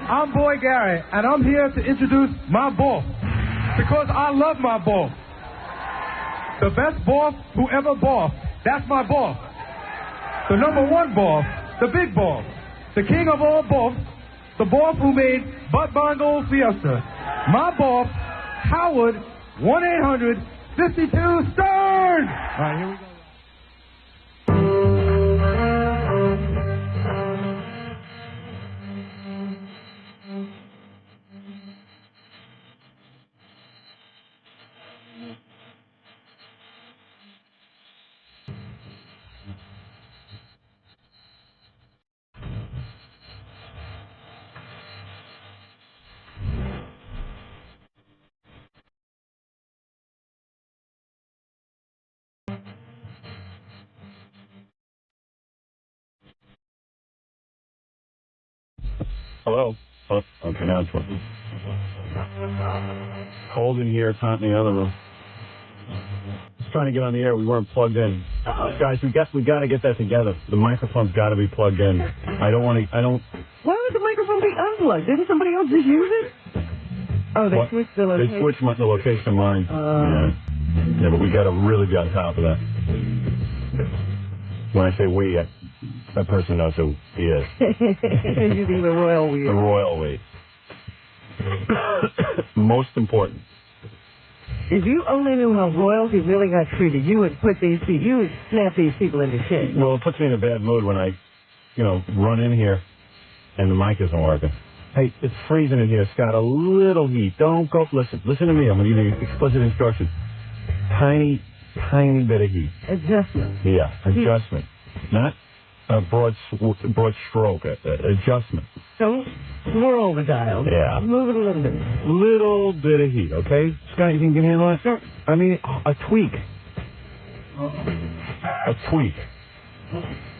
I'm Boy Gary, and I'm here to introduce my boss, because I love my boss. The best boss who ever bossed, that's my boss. The number one boss, the big boss, the king of all boss, the boss who made Butt Bongo Fiesta. My boss, Howard, 1-800-52-STERN! All right, here we go. Hello. Oh, okay, now it's working. Cold in here, it's hot in the other room. Just trying to get on the air. We weren't plugged in. Guys, we got to get that together. The microphone's got to be plugged in. I don't. Why would the microphone be unplugged? Didn't somebody else just use it? Oh, they switched the location. They switched the location of mine. Yeah, but we got to really be on top of that. When I say we, that person knows who he is. You're using the royal we. The royal we. Most important. If you only knew how royalty really got treated, you would snap these people into shape. Well, it puts me in a bad mood when I, run in here and the mic isn't working. Hey, it's freezing in here, Scott. A little heat. Don't go. Listen to me. I'm going to give you explicit instructions. Tiny bit of heat. Adjustment. Yeah, adjustment. Not a broad stroke. Adjustment. Don't swirl the dial. Yeah. Move it a little bit. Little bit of heat, okay? Scott, you think you can handle it? Sure. I mean, a tweak. A tweak.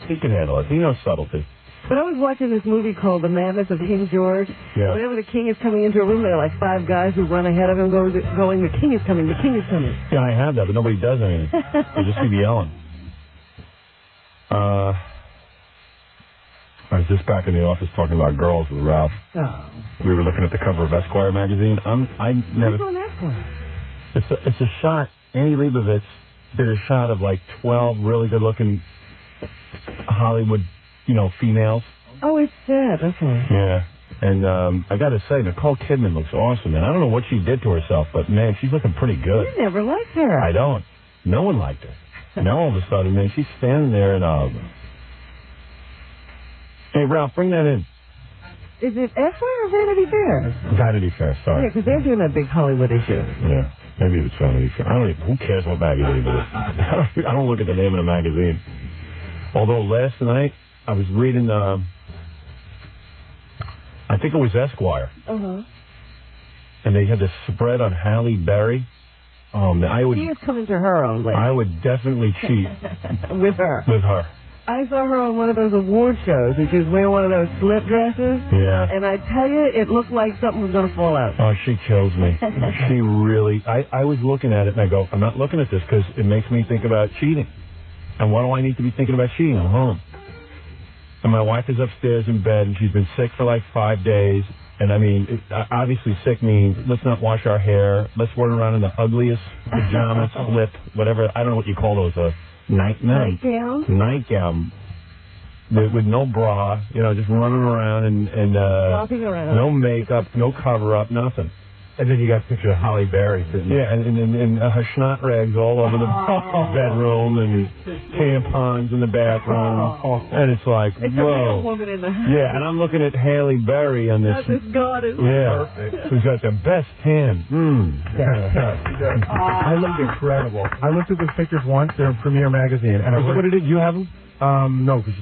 He can handle it. He knows subtlety. But I was watching this movie called The Madness of King George. Yeah. Whenever the king is coming into a room, there are like 5 guys who run ahead of him going, the king is coming, the king is coming. Yeah, I have that, but nobody does anything. They just keep yelling. I was just back in the office talking about girls with Ralph. Oh. We were looking at the cover of Esquire magazine. I never. What's on that for? It's a shot. Annie Leibovitz did a shot of like 12 really good-looking Hollywood, females. Oh, it's sad. Okay. Yeah. And I got to say, Nicole Kidman looks awesome. And I don't know what she did to herself, but man, she's looking pretty good. You never liked her. I don't. No one liked her. Now all of a sudden, man, she's standing there and hey, Ralph, bring that in. Is it Esquire or Vanity Fair? Vanity Fair, sorry. Yeah, because they're doing that big Hollywood issue. Yeah, maybe it's Vanity Fair. I don't even, who cares what magazine it is? I don't look at the name of the magazine. Although last night, I was reading, I think it was Esquire. Uh-huh. And they had this spread on Halle Berry. She is coming to her own way. I would definitely cheat. With her. With her. I saw her on one of those award shows, and she was wearing one of those slip dresses. Yeah. And I tell you, it looked like something was going to fall out. Oh, she kills me. She really... I was looking at it, and I go, I'm not looking at this because it makes me think about cheating. And what do I need to be thinking about cheating? I'm home. And my wife is upstairs in bed, and she's been sick for like 5 days. And I mean, obviously sick means let's not wash our hair. Let's run around in the ugliest pajamas, slip, whatever. I don't know what you call those. Nightgown? Nightgown. With no bra, just running around and walking around. No makeup, no cover-up, nothing. And then you got a picture of Halle Berry sitting there. Yeah, and her snot rags all over the bedroom and tampons in the bathroom. And it's like, whoa. Woman in the house. Yeah, and I'm looking at Halle Berry on this. This goddess. Yeah. She's got the best tan. I looked incredible. I looked at those pictures once. They're in Premiere Magazine. And what it is? You have them? No, because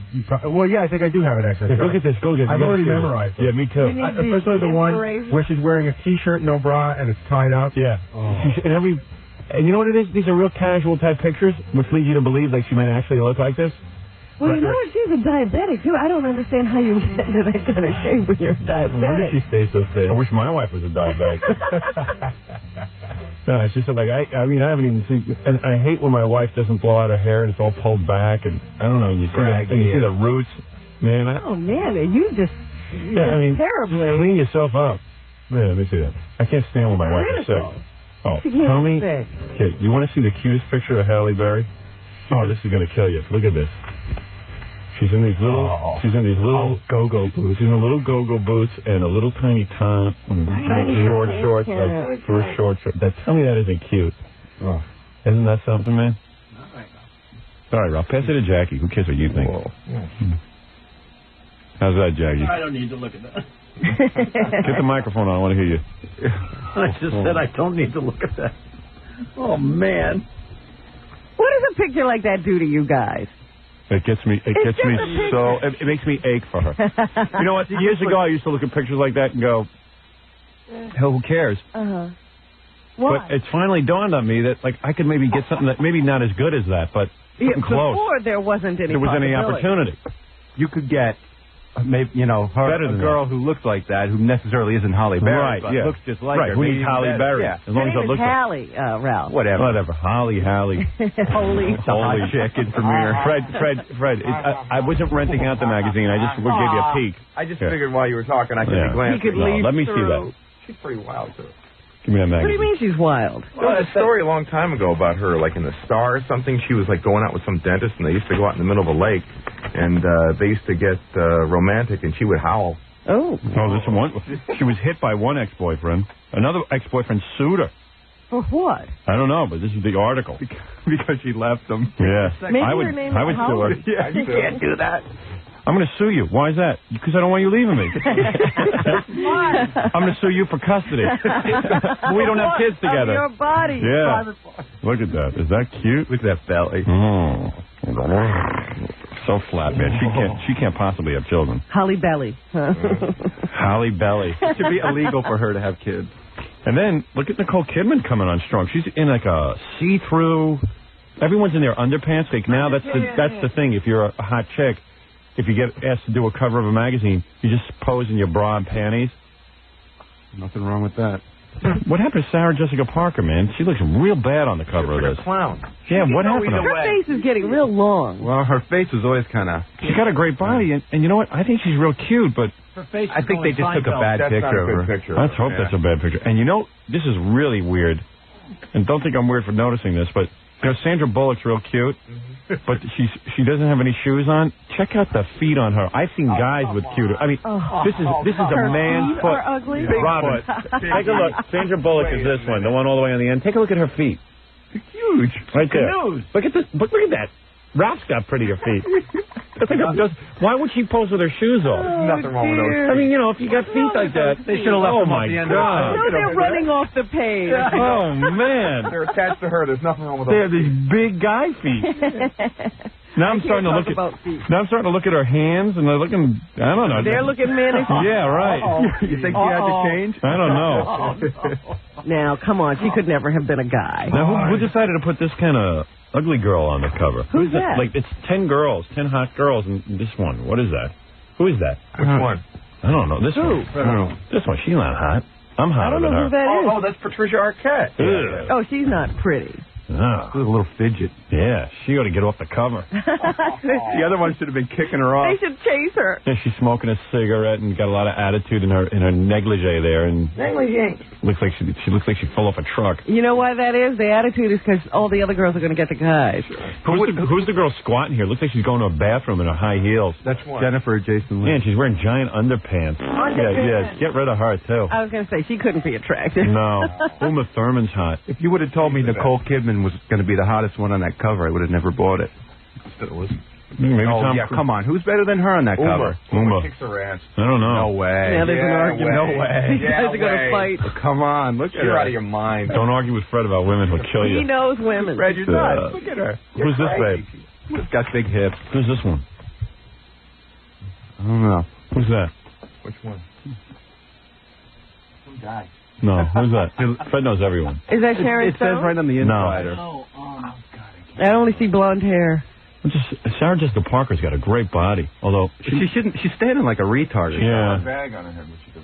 well, yeah, I think I do have it actually. Yeah, look at this. Go get it. I've already memorized it. Yeah, me too. Especially the one where she's wearing a T-shirt, no bra, and it's tied up. Yeah. Oh. And you know what it is? These are real casual type pictures, which leads you to believe like she might actually look like this. Well, you know what? She's a diabetic, too. I don't understand how you get into that kind of shape when you're diabetic. Why did she stay so thin? I wish my wife was a diabetic. No, it's just like, I haven't even seen, and I hate when my wife doesn't blow out her hair and it's all pulled back, and I don't know, you see the roots. Man, oh, man, you just Yeah, I mean, terribly. clean yourself up. Yeah, let me see that. I can't stand when my wife is sick. Oh, tell me. Okay, you want to see the cutest picture of Halle Berry? Oh, this is gonna kill you. Look at this. She's in these little. She's in these little go-go boots. She's in little go-go boots and a little tiny top and short shorts, like first short shorts. Tell me that isn't cute. Oh. Isn't that something, man? All right, Ralph. Pass it to Jackie. Who cares what you think? How's that, Jackie? I don't need to look at that. Get the microphone on. I want to hear you. I just said I don't need to look at that. Oh, man. What does a picture like that do to you guys? It gets me so... It makes me ache for her. You know what? Years ago, I used to look at pictures like that and go, hell, who cares? Uh-huh. Why? But it's finally dawned on me that, like, I could maybe get something that maybe not as good as that, but close. Before there wasn't any opportunity. You could get... Maybe, you know, a girl who looks like that, who necessarily isn't Halle Berry, but looks just like her. Who needs Halle Berry? Yeah. As long as it looks Halle, Ralph. Whatever. Halle. Holy chick in premiere. Fred, I wasn't renting out the magazine. I just gave you a peek. I just figured while you were talking, I could be glancing. Let me see that. She's pretty wild, too. Give me that magazine. What do you mean she's wild? There was a story a long time ago about her, like in the Star or something. She was like going out with some dentist, and they used to go out in the middle of a lake, and they used to get romantic, and she would howl. Oh, this one. She was hit by one ex-boyfriend. Another ex-boyfriend sued her. For what? I don't know, but this is the article. Because she left him. Yeah. Maybe I would sue her. Yeah, you can't do that. I'm going to sue you. Why is that? Because I don't want you leaving me. Why? I'm going to sue you for custody. We don't have kids together. Your body. Yeah. Look at that. Is that cute? Look at that belly. So flat, man. She can't possibly have children. Halle Belly. Halle Belly. It should be illegal for her to have kids. And then look at Nicole Kidman coming on strong. She's in like a see-through. Everyone's in their underpants. Like now, that's the thing. If you're a hot chick. If you get asked to do a cover of a magazine, you just pose in your bra and panties. Nothing wrong with that. What happened to Sarah Jessica Parker, man? She looks real bad on the cover of this. Clown. Yeah, what happened? Her face is getting real long. Well, her face was always kind of... She's got a great body, and you know what? I think she's real cute, but... Her face I think they just took a bad picture of her. Let's hope that's a bad picture. And you know, this is really weird, and don't think I'm weird for noticing this, but... You know, Sandra Bullock's real cute, but she doesn't have any shoes on. Check out the feet on her. I've seen guys with cuter. I mean, this is a man's foot. Are ugly. Robin, take a look. Sandra Bullock is this one, the one all the way on the end. Take a look at her feet. They're huge. Right there. Look at this. Look at that. Ralph's got prettier feet. Why would she pose with her shoes off? Nothing wrong with those. I mean, you know, if you got feet like that, they should have left them my off the end God. No, they're running off the page. Oh, man. They're attached to her. There's nothing wrong with They them. have these big guy feet. Now I'm starting to look at her hands, and they're looking. I don't know. They're looking mannish. Yeah, right. You think she had to change? I don't know. Now, come on, she could never have been a guy. Now, who decided to put this kind of ugly girl on the cover? Who's that? Like, it's 10 hot girls, and this one. What is that? Who is that? Which one? I don't know. This one. I don't know. This one. She's not hot. I'm hotter than her. I don't know who that is. Oh, that's Patricia Arquette. Yeah. Oh, she's not pretty. Oh. She's a little fidget. Yeah, she ought to get off the cover. The other one should have been kicking her off. They should chase her. Yeah, she's smoking a cigarette and got a lot of attitude in her negligee there, and looks like she looks like she fell off a truck. You know why that is? The attitude is because all the other girls are going to get the guys. Who's the girl squatting here? Looks like she's going to a bathroom in her high heels. That's one. Jennifer Jason Leigh. Yeah, and she's wearing giant underpants. Yeah, get rid of her too. I was going to say she couldn't be attractive. No, Uma Thurman's hot. If you would have told me Nicole Kidman was going to be the hottest one on that cover, I would have never bought it. Maybe Come on. Who's better than her on that cover? Uma. Kicks her ass. I don't know. No way. Yeah, there's an argument. No way. These guys are going to fight. Oh, come on. Look at her. You're out of your mind. Don't argue with Fred about women. He'll kill you. He knows women. Fred, you're nuts. Look at her. Who's this babe? She's got big hips. Who's this one? I don't know. Who's that? Which one? Some guy. No, who's that? Fred knows everyone. Is that Sharon It says right on the inside. Oh, I only see blonde hair. Sarah Jessica Parker's got a great body, although She shouldn't. She's standing like a retard. Yeah. A bag on her head when she does.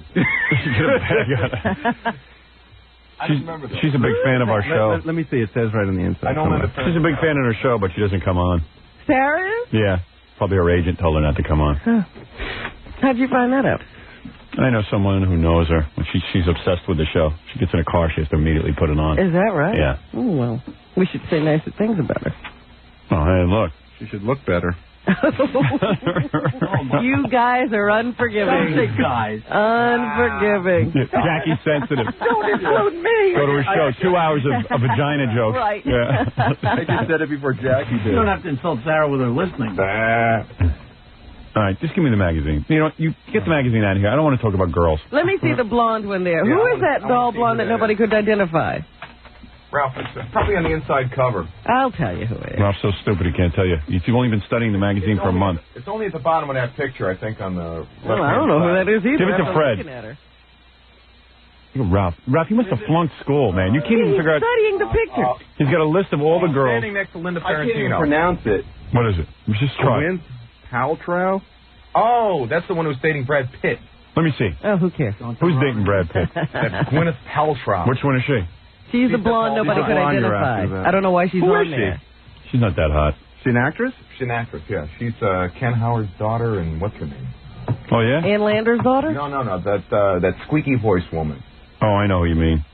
She got a bag on her. She's a big fan of our show. Let me see. It says right on the inside. I don't understand. She's a big fan of her show, but she doesn't come on. Sarah is? Yeah. Probably her agent told her not to come on. Huh. How'd you find that out? I know someone who knows her. She's obsessed with the show. She gets in a car, she has to immediately put it on. Is that right? Yeah. Oh, well, we should say nicer things about her. Oh, hey, look. She should look better. You guys are unforgiving. Don't say guys. Unforgiving. Jackie's sensitive. Don't include me. Go to a show, 2 hours of vagina jokes. Right. Yeah. I just said it before Jackie did. You don't have to insult Sarah with her listening. All right, just give me the magazine. You know what? You get the magazine out of here. I don't want to talk about girls. Let me see the blonde one there. Yeah, Who is that doll blonde that nobody could identify? Ralph, it's probably on the inside cover. I'll tell you who it is. Ralph's so stupid he can't tell you. You've only been studying the magazine for a month. It's only at the bottom of that picture, I think, on the Well, I don't know who that is either. Give it to I'm Fred. looking at her. Ralph, you must have flunked school, man. You can't even figure out. Studying the picture. He's got a list of all the girls. Standing next to Linda I can't even Ferrantino. pronounce it. What is it? Just try. Gwyneth Paltrow? Oh, that's the one who's dating Brad Pitt. Let me see. Oh, who cares? Who's dating Brad Pitt? That's Gwyneth Paltrow. Which one is she? She's the blonde nobody could blonde you're identify. after that. I don't know why she's Who on is there. She's not that hot. She an actress? She's an actress, yeah. She's Ken Howard's daughter, and what's her name? Oh, yeah? Ann Lander's daughter? No. That squeaky voice woman. Oh, I know who you mean.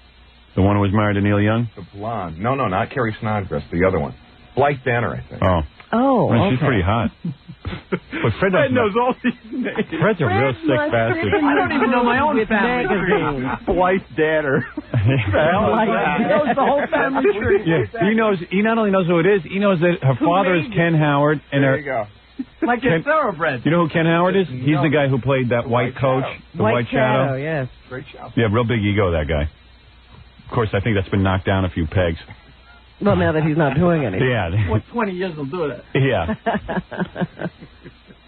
The one who was married to Neil Young? The blonde. No, not Carrie Snodgrass. The other one. Blythe Danner, I think. Oh. Oh, Man, she's okay. pretty hot. But Fred knows all these names. Fred's a real sick bastard. I don't even know my own With family tree. Blythe Danner. He knows the whole family tree. Yeah, he not only knows who it is, he knows that her father is Ken Howard. And There her, you go. Like a thoroughbred. you know who Ken Howard is? He's the guy who played that white coach, the White Shadow. Yes. Great show. Yeah, real big ego, that guy. Of course, I think that's been knocked down a few pegs. Well, now that he's not doing anything. Yeah. What 20 years will do that? Yeah.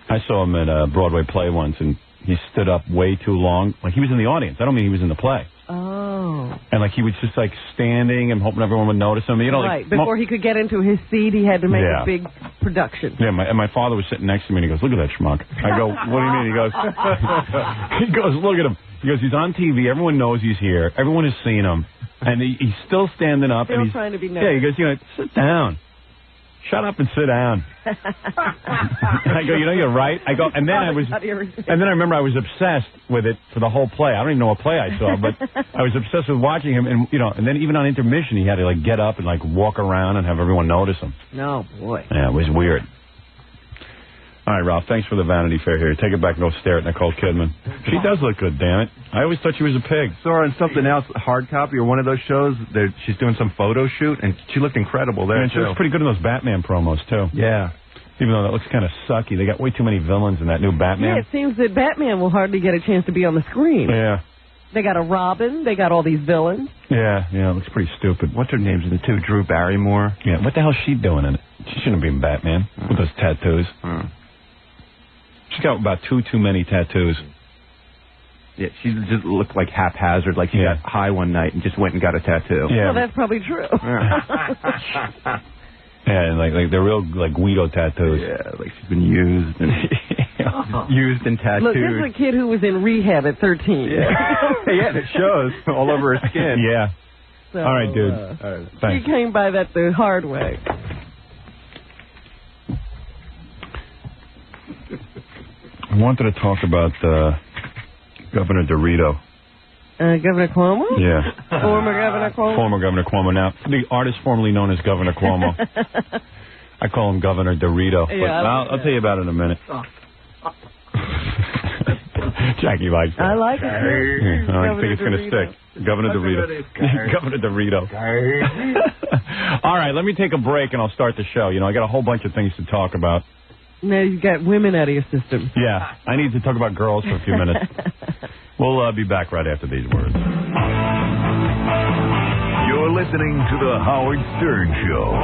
I saw him at a Broadway play once, and he stood up way too long. Like, he was in the audience. I don't mean he was in the play. Oh. And, like, he was just, like, standing and hoping everyone would notice him. You know, Right. like, Before he could get into his seat, he had to make Yeah. a big production. Yeah, my father was sitting next to me, and he goes, "Look at that schmuck." I go, "What do you mean?" He goes, "Look at him." He goes, "He's on TV. Everyone knows he's here. Everyone has seen him. And he's still standing up." Still and he's trying to be Yeah, he nice. goes, "Sit down. Shut up and sit down." I go, "You're right." I go, and then I remember I was obsessed with it for the whole play. I don't even know what play I saw, but I was obsessed with watching him, and then even on intermission, he had to like get up and like walk around and have everyone notice him. No, boy. Yeah, it was weird. All right, Ralph, thanks for the Vanity Fair here. Take it back and go stare at Nicole Kidman. She does look good, damn it. I always thought she was a pig. Saw her in something else, Hard Copy, or one of those shows. She's doing some photo shoot, and she looked incredible there, And she looks pretty good in those Batman promos, too. Yeah. Even though that looks kind of sucky. They got way too many villains in that new Batman. Yeah, it seems that Batman will hardly get a chance to be on the screen. Yeah. They got a Robin. They got all these villains. Yeah, it looks pretty stupid. What's her name's in it, too? Drew Barrymore? Yeah, what the hell's she doing in it? She shouldn't be in Batman with those tattoos. She's got about too many tattoos. Yeah, she just looked like haphazard, like she got high one night and just went and got a tattoo. Yeah. Well, that's probably true. Yeah, and like they're real like Guido tattoos. Yeah, like she's been used and used and tattooed. Look, this is a kid who was in rehab at 13. Yeah, yeah, it shows all over her skin. Yeah. So, all right, dude. All right. Thanks. He came by that the hard way. I wanted to talk about Governor Dorito. Governor Cuomo? Yeah. Former Governor Cuomo? Former Governor Cuomo. Now, the artist formerly known as Governor Cuomo. I call him Governor Dorito. But Yeah, I'll tell you about it in a minute. Jackie likes it. I like it. I think it's going to stick. Governor Dorito. Governor Dorito. All right, let me take a break and I'll start the show. I got a whole bunch of things to talk about. Now you got women out of your system. Yeah, I need to talk about girls for a few minutes. We'll be back right after these words. You're listening to The Howard Stern Show.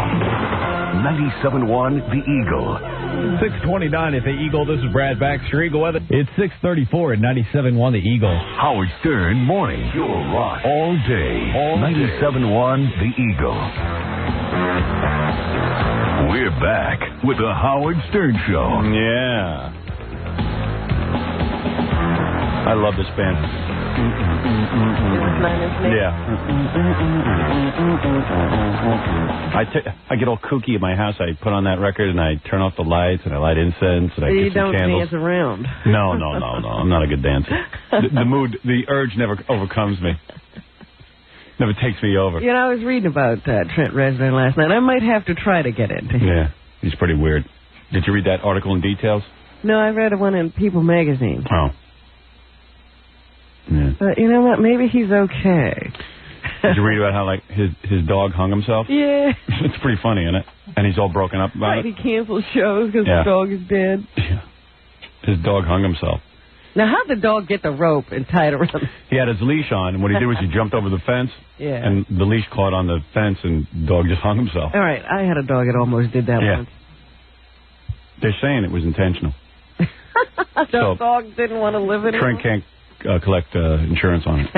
97.1 The Eagle. 6:29 at The Eagle. This is Brad Baxter, Eagle Weather. It's 6:34 at 97.1 The Eagle. Howard Stern Morning. You're rock all day. 97.1 The Eagle. We're back with The Howard Stern Show. Yeah. I love this band. Yeah. I get all kooky at my house. I put on that record and I turn off the lights and I light incense and I get some candles. You don't dance around. No. I'm not a good dancer. The urge never overcomes me. Never takes me over. You know, I was reading about Trent Reznor last night. I might have to try to get into him. Yeah, he's pretty weird. Did you read that article in details? No, I read one in People magazine. Oh. Yeah. But you know what? Maybe he's okay. Did you read about how, like, his dog hung himself? Yeah. It's pretty funny, isn't it? And he's all broken up about it. He canceled shows because the dog is dead. Yeah. His dog hung himself. Now, how'd the dog get the rope and tie it around? He had his leash on, and what he did was he jumped over the fence, and the leash caught on the fence, and the dog just hung himself. All right, I had a dog that almost did that once. They're saying it was intentional. The dog didn't want to live anymore? Trent can't collect insurance on it.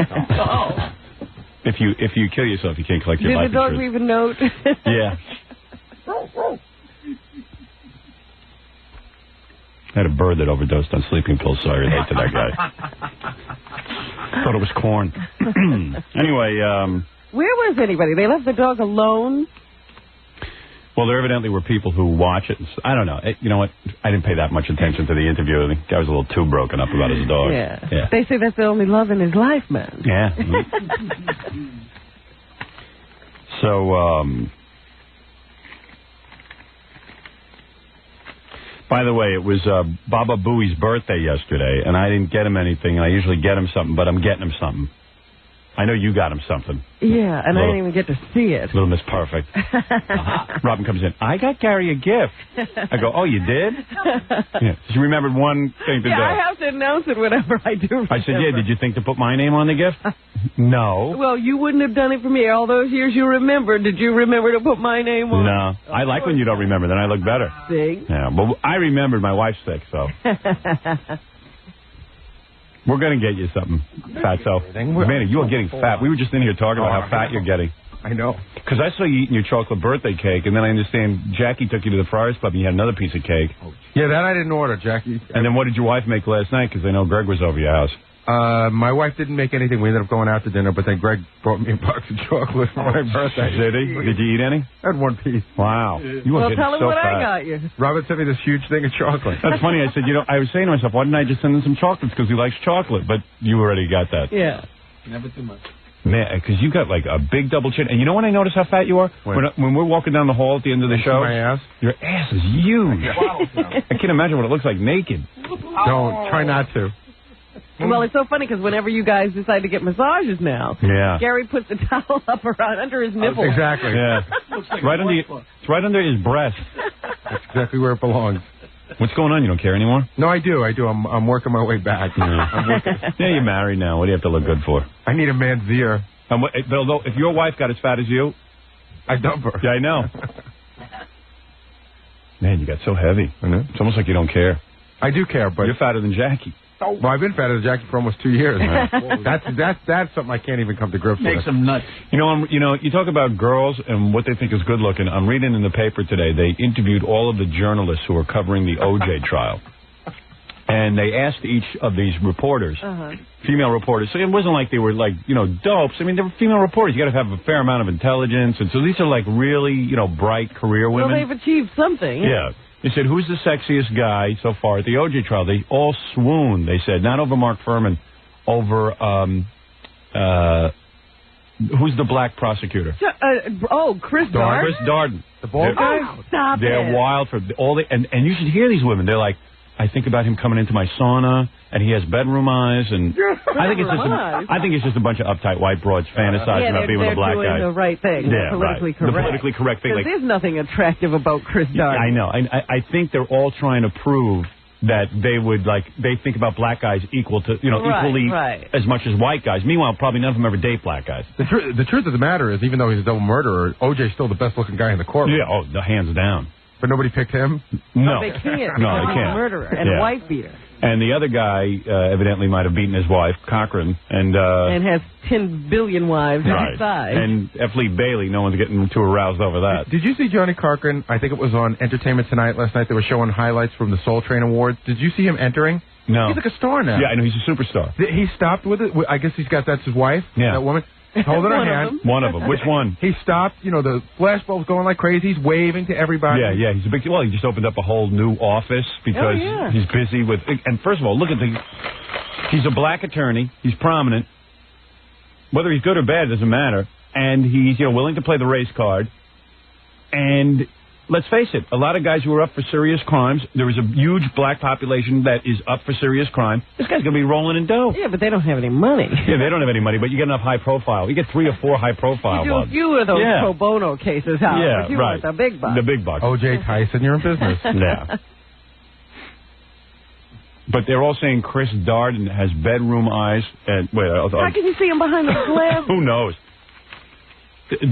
If you kill yourself, you can't collect your life insurance. Did the dog leave a note? Yeah. I had a bird that overdosed on sleeping pills, so I relate to that guy. Thought it was corn. Anyway, where was anybody? They left the dog alone? Well, there evidently were people who watch it. I don't know. You know what? I didn't pay that much attention to the interview. The guy was a little too broken up about his dog. Yeah. They say that's the only love in his life, man. Yeah. So, by the way, it was Baba Booey's birthday yesterday, and I didn't get him anything, and I usually get him something, but I'm getting him something. I know you got him something. Yeah, and I didn't even get to see it. Little Miss Perfect. Robin comes in. I got Gary a gift. I go, oh, you did? Yeah. She remembered one thing to do. I have to announce it whenever I do. I said, yeah, did you think to put my name on the gift? No. Well, you wouldn't have done it for me all those years you remembered. Did you remember to put my name on? No. I like when you don't remember. Then I look better. See? Yeah, but I remembered my wife's sick, so. We're going to get you something, Fatso. Man, you are getting fat. We were just in here talking about how fat you're getting. I know. Because I saw you eating your chocolate birthday cake, and then I understand Jackie took you to the Friars Club and you had another piece of cake. Yeah, that I didn't order, Jackie. And then what did your wife make last night? Because I know Greg was over your house. My wife didn't make anything. We ended up going out to dinner, but then Greg brought me a box of chocolate for my birthday. Did he? Did you eat any? I had one piece. Wow. You well, tell him so what fat. I got you. Robert sent me this huge thing of chocolate. That's funny. I said, I was saying to myself, why didn't I just send him some chocolates? Because he likes chocolate. But you already got that. Yeah. Never too much. Man, because you got like a big double chin. And you know when I notice how fat you are? When we're walking down the hall at the end of the show. My ass? Your ass is huge. I can't imagine what it looks like naked. Don't. Try not to. Well, it's so funny because whenever you guys decide to get massages now, Gary puts the towel up around under his nipple. Exactly. Yeah. Like it's right under his breast. That's exactly where it belongs. What's going on? You don't care anymore? No, I do. I'm working my way back. Yeah, you're married now. What do you have to look good for? I need a man's ear. If your wife got as fat as you, I dump her. Yeah, I know. Man, you got so heavy. It's almost like you don't care. I do care, but you're fatter than Jackie. Well, I've been fatter than Jackie for almost 2 years. That's something I can't even come to grips with. Makes them nuts. You talk about girls and what they think is good looking. I'm reading in the paper today. They interviewed all of the journalists who are covering the OJ trial, and they asked each of these reporters, female reporters. So it wasn't like they were dopes. I mean, they were female reporters. You got to have a fair amount of intelligence, and so these are like really bright career women. Well, they've achieved something. Yeah. They said, who's the sexiest guy so far at the OJ trial? They all swooned, they said. Not over Mark Fuhrman, over, who's the black prosecutor? Chris Darden? Chris Darden. The bald guy? Oh, stop They're wild for and you should hear these women. They're like, I think about him coming into my sauna, and he has bedroom eyes, and I think it's just a bunch of uptight white broads fantasizing about being with a black guy. Yeah, they're doing the right thing. Yeah, politically correct. The politically correct thing. There's nothing attractive about Chris Darden. I know. I think they're all trying to prove that they think about black guys equally as much as white guys. Meanwhile, probably none of them ever date black guys. The truth of the matter is, even though he's a double murderer, OJ's still the best looking guy in the courtroom. Yeah, the hands down. But nobody picked him? No. They can't. No, they can't. He's a murderer and a wife beater. And the other guy evidently might have beaten his wife, Cochran, and has 10 billion wives on his side. And F. Lee Bailey, no one's getting too aroused over that. Did you see Johnny Cochran? I think it was on Entertainment Tonight last night. They were showing highlights from the Soul Train Awards. Did you see him entering? No. He's like a star now. Yeah, I know. He's a superstar. He stopped with it. I guess that's his wife. Yeah. That woman. Holding her hand. One of them. Which one? He stopped. The flashbulb's going like crazy. He's waving to everybody. Yeah. He's a big. Well, he just opened up a whole new office because he's busy with. And first of all, look at he's a black attorney. He's prominent. Whether he's good or bad doesn't matter. And he's willing to play the race card. And let's face it, a lot of guys who are up for serious crimes. There is a huge black population that is up for serious crime. This guy's gonna be rolling in dough. Yeah, but they don't have any money. Yeah, they don't have any money, but you get enough high profile. You get 3 or 4 high profile you do ones. a few of those pro bono cases, Howard. Yeah, you right. want the big bucks. The big bucks. O.J. Tyson, you're in business. Yeah. But they're all saying Chris Darden has bedroom eyes. And how can you see him behind the glass? Who knows?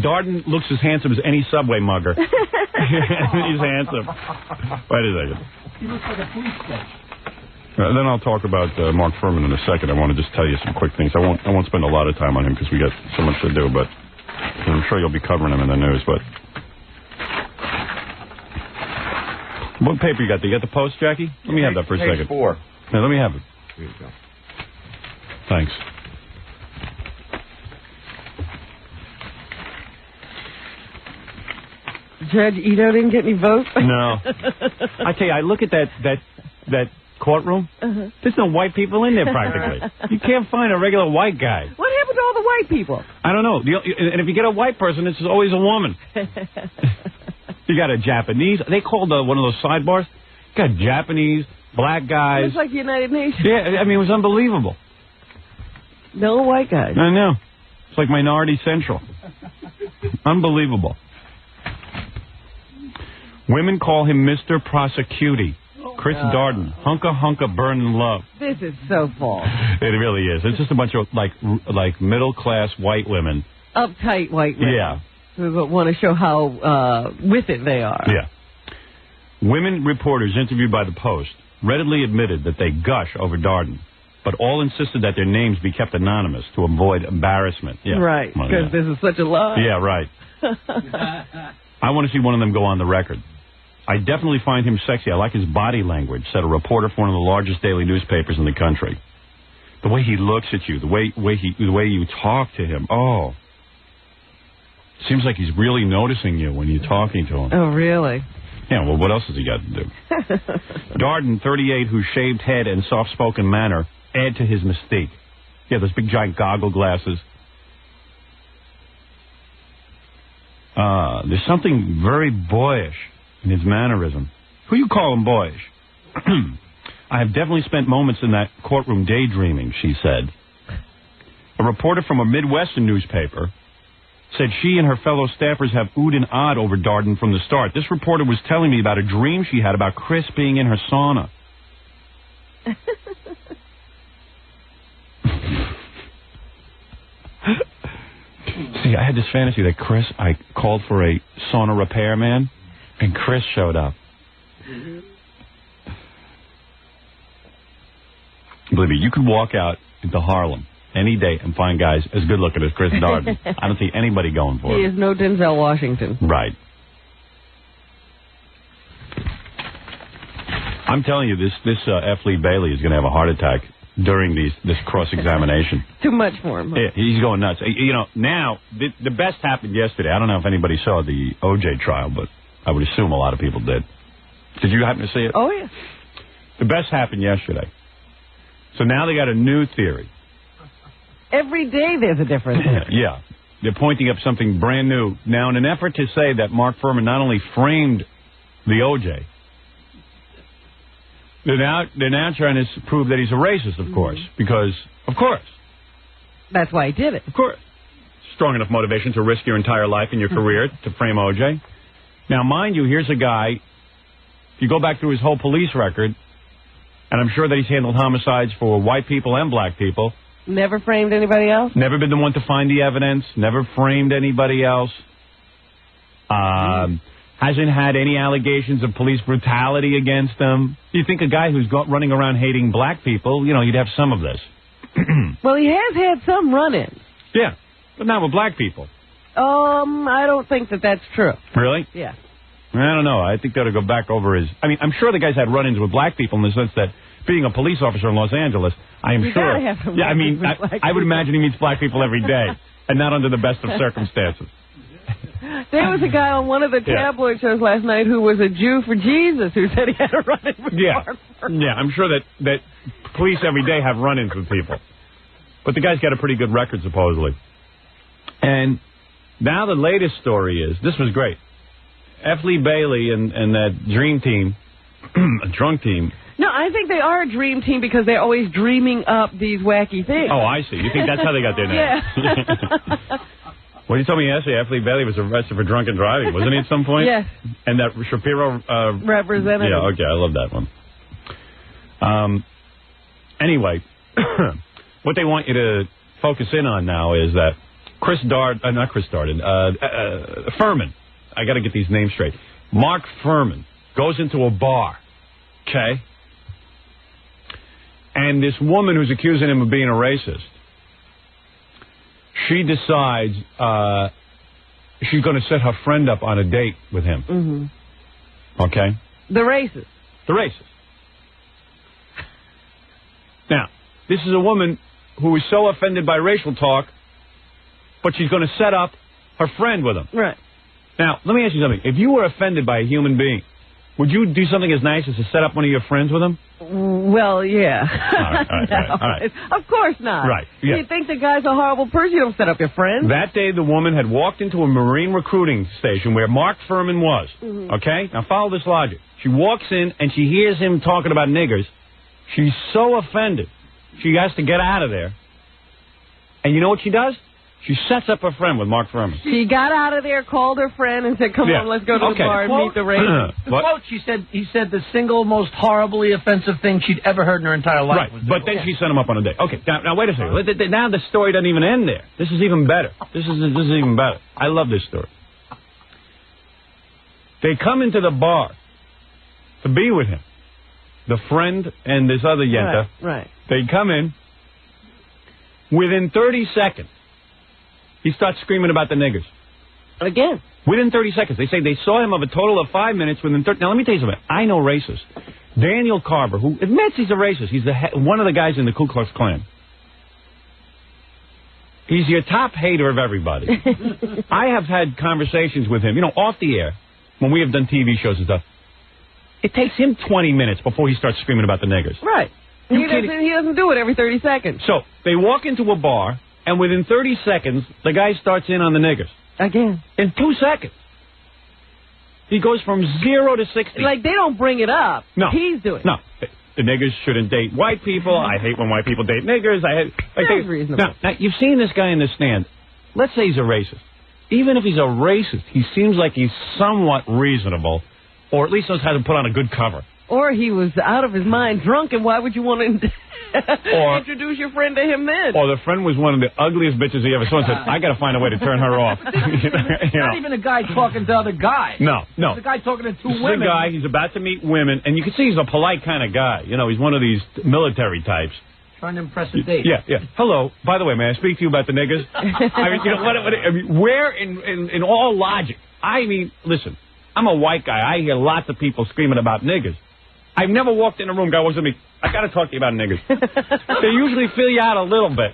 Darden looks as handsome as any subway mugger. He's handsome. Wait a second. He looks like a police sketch. Then I'll talk about Mark Fuhrman in a second. I want to just tell you some quick things. I won't spend a lot of time on him because we got so much to do, but I'm sure you'll be covering him in the news. But what paper you got? You got the Post, Jackie? Let me have that for a second. Page 4. Yeah, let me have it. Here you go. Thanks. Judge Ito didn't get any votes? No. I tell you, I look at that courtroom. There's no white people in there practically. You can't find a regular white guy. What happened to all the white people? I don't know. And if you get a white person, it's always a woman. You got a Japanese. They called one of those sidebars. You got Japanese, black guys. It's like the United Nations. Yeah, I mean, it was unbelievable. No white guys. I know. It's like Minority Central. Unbelievable. Women call him Mr. Prosecuty. Chris Darden. Hunka burnin' love. This is so false. It really is. It's just a bunch of, like middle-class white women. Uptight white women. Yeah. Who want to show how with it they are. Yeah. Women reporters interviewed by the Post readily admitted that they gush over Darden, but all insisted that their names be kept anonymous to avoid embarrassment. Yeah. Right, because this is such a lie. Yeah, right. I want to see one of them go on the record. I definitely find him sexy. I like his body language, said a reporter for one of the largest daily newspapers in the country. The way he looks at you, the way you talk to him. Oh. Seems like he's really noticing you when you're talking to him. Oh, really? Yeah, well, what else has he got to do? Darden, 38, whose shaved head and soft-spoken manner add to his mystique. Yeah, those big giant goggle glasses. There's something very boyish in his mannerism. Who you call him boyish? I have definitely spent moments in that courtroom daydreaming, she said. A reporter from a Midwestern newspaper said she and her fellow staffers have oohed and ahed over Darden from the start. This reporter was telling me about a dream she had about Chris being in her sauna. See, I had this fantasy that I called for a sauna repairman, and Chris showed up. Believe me, you could walk out into Harlem any day and find guys as good looking as Chris Darden. I don't see anybody going for He him. is no Denzel Washington. Right. I'm telling you, this F. Lee Bailey is going to have a heart attack during this cross-examination. Too much for him. Huh? Yeah, he's going nuts. You know, now, the best happened yesterday. I don't know if anybody saw the O.J. trial, but I would assume a lot of people did. Did you happen to see it? Oh, yeah. The best happened yesterday. So now they got a new theory. Every day there's a different theory. Yeah. They're pointing up something brand new. Now, in an effort to say that Mark Fuhrman not only framed the O.J., they're now trying to prove that he's a racist, of course, because, of course. That's why he did it. Of course. Strong enough motivation to risk your entire life and your career to frame O.J. Now, mind you, here's a guy, if you go back through his whole police record, and I'm sure that he's handled homicides for white people and black people. Never framed anybody else? Never been the one to find the evidence. Never framed anybody else. Hasn't had any allegations of police brutality against him. You think a guy who's running around hating black people, you'd have some of this. Well, he has had some run-ins. Yeah, but not with black people. I don't think that's true. Really? Yeah. I don't know. I think they ought to go back over his... I mean, I'm sure the guy's had run-ins with black people in the sense that being a police officer in Los Angeles, I am sure. Gotta have some I mean, I would imagine he meets black people every day, and not under the best of circumstances. There was a guy on one of the tabloid shows last night who was a Jew for Jesus who said he had a run-in with Mark Fuhrman. Yeah, I'm sure that police every day have run-ins with people. But the guy's got a pretty good record, supposedly. And now the latest story is, this was great. F. Lee Bailey and that dream team, a drunk team. No, I think they are a dream team because they're always dreaming up these wacky things. Oh, I see. You think that's how they got their name? Yeah. Well, you told me yesterday F. Lee Bailey was arrested for drunken driving, wasn't he, at some point? Yes. And that Shapiro... representative. Yeah, okay, I love that one. Anyway, what they want you to focus in on now is that Fuhrman. I got to get these names straight. Mark Fuhrman goes into a bar, okay? And this woman who's accusing him of being a racist, she decides she's going to set her friend up on a date with him. Mm-hmm. Okay? The racist. The racist. Now, this is a woman who is so offended by racial talk, but she's going to set up her friend with him. Right. Now, let me ask you something. If you were offended by a human being, would you do something as nice as to set up one of your friends with him? Well, yeah. All right. Of course not. Right. Yeah. You think the guy's a horrible person, you don't set up your friend. That day, the woman had walked into a Marine recruiting station where Mark Fuhrman was. Mm-hmm. Okay? Now, follow this logic. She walks in, and she hears him talking about niggers. She's so offended, she has to get out of there. And you know what she does? She sets up her friend with Mark Fuhrman. She got out of there, called her friend, and said, come on, let's go to the bar and meet the racist. The quote, he said the single most horribly offensive thing she'd ever heard in her entire life. Right, but then she sent him up on a date. Okay, now wait a second. Now the story doesn't even end there. This is even better. This is even better. I love this story. They come into the bar to be with him. The friend and this other yenta. Right. They come in. Within 30 seconds, he starts screaming about the niggers. Again. Within 30 seconds. They say they saw him of a total of 5 minutes within 30... Now, let me tell you something. I know racists. Daniel Carver, who admits he's a racist. He's one of the guys in the Ku Klux Klan. He's your top hater of everybody. I have had conversations with him, off the air, when we have done TV shows and stuff. It takes him 20 minutes before he starts screaming about the niggers. Right. He doesn't do it every 30 seconds. So, they walk into a bar... And within 30 seconds, the guy starts in on the niggers. Again. In 2 seconds. He goes from 0 to 60. Like, they don't bring it up. No. He's doing it. No. The niggers shouldn't date white people. I hate when white people date niggers. That's reasonable. Now, you've seen this guy in the stand. Let's say he's a racist. Even if he's a racist, he seems like he's somewhat reasonable, or at least knows how to put on a good cover. Or he was out of his mind drunk, and why would you want to introduce your friend to him then? Or the friend was one of the ugliest bitches he ever saw and said, I got to find a way to turn her off. Not even a guy talking to other guys. No. It's a guy talking to two women. This is a guy, he's about to meet women, and you can see he's a polite kind of guy. He's one of these military types. Trying to impress a date. Yeah. Hello. By the way, may I speak to you about the niggers? Where in all logic? Listen, I'm a white guy. I hear lots of people screaming about niggers. I've never walked in a room, guy walks at me, I got to talk to you about niggers. They usually fill you out a little bit.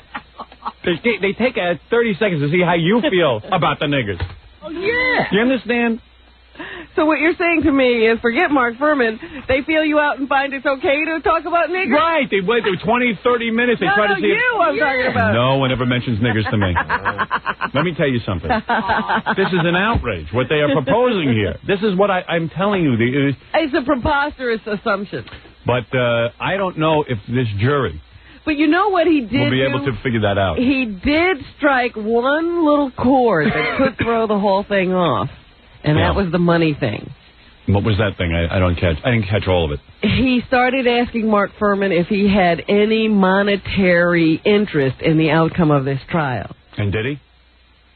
They take 30 seconds to see how you feel about the niggers. Oh, yeah. You understand? So what you're saying to me is, forget Mark Fuhrman, they feel you out and find it's okay to talk about niggers? Right. They wait 20, 30 minutes. They try to see I'm talking about. No one ever mentions niggers to me. Let me tell you something. This is an outrage, what they are proposing here. This is what I'm telling you. It's a preposterous assumption. But I don't know if this jury... But you know what he did We'll be able to figure that out. He did strike one little chord that could throw the whole thing off. And that was the money thing. What was that thing? I didn't catch all of it. He started asking Mark Fuhrman if he had any monetary interest in the outcome of this trial. And did he?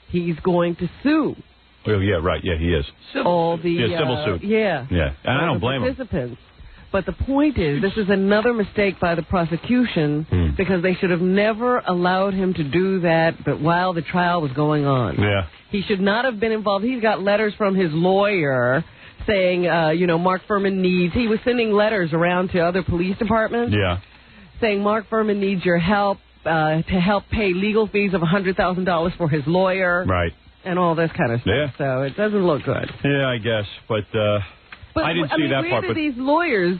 He's going to sue. Oh, yeah, right. Yeah, he is. All the civil suit. Yeah. Yeah, and I don't blame him. But the point is, this is another mistake by the prosecution because they should have never allowed him to do that but while the trial was going on. Yeah. He should not have been involved. He's got letters from his lawyer saying, Mark Fuhrman he was sending letters around to other police departments. Yeah. Saying Mark Fuhrman needs your help to help pay legal fees of $100,000 for his lawyer. Right. And all this kind of stuff. Yeah. So it doesn't look good. Yeah, I guess. But I didn't see that part. Where did these lawyers,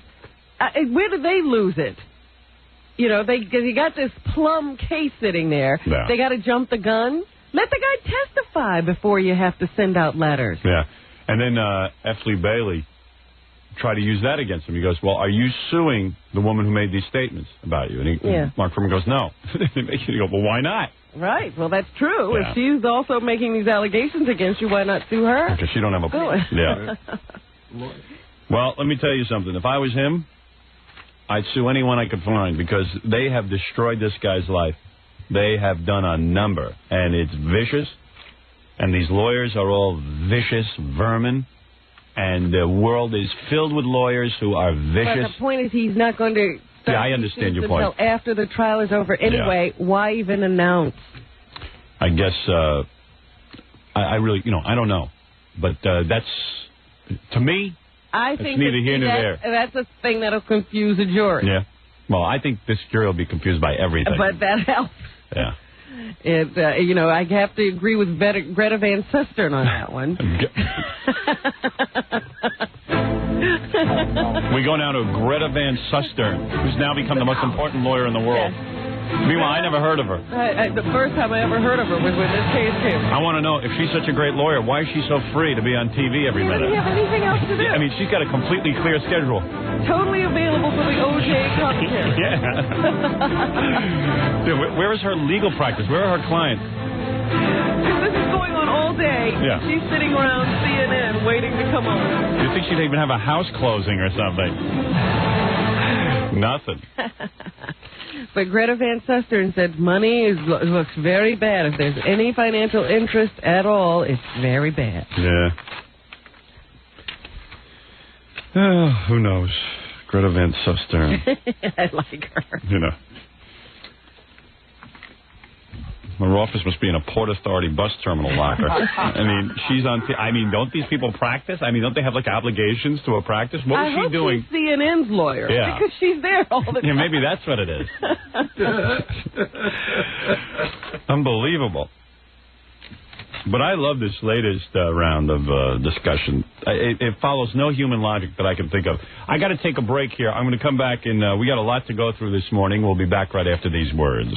where did they lose it? They got this plum case sitting there. Yeah. They got to jump the gun. Let the guy testify before you have to send out letters. Yeah. And then F. Bailey tried to use that against him. He goes, well, are you suing the woman who made these statements about you? And Mark Fuhrman goes, no. You go, well, why not? Right. Well, that's true. Yeah. If she's also making these allegations against you, why not sue her? Because she don't have a point. Yeah. Well, let me tell you something. If I was him, I'd sue anyone I could find because they have destroyed this guy's life. They have done a number, and it's vicious. And these lawyers are all vicious vermin. And the world is filled with lawyers who are vicious. But the point is he's not going to... Yeah, I understand your point. Until after the trial is over. Anyway, why even announce? I guess, I really, I don't know. But that's, to me, I think neither here nor there. That's a thing that'll confuse a jury. Yeah. Well, I think this jury will be confused by everything. But that helps. Yeah. I have to agree with Greta Van Susteren on that one. We go now to Greta Van Susteren, who's now become the most important lawyer in the world. Yes. Meanwhile, I never heard of her. The first time I ever heard of her was when this case came. I want to know, if she's such a great lawyer, why is she so free to be on TV every minute? She doesn't have anything else to do. I mean, she's got a completely clear schedule. Totally available for the O.J. commentary. Yeah. Where is her legal practice? Where are her clients? This is going on all day. Yeah. She's sitting around CNN waiting to come on. Do you think she'd even have a house closing or something? Nothing. But Greta Van Susteren said money looks very bad. If there's any financial interest at all, it's very bad. Yeah. Oh, who knows? Greta Van Susteren. I like her. Her office must be in a Port Authority bus terminal locker. I mean, she's on... don't these people practice? Don't they have, obligations to a practice? What was she doing? She's CNN's lawyer. Yeah. Because she's there all the time. Yeah, maybe that's what it is. Unbelievable. But I love this latest round of discussion. It follows no human logic that I can think of. I got to take a break here. I'm going to come back, and we got a lot to go through this morning. We'll be back right after these words.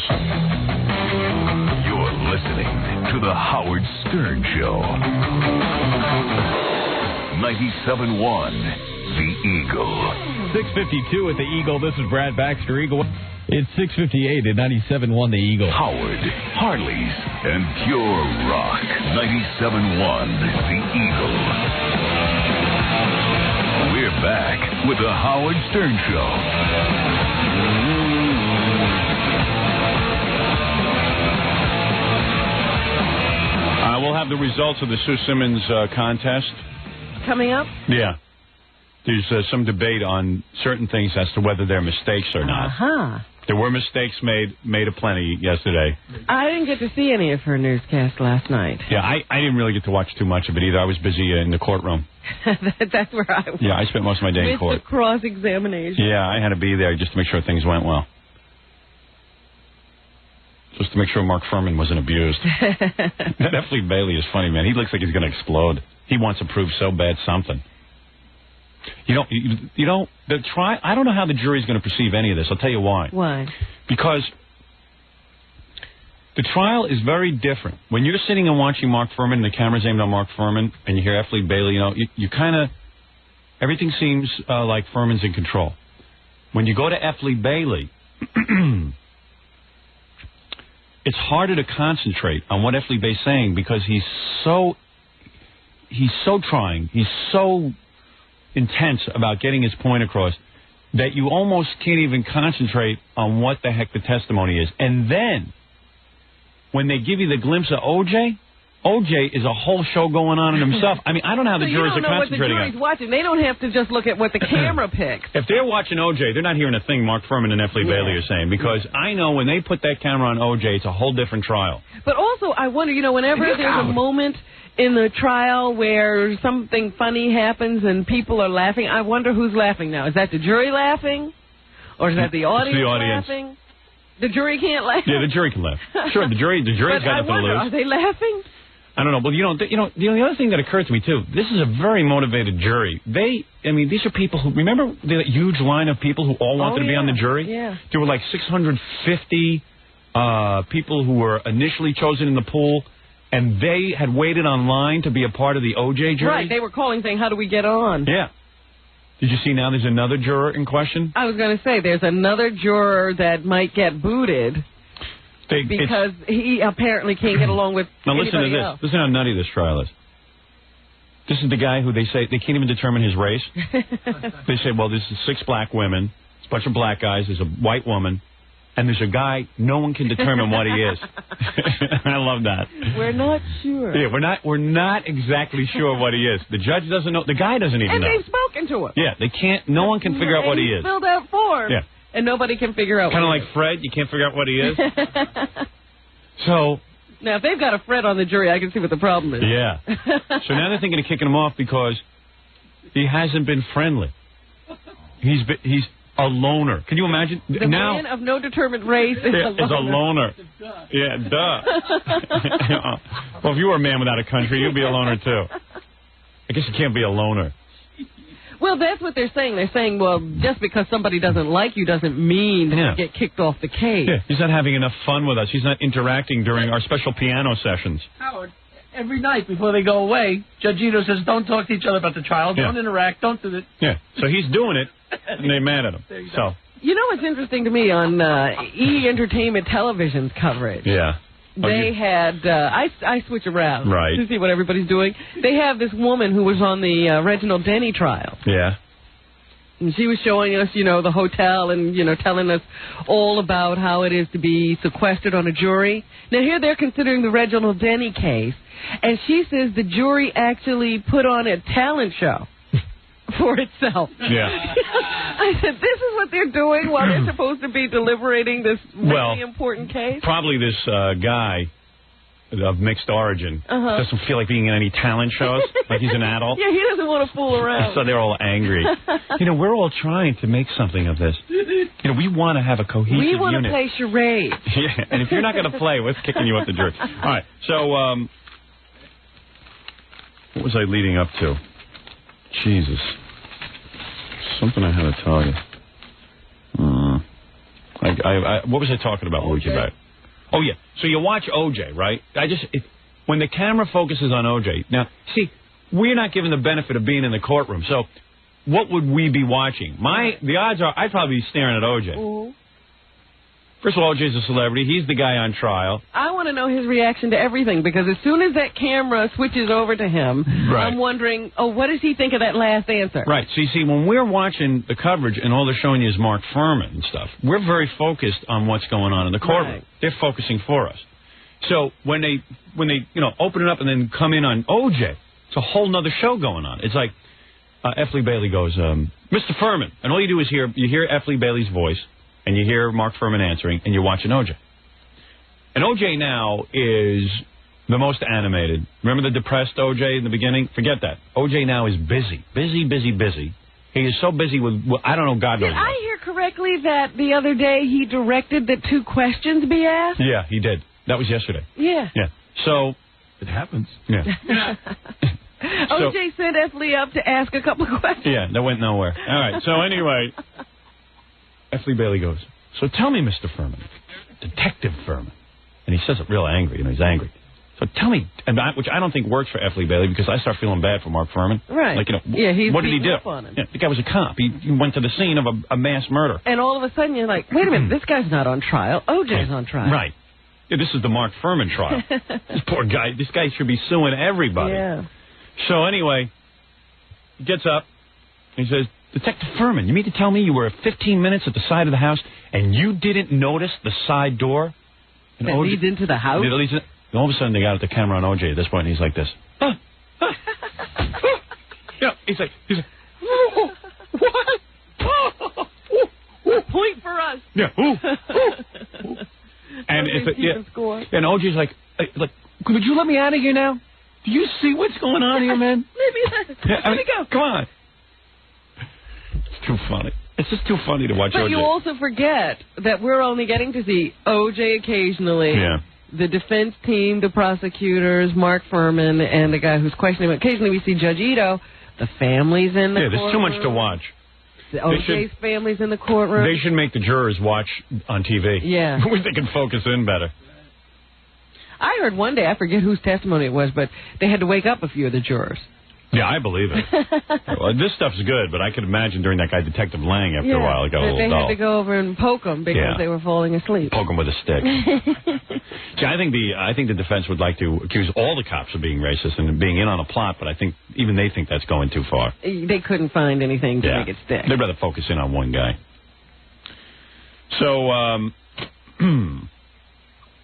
Listening to The Howard Stern Show. 97.1 The Eagle. 6:52 at The Eagle. This is Brad Baxter, Eagle. It's 6:58 at 97.1 The Eagle. Howard, Harley's, and Pure Rock. 97.1 The Eagle. We're back with The Howard Stern Show. We'll have the results of the Sue Simmons contest. Coming up? Yeah. There's some debate on certain things as to whether they're mistakes or not. Uh-huh. There were mistakes made aplenty yesterday. I didn't get to see any of her newscast last night. Yeah, I didn't really get to watch too much of it either. I was busy in the courtroom. That's where I was. Yeah, I spent most of my day in court. With the cross-examination. Yeah, I had to be there just to make sure things went well. Just to make sure Mark Fuhrman wasn't abused. That F. Bailey is funny, man. He looks like he's going to explode. He wants to prove so bad something. I don't know how the jury's going to perceive any of this. I'll tell you why. Why? Because the trial is very different. When you're sitting and watching Mark Fuhrman and the camera's aimed on Mark Fuhrman and you hear F. Bailey, you kind of, everything seems like Fuhrman's in control. When you go to F. Bailey, it's harder to concentrate on what F. Bailey's saying because he's so trying. He's so intense about getting his point across that you almost can't even concentrate on what the heck the testimony is. And then, when they give you the glimpse of O.J., O.J. is a whole show going on in himself. I mean, I don't know how the jurors are concentrating on. You don't know what the jury's watching. They don't have to just look at what the camera picks. If they're watching O.J., they're not hearing a thing Mark Fuhrman and Effley Bailey are saying, because I know when they put that camera on O.J., it's a whole different trial. But also, I wonder, whenever there's a moment in the trial where something funny happens and people are laughing, I wonder who's laughing now. Is that the jury laughing? Or is that the audience laughing? The jury can't laugh? Yeah, the jury can laugh. Sure, the jury's got nothing to lose. Are they laughing? I don't know. Well, the other thing that occurred to me, too, this is a very motivated jury. These are people who, remember the huge line of people who all wanted to be on the jury? Yeah. There were like 650 people who were initially chosen in the pool, and they had waited online to be a part of the O.J. jury. Right, they were calling saying, how do we get on? Yeah. Did you see now there's another juror in question? I was going to say, there's another juror that might get booted because he apparently can't get along with anybody listen to this. else. Listen how nutty this trial is. This is the guy who they say they can't even determine his race. They say, well, this is 6 black women, it's a bunch of black guys, there's a white woman, and there's a guy no one can determine what he is. I love that. We're not sure. Yeah, we're not exactly sure what he is. The judge doesn't know. The guy doesn't even know. And they've spoken to him. Yeah, they can't. No one can figure out what he is. Filled out forms. Yeah. And nobody can figure out. Kind of like Fred. You can't figure out what he is. So. Now, if they've got a Fred on the jury, I can see what the problem is. Yeah. So now they're thinking of kicking him off because he hasn't been friendly. He's a loner. Can you imagine? The man of no determined race is a loner. Yeah, duh. Well, if you were a man without a country, you'd be a loner, too. I guess you can't be a loner. Well, that's what they're saying. They're saying, well, just because somebody doesn't like you doesn't mean you get kicked off the case. Yeah, he's not having enough fun with us. He's not interacting during our special piano sessions. Howard, every night before they go away, Judge Ito says, don't talk to each other about the trial, don't interact, don't do that. Yeah, so he's doing it, and they're mad at him. So. You know what's interesting to me on E! Entertainment Television's coverage? Yeah. They had, I switch around to see what everybody's doing. They have this woman who was on the Reginald Denny trial. Yeah. And she was showing us, the hotel and, telling us all about how it is to be sequestered on a jury. Now, here they're considering the Reginald Denny case. And she says the jury actually put on a talent show for itself. Yeah. I said, this is what they're doing while they're supposed to be deliberating this really important case? Probably this guy of mixed origin doesn't feel like being in any talent shows, like he's an adult. Yeah, he doesn't want to fool around. So they're all angry. We're all trying to make something of this. We want to have a cohesive unit. We want to play charades. Yeah, and if you're not going to play, we're kicking you up the jury. All right, so what was I leading up to? Jesus. Something I had to tell you. What was I talking about? Oh, yeah. So you watch O.J., right? When the camera focuses on O.J., now, see, we're not given the benefit of being in the courtroom, so what would we be watching? The odds are I'd probably be staring at O.J. Ooh. First of all, O.J.'s a celebrity. He's the guy on trial. I want to know his reaction to everything, because as soon as that camera switches over to him, I'm wondering, what does he think of that last answer? Right. So you see, when we're watching the coverage and all they're showing you is Mark Fuhrman and stuff, we're very focused on what's going on in the courtroom. Right. They're focusing for us. So when they open it up and then come in on O.J., it's a whole nother show going on. It's like Effley Bailey goes, Mr. Fuhrman, and all you do is hear Effley Bailey's voice, and you hear Mark Fuhrman answering, and you're watching O.J. And O.J. now is the most animated. Remember the depressed O.J. in the beginning? Forget that. O.J. now is busy. Busy. He is so busy with, I don't know, God knows what. Did I hear correctly that the other day he directed that 2 questions be asked? Yeah, he did. That was yesterday. Yeah. Yeah. So. It happens. Yeah. O.J. sent Effley up to ask a couple of questions. Yeah, that went nowhere. All right, so anyway. Effley Bailey goes, so tell me, Mr. Fuhrman, Detective Fuhrman. And he says it real angry, he's angry. So tell me, which I don't think works for Effley Bailey, because I start feeling bad for Mark Fuhrman. Right. Like, he's what did he do? On him. Yeah, the guy was a cop. He went to the scene of a mass murder. And all of a sudden you're like, wait a minute, this guy's not on trial. O.J.'s on trial. Right. Yeah, this is the Mark Fuhrman trial. This poor guy, this guy should be suing everybody. Yeah. So anyway, he gets up, and he says, Detective Fuhrman, you mean to tell me you were 15 minutes at the side of the house and you didn't notice the side door? That leads into the house? And all of a sudden, they got the camera on O.J. at this point, and he's like this. Yeah, he's like, what? Point for us. Yeah. And and O.J.'s like, would you let me out of here now? Do you see what's going on here, man? Let me go. Come on. It's too funny. It's just too funny to watch But O.J. you also forget that we're only getting to see O.J. occasionally. Yeah. The defense team, the prosecutors, Mark Fuhrman, and the guy who's questioning him. Occasionally we see Judge Ito. The family's in the courtroom. There's too much to watch. O.J.'s family's in the courtroom. They should make the jurors watch on TV. Yeah. I wish they could focus in better. I heard one day, I forget whose testimony it was, but they had to wake up a few of the jurors. Yeah, I believe it. Well, this stuff's good, but I could imagine during that guy, Detective Lang, after a while, it got a little they dull. had to go over and poke them because they were falling asleep. Poke them with a stick. See, I think the defense would like to accuse all the cops of being racist and being in on a plot, but I think even they think that's going too far. They couldn't find anything to make it stick. They'd rather focus in on one guy. So, and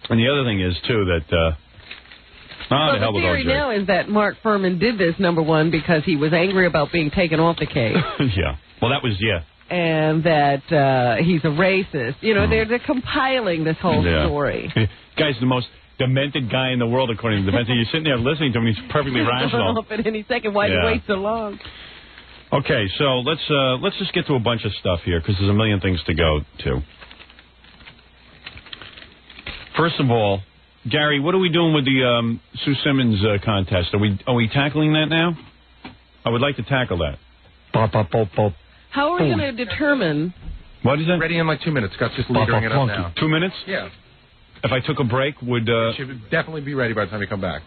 the other thing is, too, that... the theory now is that Mark Fuhrman did this, number one, because he was angry about being taken off the case. Yeah. Well, that was, And that he's a racist. You know, they're compiling this whole story. Guy's the most demented guy in the world, according to the defense. You're sitting there listening to him, he's perfectly rational. Off at any second. Why did you wait so long? Okay, so let's just get to a bunch of stuff here, because there's a million things to go to. First of all, Gary, what are we doing with the Sue Simmons contest? Are we tackling that now? I would like to tackle that. How are we going to determine? What is that? Ready in like 2 minutes. Scott's just leading it up now. 2 minutes? Yeah. If I took a break, would... should definitely be ready by the time you come back.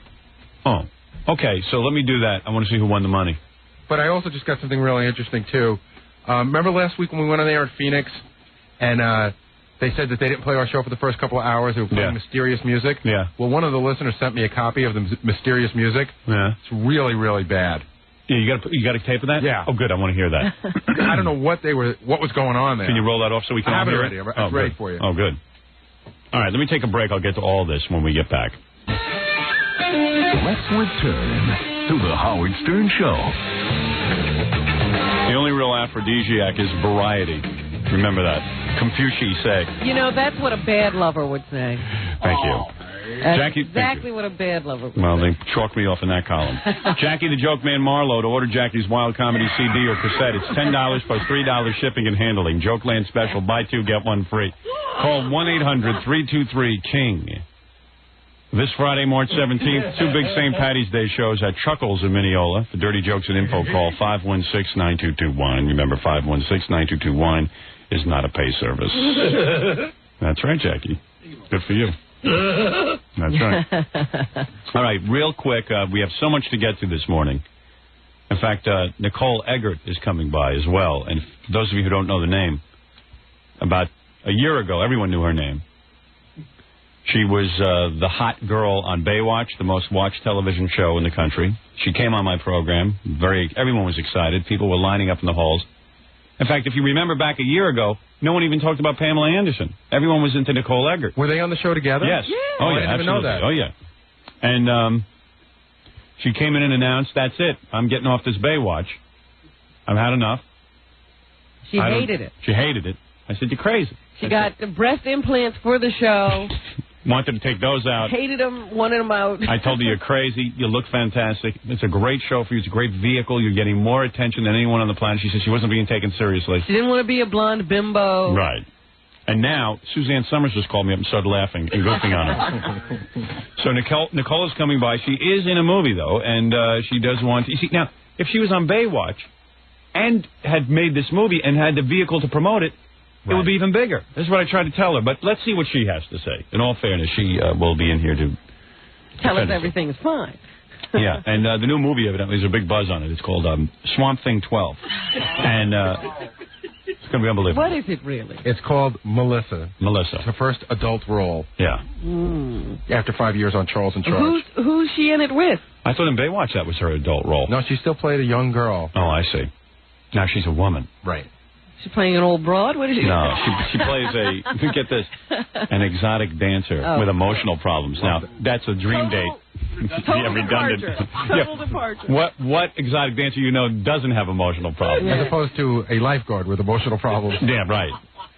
Oh. Okay, so let me do that. I want to see who won the money. But I also just got something really interesting, too. Remember last week when we went on there at Phoenix, and... they said that they didn't play our show for the first couple of hours. They were playing mysterious music. Yeah. Well, one of the listeners sent me a copy of the mysterious music. Yeah. It's really, really bad. Yeah, you got a tape of that? Yeah. Oh, good. I want to hear that. I don't know what was going on there. Can you roll that off so we can I have all it hear ready. It's ready for you. Oh, good. All right, let me take a break. I'll get to all this when we get back. Let's return to the Howard Stern Show. The only real aphrodisiac is variety. Remember that. Confucius say. You know, that's what a bad lover would say. Thank you. That's Jackie, exactly what a bad lover would say. Well, they chalk me off in that column. Jackie the Joke Man Marlowe, to order Jackie's Wild Comedy CD or cassette, it's $10 plus $3 shipping and handling. Jokeland special, buy two, get one free. Call 1-800-323-KING. This Friday, March 17th, 2 big St. Patty's Day shows at Chuckles in Mineola. For dirty jokes and info, call 516-9221. Remember, 516-9221 is not a pay service. That's right, Jackie. Good for you. That's right. All right, real quick, we have so much to get to this morning. In fact, Nicole Eggert is coming by as well. And for those of you who don't know the name, about a year ago, everyone knew her name. She was the hot girl on Baywatch, the most watched television show in the country. She came on my program. Everyone was excited. People were lining up in the halls. In fact, if you remember back a year ago, no one even talked about Pamela Anderson. Everyone was into Nicole Eggert. Were they on the show together? Yes. Yeah. Oh, yeah, I didn't even know that. Oh, yeah. And she came in and announced, that's it. I'm getting off this Baywatch. I've had enough. She hated it. She hated it. I said, you're crazy. She got the breast implants for the show. Wanted to take those out. Hated them, wanted them out. I told her you're crazy. You look fantastic. It's a great show for you. It's a great vehicle. You're getting more attention than anyone on the planet. She said she wasn't being taken seriously. She didn't want to be a blonde bimbo. Right. And now, Suzanne Summers just called me up and started laughing and goofing on her. So Nicole is coming by. She is in a movie, though, and she does want to... You see, now, if she was on Baywatch and had made this movie and had the vehicle to promote it, it would be even bigger. This is what I tried to tell her. But let's see what she has to say. In all fairness, she will be in here to tell us everything's fine. Yeah, and the new movie, evidently, there's a big buzz on it. It's called Swamp Thing 12. And it's going to be unbelievable. What is it really? It's called Melissa. Melissa. It's her first adult role. Yeah. After 5 years on Charles in Charge. Who's she in it with? I thought in Baywatch that was her adult role. No, she still played a young girl. Oh, I see. Now she's a woman. Right. She's playing an old broad? What is she? No, she plays get this, an exotic dancer with emotional problems. Now, that's a dream date. Total redundant. Total departure. What exotic dancer you know doesn't have emotional problems? As opposed to a lifeguard with emotional problems. Yeah, right.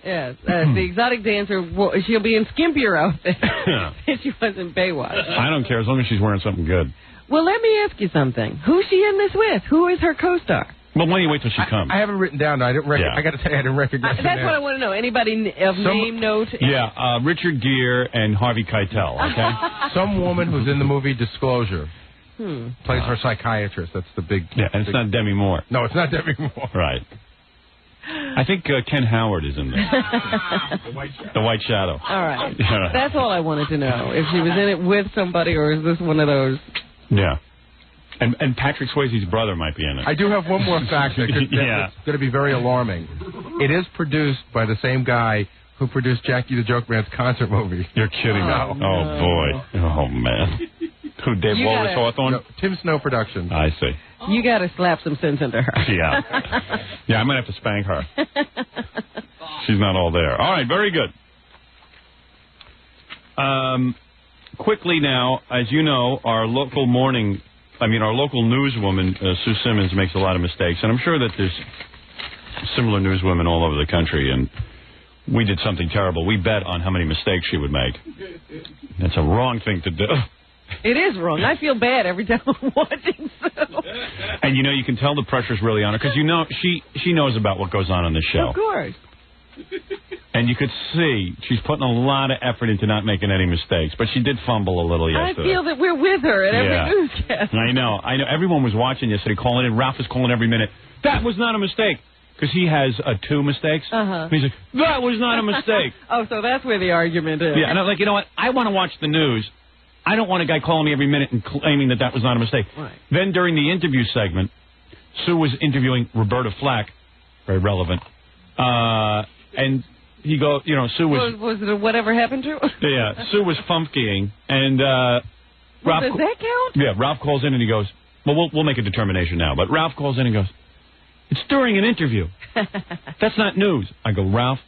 Yes, the exotic dancer, she'll be in skimpier outfits than she was in Baywatch. I don't care as long as she's wearing something good. Well, let me ask you something. Who's she in this with? Who is her co-star? Well, why don't you wait till she comes? I haven't written down. I got to tell you, I didn't recognize her. That's what I want to know. Anybody of name, note? Yeah, Richard Gere and Harvey Keitel, okay? Some woman who's in the movie Disclosure. Plays her psychiatrist. That's the big... Yeah, and it's not Demi Moore. No, it's not Demi Moore. Right. I think Ken Howard is in there. The White Shadow. All right. That's all I wanted to know. If she was in it with somebody, or is this one of those... Yeah. And Patrick Swayze's brother might be in it. I do have one more fact that's going to be very alarming. It is produced by the same guy who produced Jackie the Joke Man's concert movie. You're kidding me. Oh, boy. Oh, man. Who, Dave Walrus Hawthorne? No, Tim Snow Productions. I see. You got to slap some sense into her. Yeah. Yeah, I might have to spank her. She's not all there. All right, very good. Quickly now, as you know, our local newswoman, Sue Simmons, makes a lot of mistakes, and I'm sure that there's similar newswomen all over the country, and we did something terrible. We bet on how many mistakes she would make. That's a wrong thing to do. It is wrong. I feel bad every time I'm watching Sue. And, you can tell the pressure's really on her, because, she knows about what goes on the show. Of course. And you could see she's putting a lot of effort into not making any mistakes, but she did fumble a little yesterday. I feel that we're with her at every newscast. I know. Everyone was watching yesterday, calling in. Ralph was calling every minute. That was not a mistake. Because he has 2 mistakes. He's like, that was not a mistake. Oh, so that's where the argument is. Yeah, and I'm like, you know what? I want to watch the news. I don't want a guy calling me every minute and claiming that was not a mistake. Right. Then during the interview segment, Sue was interviewing Roberta Flack, very relevant, and he Sue was... Was it whatever happened to her? Yeah, Sue was funkying, and Ralph... Does that count? Yeah, Ralph calls in and he goes, well, we'll make a determination now, but Ralph calls in and goes, it's during an interview. That's not news. I go, Ralph,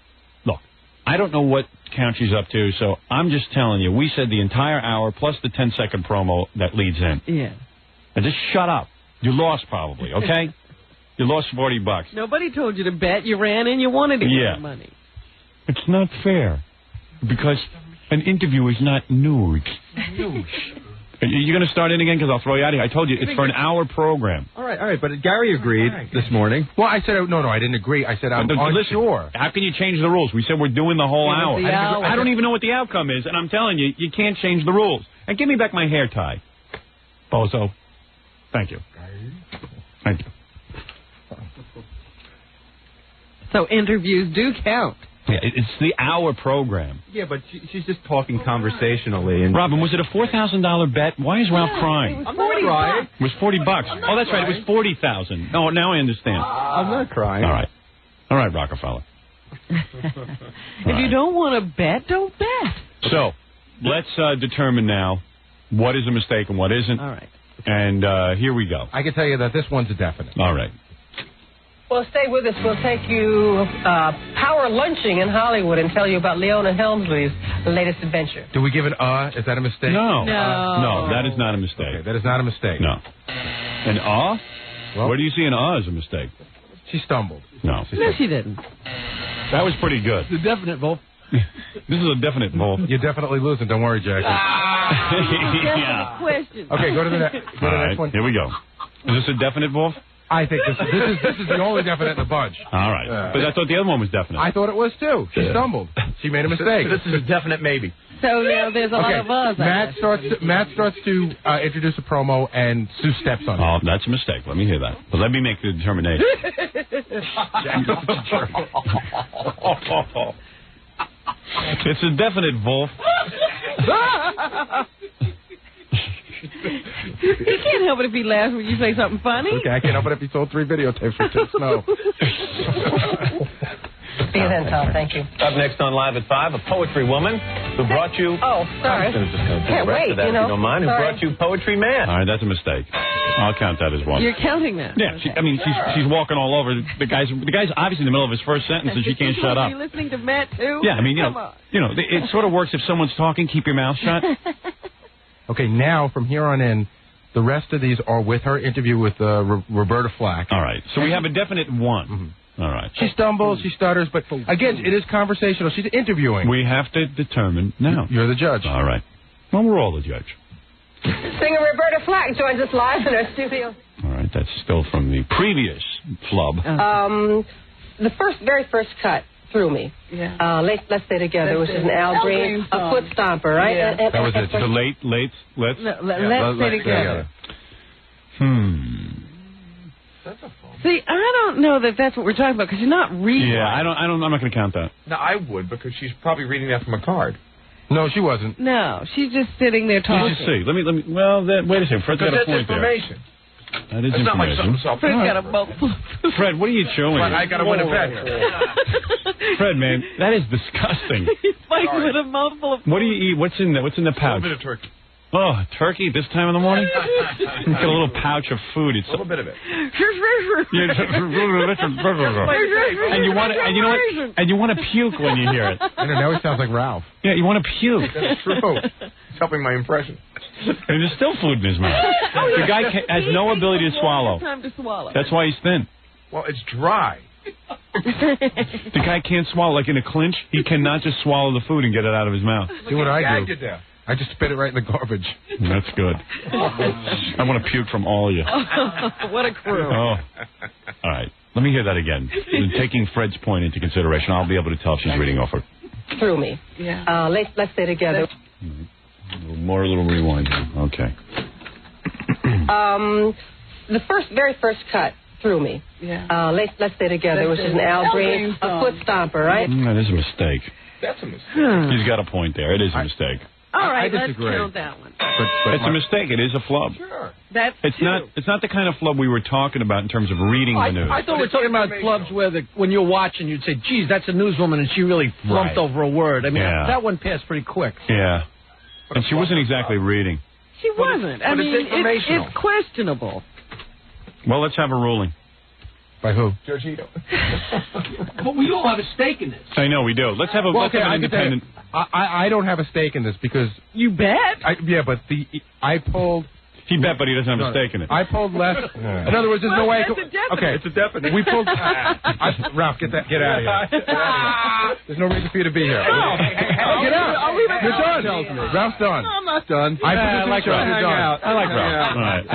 look, I don't know what count she's up to, so I'm just telling you, we said the entire hour plus the 10-second promo that leads in. Yeah. And just shut up. You lost probably, okay? You lost $40. Nobody told you to bet. You ran and you wanted to get money. It's not fair because an interview is not news. Are you going to start in again? Because I'll throw you out of here. I told you, it's for an hour program. All right. But Gary agreed this morning. Well, I said, no, I didn't agree. I said, I'm unsure. How can you change the rules? We said we're doing the whole hour. I don't even know what the outcome is, and I'm telling you, you can't change the rules. And give me back my hair tie. Bozo. Thank you. Thank you. So interviews do count. Yeah, it's the hour program. Yeah, but she's just talking conversationally. And Robin, was it a $4,000 bet? Why is Ralph crying? I'm not crying. It was $40. Oh, that's right. It was $40,000. No, now I understand. I'm not crying. All right, Rockefeller. If you don't want to bet, don't bet. So, let's determine now what is a mistake and what isn't. All right. And here we go. I can tell you that this one's a definite. All right. Well, stay with us. We'll take you power lunching in Hollywood and tell you about Leona Helmsley's latest adventure. Do we give an Is that a mistake? No. No, that is not a mistake. Okay, that is not a mistake. No. An Well, where do you see an as a mistake? She stumbled. No. She didn't. That was pretty good. It's a definite vote. This is a definite vote. You're definitely losing. Don't worry, Jackie. Yeah. Question. Okay, go to the next one. Here we go. Is this a definite vote? I think this is the only definite in the bunch. All right. But I thought the other one was definite. I thought it was, too. She stumbled. She made a mistake. This is a definite maybe. So now there's a lot of us. Matt starts to introduce a promo, and Sue steps on it. Oh, that's a mistake. Let me hear that. But let me make the determination. It's a definite, Wolf. He can't help it if he laughs when you say something funny. Okay, I can't help it if he sold 3 videotapes for Tim Snow. See you then, Tom. Thank you. Up next on Live at 5, a poetry woman who brought you... Oh, sorry. Can't wait, you know. If you don't mind, who brought you Poetry Man. All right, that's a mistake. I'll count that as one. You're counting that? Yeah, Okay. She's walking all over. The guy's obviously in the middle of his first sentence and she can't shut up. Are you listening to Matt, too? Yeah, it sort of works if someone's talking, keep your mouth shut. Okay, now, from here on in, the rest of these are with her interview with Roberta Flack. All right, so we have a definite one. Mm-hmm. All right. She stumbles, she stutters, but again, it is conversational. She's interviewing. We have to determine now. You're the judge. All right. Well, we're all the judge. Singer Roberta Flack joins us live in our studio. All right, that's still from the previous flub. The very first cut threw me. Yeah. Let's Stay Together, which is an Al Green, a foot stomper, right? Yeah. That was it. The let's Stay together. See, I don't know that that's what we're talking about because you're not reading. Yeah, I'm not going to count that. No, I would because she's probably reading that from a card. No, she wasn't. No, she's just sitting there talking. Let's see. Let me. Well, wait a second. Fred's got a point there. That is it's not like something Fred's got a boat. Fred, what are you chewing? Fred, I got to win a bet. Fred, man, that is disgusting. He's fighting with a mouthful of. What do you eat? What's in the pouch? A little bit of turkey. Oh, turkey this time in the morning? You've got a little pouch of food. It's a little bit of it. And you want to puke when you hear it. I don't know. It sounds like Ralph. Yeah, you want to puke. That's true. It's helping my impression. And there's still food in his mouth. The guy has no ability to swallow. That's why he's thin. Well, it's dry. The guy can't swallow. Like in a clinch, he cannot just swallow the food and get it out of his mouth. See what I do? I just spit it right in the garbage. That's good. I want to puke from all of you. What a crew. Oh. All right. Let me hear that again. Taking Fred's point into consideration, I'll be able to tell if she's reading off her. Through me. Yeah. Let's Stay Together. A little rewind. Okay. The very first cut threw me. Yeah. Let's Stay Together, which is an Al Green, a foot stomper, right? That is a mistake. That's a mistake. He's got a point there. It is a mistake. All right, let's count that one. But it's a mistake. It is a flub. Sure. It's not the kind of flub we were talking about in terms of reading the news. I thought we were talking about flubs where when you're watching, you'd say, geez, that's a newswoman, and she really flumped over a word. I mean, that one passed pretty quick. Yeah. And she wasn't exactly reading. She wasn't. I mean, it's questionable. Well, let's have a ruling. By who? Giorgito. But we all have a stake in this. I know, we do. Let's have an independent... I don't have a stake in this because... You bet? But I pulled... He bet, but he doesn't have a stake in it. I pulled less... In other words, there's no way I could... Okay, it's a definite. We pulled... Ralph, get out of here. There's no reason for you to be here. Get out. You're done. Ralph's done. No, I'm not done. I like Ralph. You're done. I like Ralph. All right,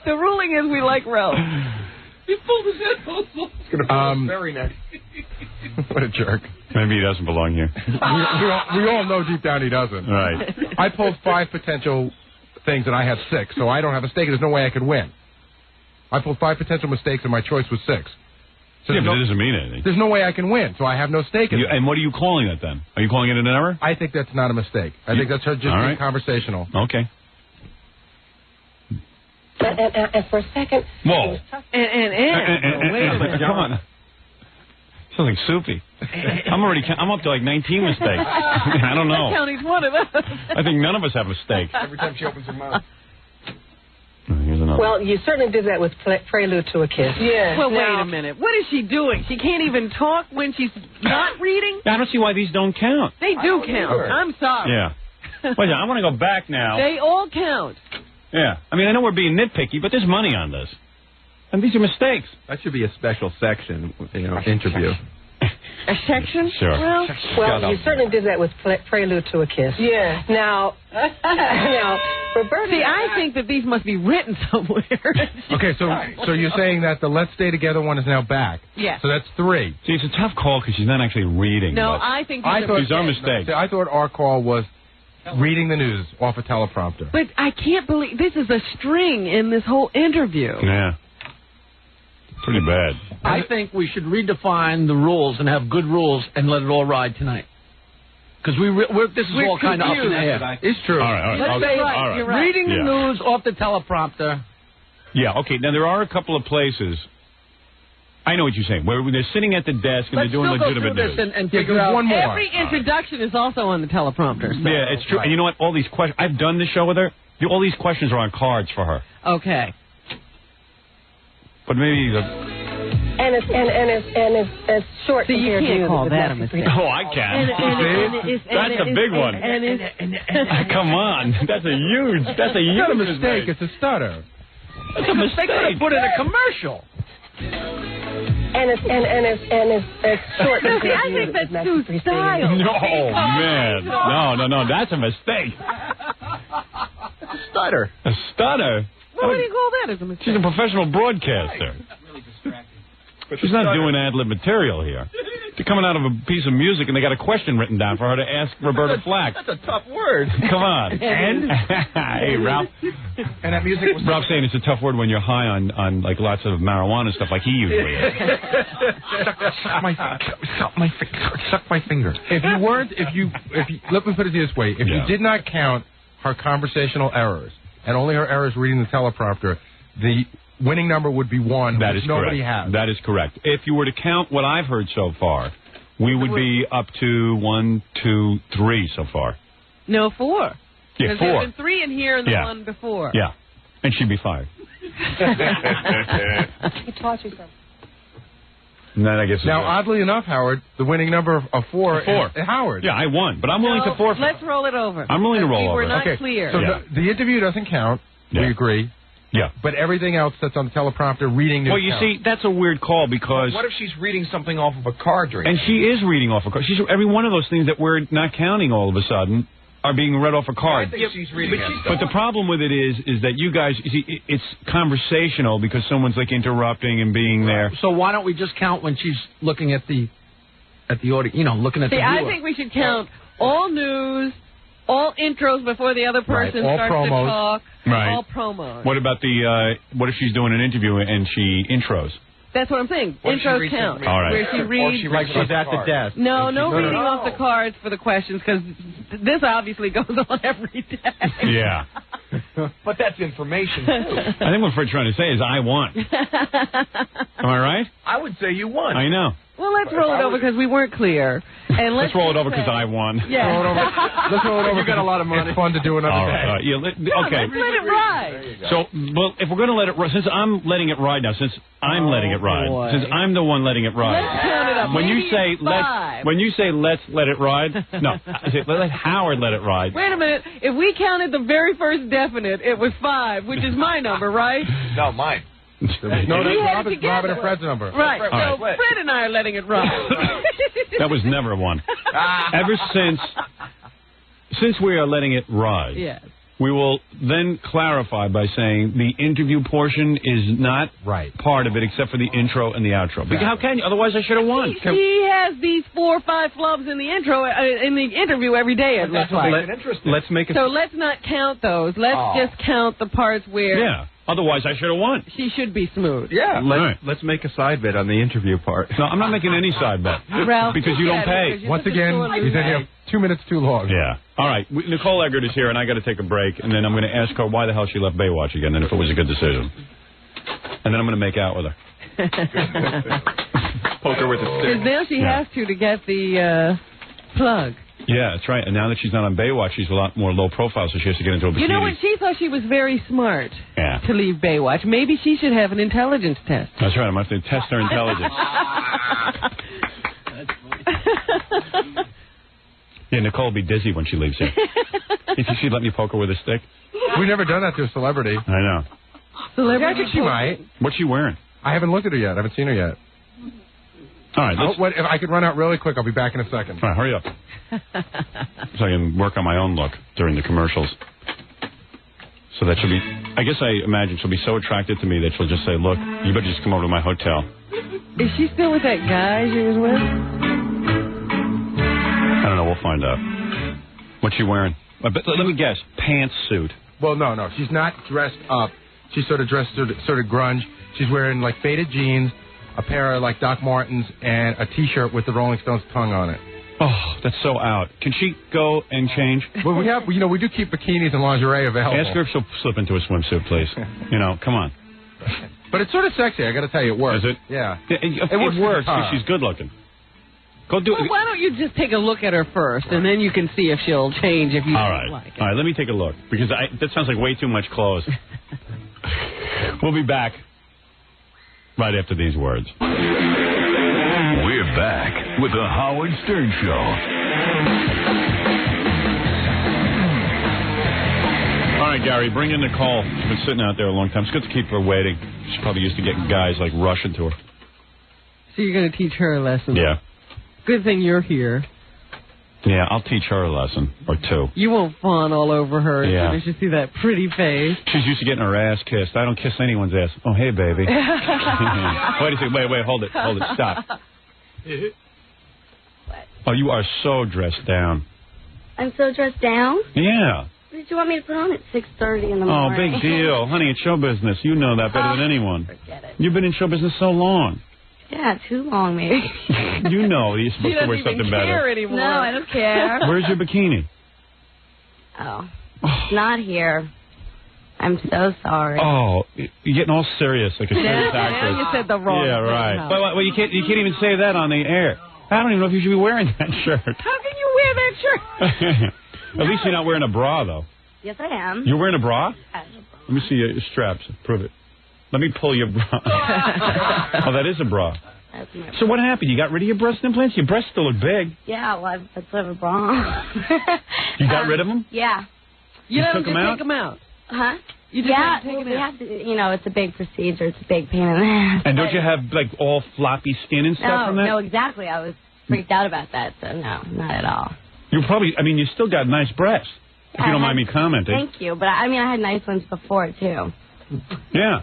The ruling is we like Ralph. He pulled his headphones off. It's going to be very next. What a jerk. Maybe he doesn't belong here. we all know deep down he doesn't. Right. I pulled 5 potential things and I have 6, so I don't have a stake. There's no way I could win. I pulled 5 potential mistakes and my choice was 6. So yeah, but it doesn't mean anything. There's no way I can win, so I have no stake in it. And what are you calling it then? Are you calling it an error? I think that's not a mistake. I think that's her just being conversational. Okay. And for a second... Whoa. Wait a minute. Come on. Something soupy. I'm up to like 19 mistakes. I don't know. County's one of us. I think none of us have a stake. Every time she opens her mouth. Here's another. Well, you certainly did that with Prelude to a Kiss. Yeah. Well, wait a minute. What is she doing? She can't even talk when she's not reading? I don't see why these don't count. They do count. I'm sorry. Yeah. Wait, I want to go back now. They all count. Yeah. I mean, I know we're being nitpicky, but there's money on this. And these are mistakes. That should be a special section, interview. A section? Sure. Well, you certainly did that with Prelude to a Kiss. Yeah. Now, Roberta... See, I think that these must be written somewhere. Okay, so you're saying that the Let's Stay Together one is now back. Yeah. So that's 3. See, it's a tough call because she's not actually reading. No, I think these are mistakes. I thought our call was reading the news off a teleprompter. But I can't believe this is a string in this whole interview. Yeah. Pretty bad. I think we should redefine the rules and have good rules and let it all ride tonight. Because this is all kind of up in the air. It's true. All right. Let's say You're right. reading the news off the teleprompter. Yeah, okay. Now, there are a couple of places I know what you're saying. Where they're sitting at the desk and they're doing legitimate news. And figure out one more. Every introduction is also on the teleprompter. So. Yeah, it's true. Right. And you know what? All these questions. I've done this show with her. All these questions are on cards for her. Okay. But maybe And it's short. So you can't call that a mistake. Oh, I can. That's a big one. Come on, that's a huge not a mistake. It's a stutter. It's a mistake. They put in a commercial. And it's short. See, I think that's Sue's style. No, man. No, that's a mistake. It's a stutter. A stutter? Well, what do you call that as a mistake? She's a professional broadcaster. Really distracting. She's not doing ad-lib material here. They're coming out of a piece of music, and they got a question written down for her to ask Roberta Flack. That's a tough word. Come on. And? Hey, Ralph. And that music was... Ralph's saying it's a tough word when you're high on like lots of marijuana stuff like he usually is. Suck my finger. If you let me put it this way. If you did not count her conversational errors and only her errors reading the teleprompter, the winning number would be 1, that which is nobody correct. has. That is correct. If you were to count what I've heard so far, we would be up to 1, 2, 3 so far. No, 4. Yeah, 4. There's been 3 in here and the one before. Yeah, and she'd be fired. You taught yourself. And then I guess now, oddly enough, Howard, the winning number of 4 is Howard. Yeah, I won, but I'm willing to forfeit. Let's roll it over. I'm willing to roll over. We're not clear. So the interview doesn't count. We agree. Yeah. But everything else that's on the teleprompter reading news. Well, you see, that's a weird call because... What if she's reading something off of a card during And she is reading off a card. Every one of those things that we're not counting all of a sudden are being read off a card. I think she's reading it. But the problem with it is that you guys, you see, it's conversational because someone's like interrupting and being there. So why don't we just count when she's looking at the audio, looking at the viewer? I think we should count all news, all intros before the other person starts to talk, all promos. What about what if she's doing an interview and she intros? That's what I'm saying. Intros count. All right. Where she reads. Like she's at the desk. No reading off the cards for the questions, because this obviously goes on every day. Yeah. But that's information, too. I think what Fred's trying to say is I won. Am I right? I would say you won. I know. Well, let's roll it over because we weren't clear. And let's roll it over because I won. Yeah. Let's roll it over. You got a lot of money. It's fun to do another day. Yeah, okay. Let's let it ride. So, well, if we're going to let it ride, since I'm letting it ride now, since I'm letting it ride, since I'm the one letting it ride. Let's count it up. When you say let's let it ride, no, I say let Howard let it ride. Wait a minute. If we counted the very first definite, it was 5, which is my number, right? No, mine. No, that's Robin and Fred's number. Right. So Fred and I are letting it ride. That was never one. Ever since we are letting it ride, we will then clarify by saying the interview portion is not part of it except for the intro and the outro. Because how can you? Otherwise, I should have won. He has these 4 or 5 flubs in the intro, in the interview every day. It looks like. Let's make it. So let's not count those. Let's just count the parts where. Yeah. Otherwise, I should have won. She should be smooth. Yeah. Let's make a side bet on the interview part. No, I'm not making any side bet. Ralph, because you don't pay. Once again, he's in here 2 minutes too long. Yeah. All right. Nicole Eggert is here, and I got to take a break, and then I'm going to ask her why the hell she left Baywatch again, and if it was a good decision. And then I'm going to make out with her. Poke her with a stick. Because now she has to get the plug. Yeah, that's right. And now that she's not on Baywatch, she's a lot more low profile, so she has to get into a bikini. You know what? She thought she was very smart to leave Baywatch. Maybe she should have an intelligence test. That's right. I'm going to have to test her intelligence. Yeah, Nicole will be dizzy when she leaves here. You think she'd let me poke her with a stick? We've never done that to a celebrity. I know. Yeah, I think she might. What's she wearing? I haven't looked at her yet. I haven't seen her yet. All right. If I could run out really quick, I'll be back in a second. All right, hurry up. So I can work on my own look during the commercials. So that she'll be, I guess I imagine she'll be so attracted to me that she'll just say, look, you better just come over to my hotel. Is she still with that guy she was with? I don't know. We'll find out. What's she wearing? But let me guess. Pantsuit. Well, no. She's not dressed up. She's sort of dressed sort of grunge. She's wearing, like, faded jeans, a pair of, like, Doc Martens, and a T-shirt with the Rolling Stones tongue on it. Oh, that's so out. Can she go and change? Well, we do keep bikinis and lingerie available. Ask her if she'll slip into a swimsuit, please. Come on. But it's sort of sexy, I got to tell you, it works. Is it? Yeah. It works because she's good looking. Go do it. Well, why don't you just take a look at her first, and then you can see if she'll change if you don't like it. All right, let me take a look, because that sounds like way too much clothes. We'll be back right after these words. We're back with the Howard Stern Show. All right, Gary, bring in Nicole. She's been sitting out there a long time. It's good to keep her waiting. She's probably used to getting guys like rushing to her. So you're going to teach her a lesson? Yeah. Good thing you're here. Yeah, I'll teach her a lesson or two. You won't fawn all over her as Yeah. soon as you see that pretty face. She's used to getting her ass kissed. I don't kiss anyone's ass. Oh, hey, baby. Wait a second. Wait, hold it. Stop. Oh, you are so dressed down. I'm so dressed down? Yeah. What did you want me to put on at 6:30 in the Oh, morning? big deal. Honey, it's show business. You know that better than anyone. Forget it. You've been in show business so long. Yeah, too long, maybe. You know you're supposed to wear something better. Anymore. No, I don't care. Where's your bikini? Oh, it's not here. I'm so sorry. Oh, you're getting all serious, like a serious actress. You said the wrong Yeah, thing. right. Well, you can't even say that on the air. I don't even know if you should be wearing that shirt. How can you wear that shirt? At least you're not wearing a bra, though. Yes, I am. You're wearing a bra? I Let me see your straps. Prove it. Let me pull your bra. Oh, that is a bra. That's my So what happened? You got rid of your breast implants? Your breasts still look big. Yeah, well, that's what I'm wrong. You got rid of them? Yeah. You took don't them just out? take them out. Huh? You just Yeah, have to take them we out. have to, it's a big procedure. It's a big pain in the ass. And don't you have, like, all floppy skin and stuff from that? No, exactly. I was freaked out about that, so no, not at all. You probably, you still got nice breasts, if you don't mind me commenting. Thank you, but I had nice ones before, too. Yeah.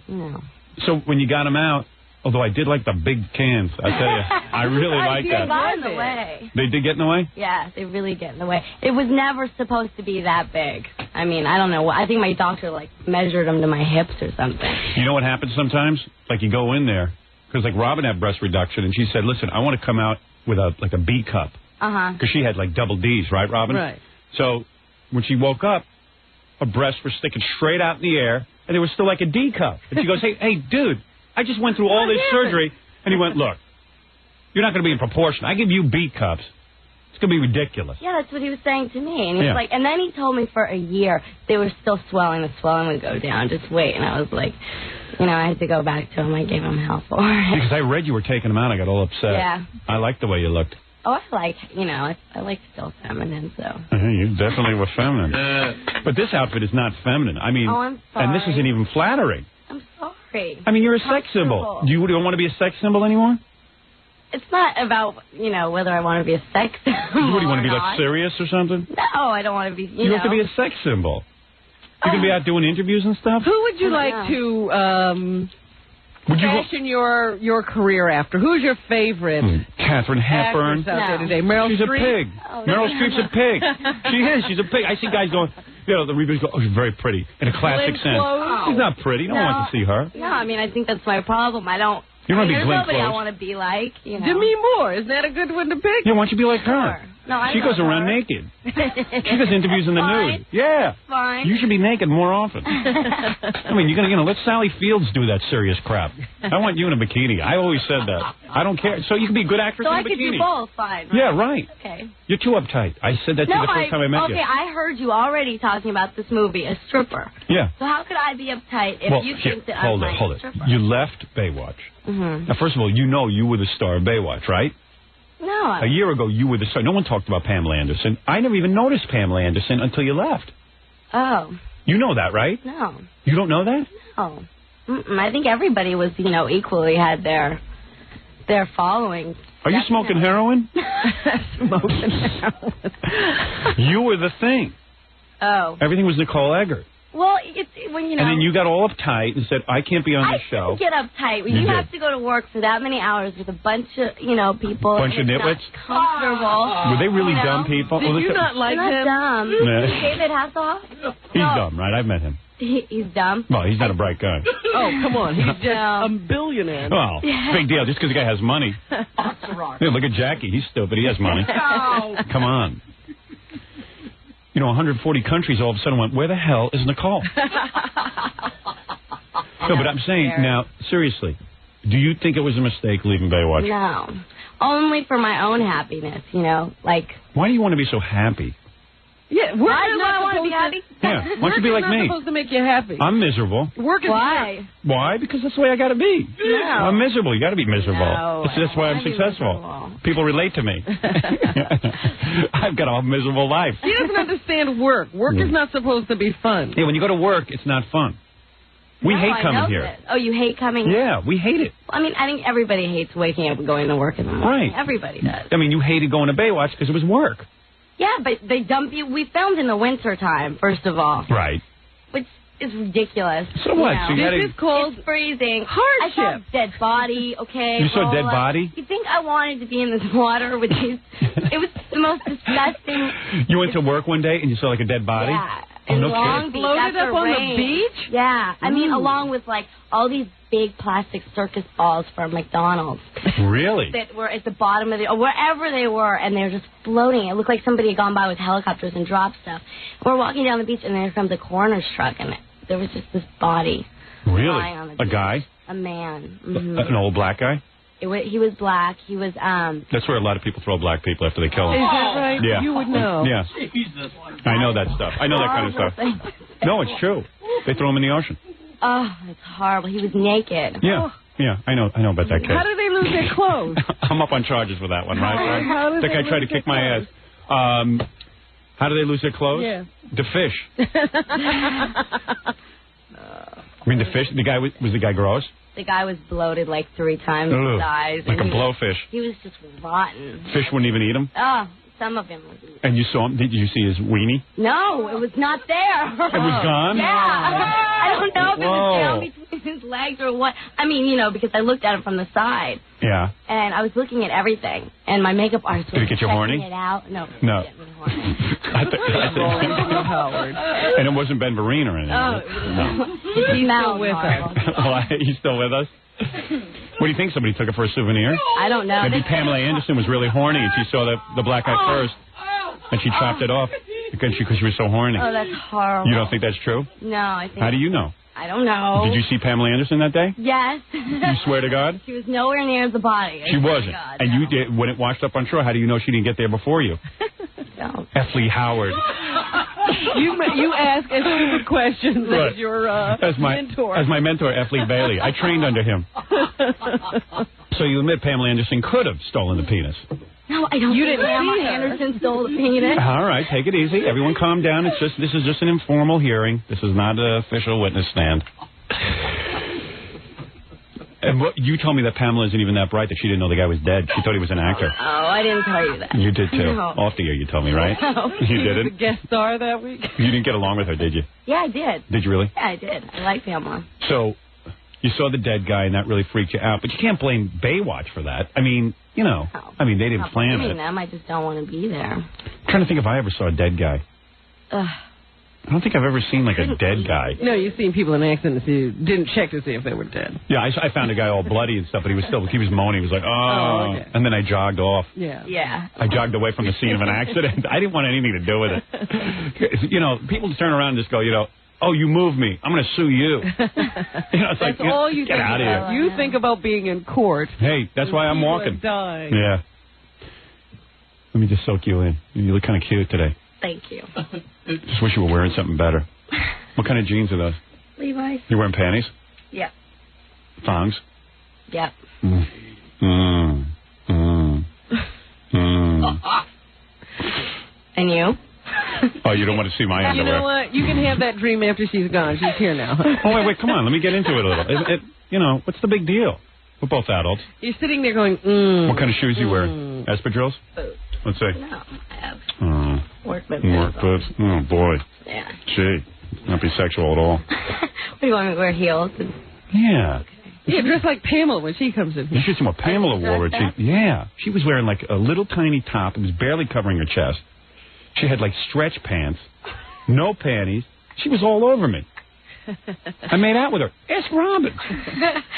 No. So when you got them out, although I did like the big cans, I tell you, I really like They that. got in the way. They did get in the way? Yeah, they really get in the way. It was never supposed to be that big. I don't know. I think my doctor, measured them to my hips or something. You know what happens sometimes? Like, you go in there, because, Robin had breast reduction, and she said, listen, I want to come out with a B cup. Uh-huh. Because she had, double Ds, right, Robin? Right. So when she woke up, her breasts were sticking straight out in the air, and there was still like a D cup. And she goes, hey, dude, I just went through all this surgery. And he went, look, you're not going to be in proportion. I give you B cups. It's going to be ridiculous. Yeah, that's what he was saying to me. And he was and then he told me for a year they were still swelling. The swelling would go down. Just wait. And I was like, I had to go back to him. I gave him hell for it. Because I read you were taking them out. I got all upset. Yeah. I liked the way you looked. Oh, I like still feminine, so. You definitely were feminine. But this outfit is not feminine. Oh, I'm sorry. And this isn't even flattering. I'm sorry. You're a sex symbol. You don't want to be a sex symbol anymore? It's not about, whether I want to be a sex symbol. What do you want to be, or not. serious or something? No, I don't want to be, You have to be a sex symbol. You can be out doing interviews and stuff? Who would you like to fashion your career after? Who's your favorite? Katharine Hepburn. Actress out there today? Meryl She's Streep? a pig. Oh, Meryl Streep's a pig. She is. She's a pig. I see guys going, the reviews go, oh, she's very pretty. In a classic sense. She's not pretty. No one wants to see her. No, I think that's my problem. I don't. You don't want to be there's Glenn nobody Close. I want to be like, Demi Moore. Isn't that a good one to pick? Yeah, why don't you be like her? No, I She love goes around her. naked. She does interviews in the nude. Yeah. Fine. You should be naked more often. You're going to, let Sally Fields do that serious crap. I want you in a bikini. I always said that. I don't care. So you can be a good actress So in a I could bikini. do both, fine. Right? Yeah, right. Okay. You're too uptight. I said that to you the first time I met you. Okay, I heard you already talking about this movie, A Stripper. Yeah. So how could I be uptight if you think that I'm hold a it. stripper? You left Baywatch. Mm-hmm. Now, first of all, you were the star of Baywatch, right? No. A year ago, you were the star. No one talked about Pamela Anderson. I never even noticed Pamela Anderson until you left. Oh. You know that, right? No. You don't know that? No. I think everybody was, equally had their following. Are you smoking heroin? Smoking heroin. You were the thing. Oh. Everything was Nicole Eggert. Well, it's when And then you got all uptight and said, I can't be on this show. I get uptight when you have to go to work for that many hours with a bunch of, people. Bunch of and it's nitwits? not comfortable. Were they really dumb people? Did you not like They're him? not dumb. Nah. David Hasselhoff? He's dumb, right? I've met him. He's dumb. Well, he's not a bright guy. Oh, come on. He's just a billionaire. Well, big deal. Just because the guy has money. Yeah, look at Jackie. He's stupid. He has money. Come on. 140 countries all of a sudden went, where the hell is Nicole? No, but I'm saying now, seriously, do you think it was a mistake leaving Baywatch? No. Only for my own happiness, you know, like... Why do you want to be so happy? Yeah, work I is don't not want to be supposed happy. Yeah, why don't you be like me? Work is not supposed to make you happy. I'm miserable. Work is Why? Why? Because that's the way I got to be. No. I'm miserable. You got to be miserable. No, That's why I'm successful. People relate to me. I've got a miserable life. He doesn't understand work. Work is not supposed to be fun. Yeah, when you go to work, it's not fun. We hate coming here. This. Oh, you hate coming? Yeah, we hate it. I mean, I think everybody hates waking up and going to work in the morning. Right. Everybody does. I mean, you hated going to Baywatch because it was work. Yeah, but they dump you. We filmed in the winter time, first of all. Right. Which is ridiculous. So what? You know. So you This is cold. It's freezing. Hardship. I saw dead body, okay? You saw dead Lola. body? You think I wanted to be in this water with these... It was the most disgusting... You went to work one day and you saw like a dead body? Yeah. Oh, In no Long kidding. Beach, Floated after up on rain. the beach? Yeah. I mean, Ooh. along with, like, all these big plastic circus balls from McDonald's. Really? That were at the bottom of the... or wherever they were, and they were just floating. It looked like somebody had gone by with helicopters and dropped stuff. We're walking down the beach, and there comes a coroner's truck, and there was just this body. Really? Lying on the A beach. guy? A man. An old black guy? He was black. He was, That's where a lot of people throw black people after they kill them. Is that right? Yeah. You would know. Yeah. Jesus. I know that stuff. I know that kind of stuff. No, it's true. They throw him in the ocean. Oh, it's horrible. He was naked. Yeah. Yeah, I know about that case. How do they lose their clothes? I'm up on charges for that one, right? How did That they guy tried to lose their kick my ass. How do they lose their clothes? Yeah. The fish. I mean, the fish. The guy was the guy gross? The guy was bloated like 3 times Ugh, his size. like and a blowfish. He was just rotten. Fish wouldn't even eat him. Oh, some of him was eaten. And you saw him? Did you see his weenie? No, it was not there. It was gone? Yeah. I don't know if it Whoa. was down between his legs or what. I mean, you know, because I looked at him from the side. Yeah. And I was looking at everything. And my makeup artist was Did it get you checking horny? it out. No. No. It didn't get me horny. Howard. And it wasn't Ben Vereen or anything. Oh, No. He's still with us. Well, he's still with us? What do you think? Somebody took it for a souvenir? I don't know. Maybe Pamela Anderson was really horny and she saw the black guy first and she chopped it off because she was so horny. Oh, that's horrible. You don't think that's true? No, I think... How do you know? I don't know. Did you see Pamela Anderson that day? Yes. You swear to God? She was nowhere near the body. She wasn't. God, and no. you did, when it washed up on shore, how do you know she didn't get there before you? No. F. Lee Howard. You ask as stupid questions Right. as your As my mentor, F. Lee Bailey. I trained under him. So you admit Pamela Anderson could have stolen the penis? No, I don't. You didn't think see Pamela her. Anderson stole the penis. All right, take it easy. Everyone calm down. This is just an informal hearing. This is not an official witness stand. And what, you told me that Pamela isn't even that bright, that she didn't know the guy was dead. She thought he was an actor. Oh, I didn't tell you that. You did, too. No. Off the air, you told me, right? No. You The didn't? guest star that week. You didn't get along with her, did you? Yeah, I did. Did you really? Yeah, I did. I like Pamela. So, you saw the dead guy, and that really freaked you out. But you can't blame Baywatch for that. I mean, you know, they didn't Not plan blaming it. them. I just don't want to be there. I'm trying to think if I ever saw a dead guy. Ugh. I don't think I've ever seen, like, a dead guy. No, you've seen people in accidents who didn't check to see if they were dead. Yeah, I found a guy all bloody and stuff, but he was moaning. He was like, oh. okay. And then I jogged off. Yeah. Yeah. I jogged away from the scene of an accident. I didn't want anything to do with it. You know, people turn around and just go, oh, you moved me. I'm going to sue you. It's like, That's all you get think out of about. here. You think about being in court. Hey, that's why I'm People walking. are dying. Yeah. Let me just soak you in. You look kind of cute today. Thank you. Just wish you were wearing something better. What kind of jeans are those? Levi's. You wearing panties? Yep. Thongs? Yep. And you? Oh, you don't want to see my You underwear. know what? You can have that dream after she's gone. She's here now. Oh, wait, come on. Let me get into it a little. What's the big deal? We're both adults. You're sitting there going, What kind of shoes you wear? Espadrilles? Boots. Let's see. No, I have Work work boots. Oh, boy. Yeah. Gee. Not be sexual at all. What do you want me to wear, heels? Yeah. yeah, dress like Pamela when she comes in You here. should see what Pamela wore. Yeah. She was wearing like a little tiny top. It was barely covering her chest. She had like stretch pants, no panties. She was all over me. I made out with her. Ask Robin.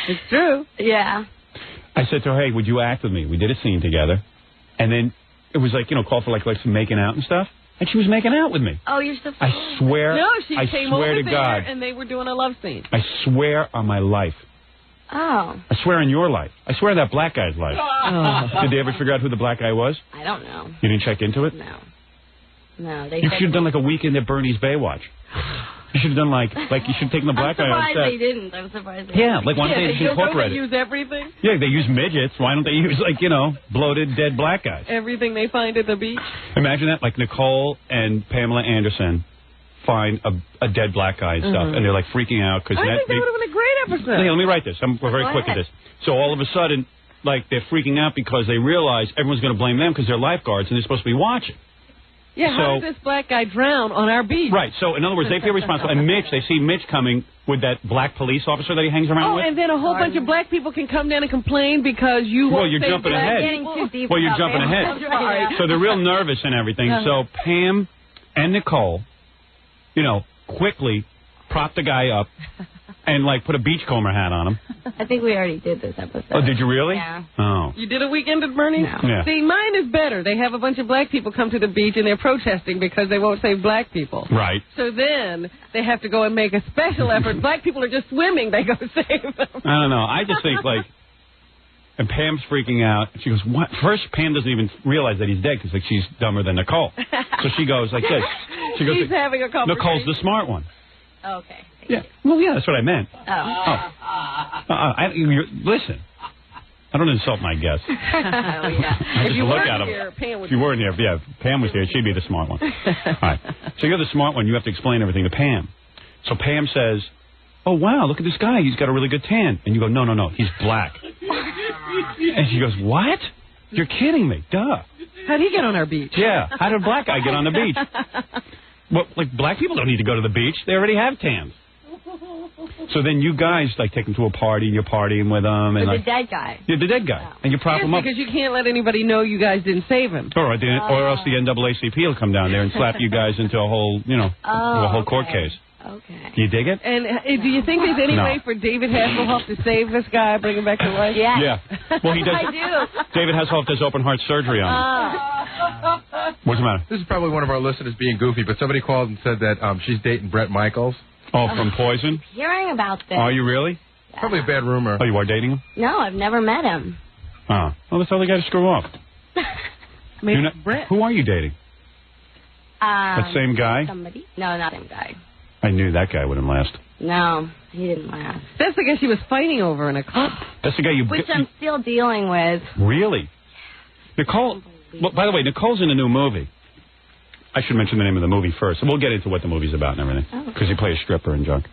It's true. Yeah. I said to her, hey, would you act with me? We did a scene together. And then it was like, call for like some making out and stuff. and she was making out with me. Oh, you're so I swear. No, she I came swear over to there God. and they were doing a love scene. I swear on my life. Oh. I swear on your life. I swear on that black guy's life. Did they ever figure out who the black guy was? I don't know. You didn't check into it? No. No, You should have done like a weekend at Bernie's Baywatch. You should have done like you should have taken the black guy on I'm set. surprised they didn't. I'm surprised they Yeah, didn't. like why don't they just incorporate They it? use everything? Yeah, they use midgets. Why don't they use bloated dead black guys? Everything they find at the beach? Imagine that, like Nicole and Pamela Anderson find a dead black guy and stuff, and they're like freaking out because I think that would have been a great episode. Hey, let me write this. We're very quick at this. So all of a sudden, like they're freaking out because they realize everyone's going to blame them because they're lifeguards and they're supposed to be watching. Yeah, how did this black guy drown on our beach? Right. So in other words, they feel responsible. And Mitch, they see Mitch coming with that black police officer that he hangs around with. And then a whole bunch of black people can come down and complain because you won't you're say jumping black ahead. people. Well, you're jumping ahead. Right. So they're real nervous and everything. So Pam and Nicole, quickly prop the guy up and like put a beachcomber hat on him. I think we already did this episode. Oh, did you really? Yeah. Oh. You did a weekend at Bernie's? No. Yeah. See, mine is better. They have a bunch of black people come to the beach and they're protesting because they won't save black people. Right. So then they have to go and make a special effort. Black people are just swimming. They go save them. I don't know. I just think and Pam's freaking out. She goes, what? First, Pam doesn't even realize that he's dead because she's dumber than Nicole. So she goes like this. She goes, She's having a conversation. Nicole's the smart one. Okay. Yeah. Well, yeah, that's what I meant. Listen. I don't insult my guests. I just look at them. If you weren't here, if Pam was here, she'd be the smart one. All right. So you're the smart one. You have to explain everything to Pam. So Pam says, oh, wow, look at this guy. He's got a really good tan. And you go, no, he's black. And she goes, what? You're kidding me. Duh. How'd he get on our beach? Yeah. How did a black guy get on the beach? Well, like, black people don't need to go to the beach. They already have tans. So then you guys, like, take him to a party, and you're partying with them. And the like, dead guy. Yeah, the dead guy. And you prop him up. Because you can't let anybody know you guys didn't save him. Or else the NAACP will come down there and slap you guys into a whole, a whole court case. Okay. Do you dig it? And do you think there's any way for David Hasselhoff to save this guy, bring him back to life? Yeah. Well, he does. I do. David Hasselhoff does open heart surgery on him. What's the matter? This is probably one of our listeners being goofy, but somebody called and said that she's dating Bret Michaels. Oh, from Poison? Hearing about this. Are you really? Yeah. Probably a bad rumor. Oh, you are dating him? No, I've never met him. Oh. Well, that's how they got to screw up. Maybe Bret. Who are you dating? That same guy? Somebody. No, not him guy. I knew that guy wouldn't last. No, he didn't last. That's the guy she was fighting over in a club. That's the guy you... Which I'm still dealing with. Really? Nicole... Well, by the way, Nicole's in a new movie. I should mention the name of the movie first. We'll get into what the movie's about and everything. Because you play a stripper and junk.